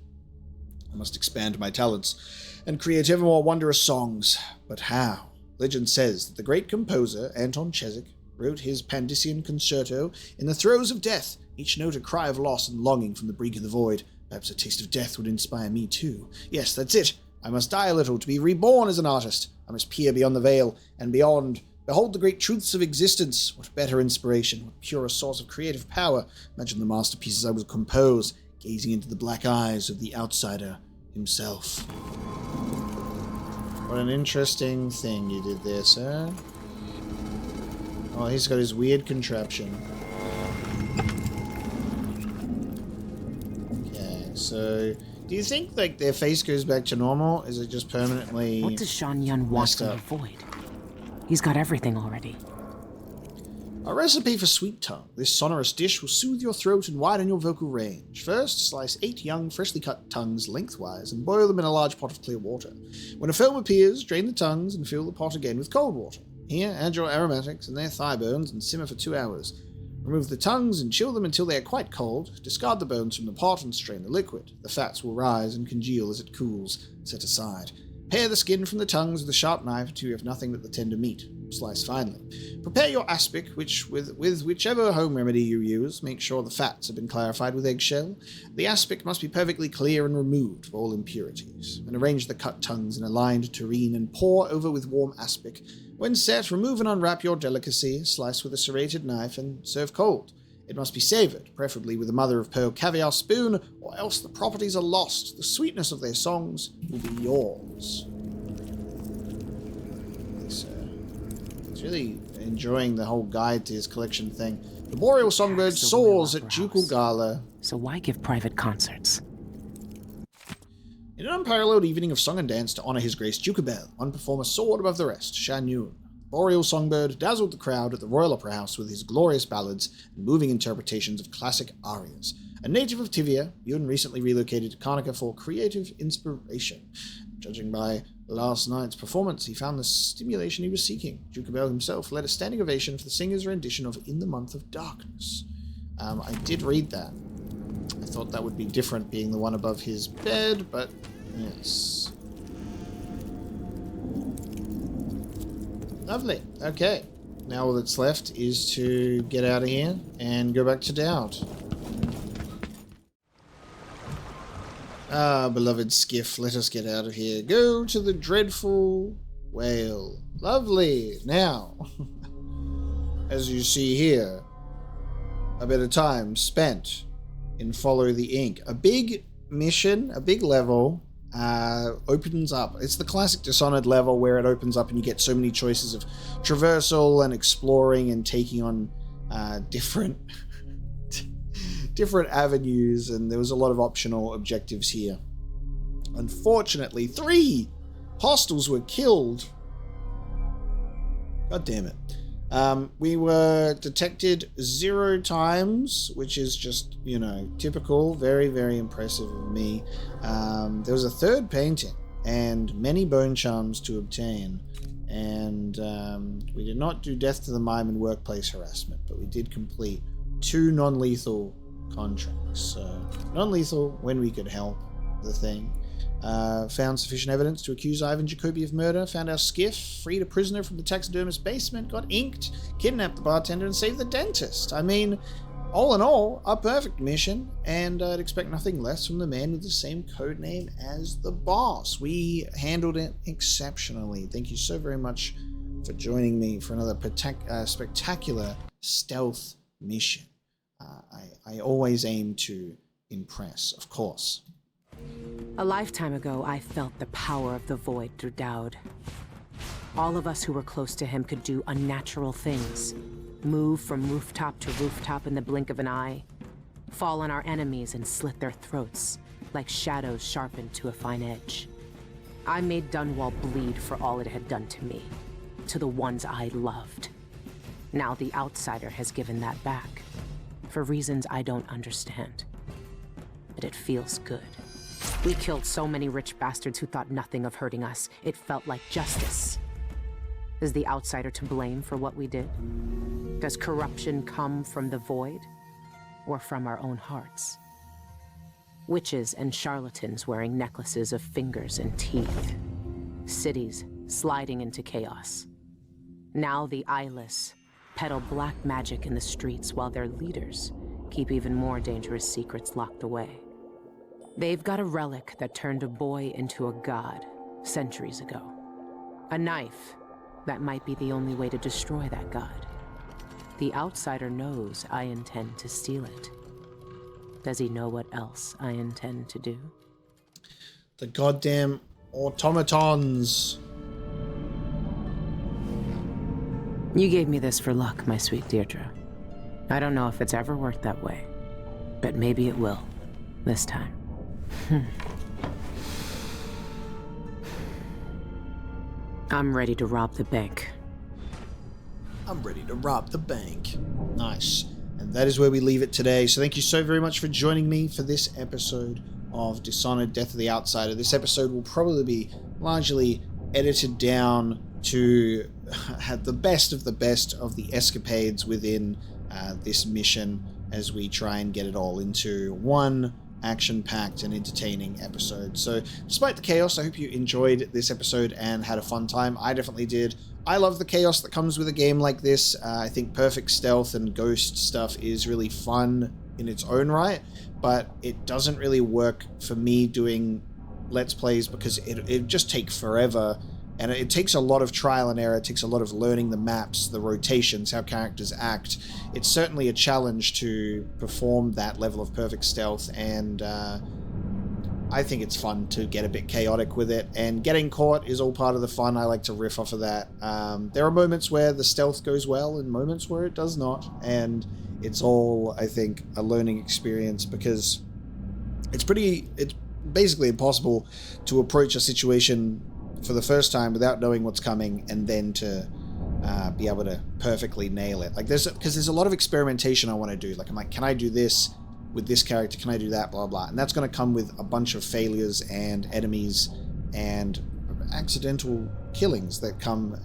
I must expand my talents and create ever more wondrous songs. But how? Legend says that the great composer, Anton Chezik, wrote his Pandician concerto in the throes of death, each note a cry of loss and longing from the brink of the void. Perhaps a taste of death would inspire me too. Yes, that's it. I must die a little to be reborn as an artist. I must peer beyond the veil and beyond. Behold the great truths of existence. What better inspiration, what purer source of creative power. Imagine the masterpieces I will compose, gazing into the black eyes of the outsider himself. What an interesting thing you did there, sir. Oh, he's got his weird contraption. Okay, so do you think like their face goes back to normal? Is it just permanently? What does Shan Yun want from the void? He's got everything already. A recipe for sweet tongue. This sonorous dish will soothe your throat and widen your vocal range. First, slice 8 young, freshly cut tongues lengthwise and boil them in a large pot of clear water. When a foam appears, drain the tongues and fill the pot again with cold water. Here, add your aromatics and their thigh bones and simmer for 2 hours. Remove the tongues and chill them until they are quite cold. Discard the bones from the pot and strain the liquid. The fats will rise and congeal as it cools. Set aside. Pare the skin from the tongues with a sharp knife until you have nothing but the tender meat. Slice finely. Prepare your aspic, which with whichever home remedy you use. Make sure the fats have been clarified with eggshell. The aspic must be perfectly clear and removed of all impurities. And arrange the cut tongues in a lined tureen and pour over with warm aspic. When set, remove and unwrap your delicacy, slice with a serrated knife, and serve cold. It must be savored, preferably with a mother-of-pearl caviar spoon, or else the properties are lost. The sweetness of their songs will be yours. He's really enjoying the whole guide to his collection thing. The Boreal Songbird soars at Ducal Gala. So why give private concerts? In an unparalleled evening of song and dance to honor His Grace Duke Abel, one performer soared above the rest, Shan Yun. Boreal Songbird dazzled the crowd at the Royal Opera House with his glorious ballads and moving interpretations of classic arias. A native of Tivia, Yun recently relocated to Karnaca for creative inspiration. Judging by last night's performance, he found the stimulation he was seeking. Duke Abel himself led a standing ovation for the singer's rendition of In the Month of Darkness. I did read that. I thought that would be different being the one above his bed, but yes. Lovely. Okay. Now all that's left is to get out of here and go back to Dowd. Ah, beloved skiff, let us get out of here. Go to the dreadful whale. Lovely. Now, as you see here, a bit of time spent in Follow the Ink. A big mission, a big level, opens up. It's the classic Dishonored level where it opens up and you get so many choices of traversal and exploring and taking on different avenues, and there was a lot of optional objectives here. Unfortunately, 3 hostiles were killed. God damn it. We were detected 0 times, which is just, typical. Very, very impressive of me. There was a 3rd painting and many bone charms to obtain. And we did not do death to the mime and workplace harassment, but we did complete 2 non-lethal contracts. So non-lethal when we could help the thing. Found sufficient evidence to accuse Ivan Jacoby of murder. Found our skiff. Freed a prisoner from the taxidermist basement. Got inked. Kidnapped the bartender and saved the dentist. I mean, all in all, a perfect mission, and I'd expect nothing less from the man with the same code name as the boss. We handled it exceptionally. Thank you so very much for joining me for another spectacular stealth mission. I always aim to impress, of course. A lifetime ago, I felt the power of the Void through Dowd. All of us who were close to him could do unnatural things. Move from rooftop to rooftop in the blink of an eye. Fall on our enemies and slit their throats, like shadows sharpened to a fine edge. I made Dunwall bleed for all it had done to me, to the ones I loved. Now the Outsider has given that back, for reasons I don't understand. But it feels good. We killed so many rich bastards who thought nothing of hurting us. It felt like justice. Is the Outsider to blame for what we did? Does corruption come from the Void, or from our own hearts? Witches and charlatans wearing necklaces of fingers and teeth. Cities sliding into chaos. Now the eyeless peddle black magic in the streets while their leaders keep even more dangerous secrets locked away. They've got a relic that turned a boy into a god centuries ago. A knife that might be the only way to destroy that god. The Outsider knows I intend to steal it. Does he know what else I intend to do? The goddamn automatons. You gave me this for luck, my sweet Deirdre. I don't know if it's ever worked that way, but maybe it will, this time. I'm ready to rob the bank. I'm ready to rob the bank. Nice. And that is where we leave it today. So thank you so very much for joining me for this episode of Dishonored, Death of the Outsider. This episode will probably be largely edited down to have the best of the escapades within this mission as we try and get it all into one action-packed and entertaining episode. So despite the chaos, I hope you enjoyed this episode and had a fun time. I definitely did. I love the chaos that comes with a game like this. I think perfect stealth and ghost stuff is really fun in its own right, but it doesn't really work for me doing Let's Plays because it just takes forever. And it takes a lot of trial and error. It takes a lot of learning the maps, the rotations, how characters act. It's certainly a challenge to perform that level of perfect stealth, and I think it's fun to get a bit chaotic with it. And getting caught is all part of the fun. I like to riff off of that. There are moments where the stealth goes well and moments where it does not. And it's all, I think, a learning experience because it's basically impossible to approach a situation for the first time without knowing what's coming and then to be able to perfectly nail it. Like because there's a lot of experimentation I want to do. Like I'm like, can I do this with this character? Can I do that? Blah, blah. And that's going to come with a bunch of failures and enemies and accidental killings that come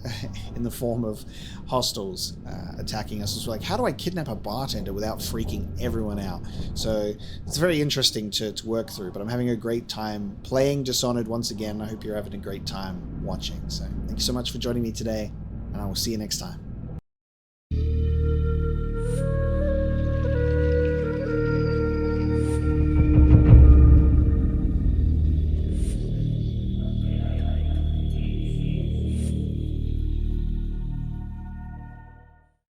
in the form of hostiles attacking us. It's like, how do I kidnap a bartender without freaking everyone out? So it's very interesting to work through, but I'm having a great time playing Dishonored once again. I hope you're having a great time watching. So thank you so much for joining me today, and I will see you next time.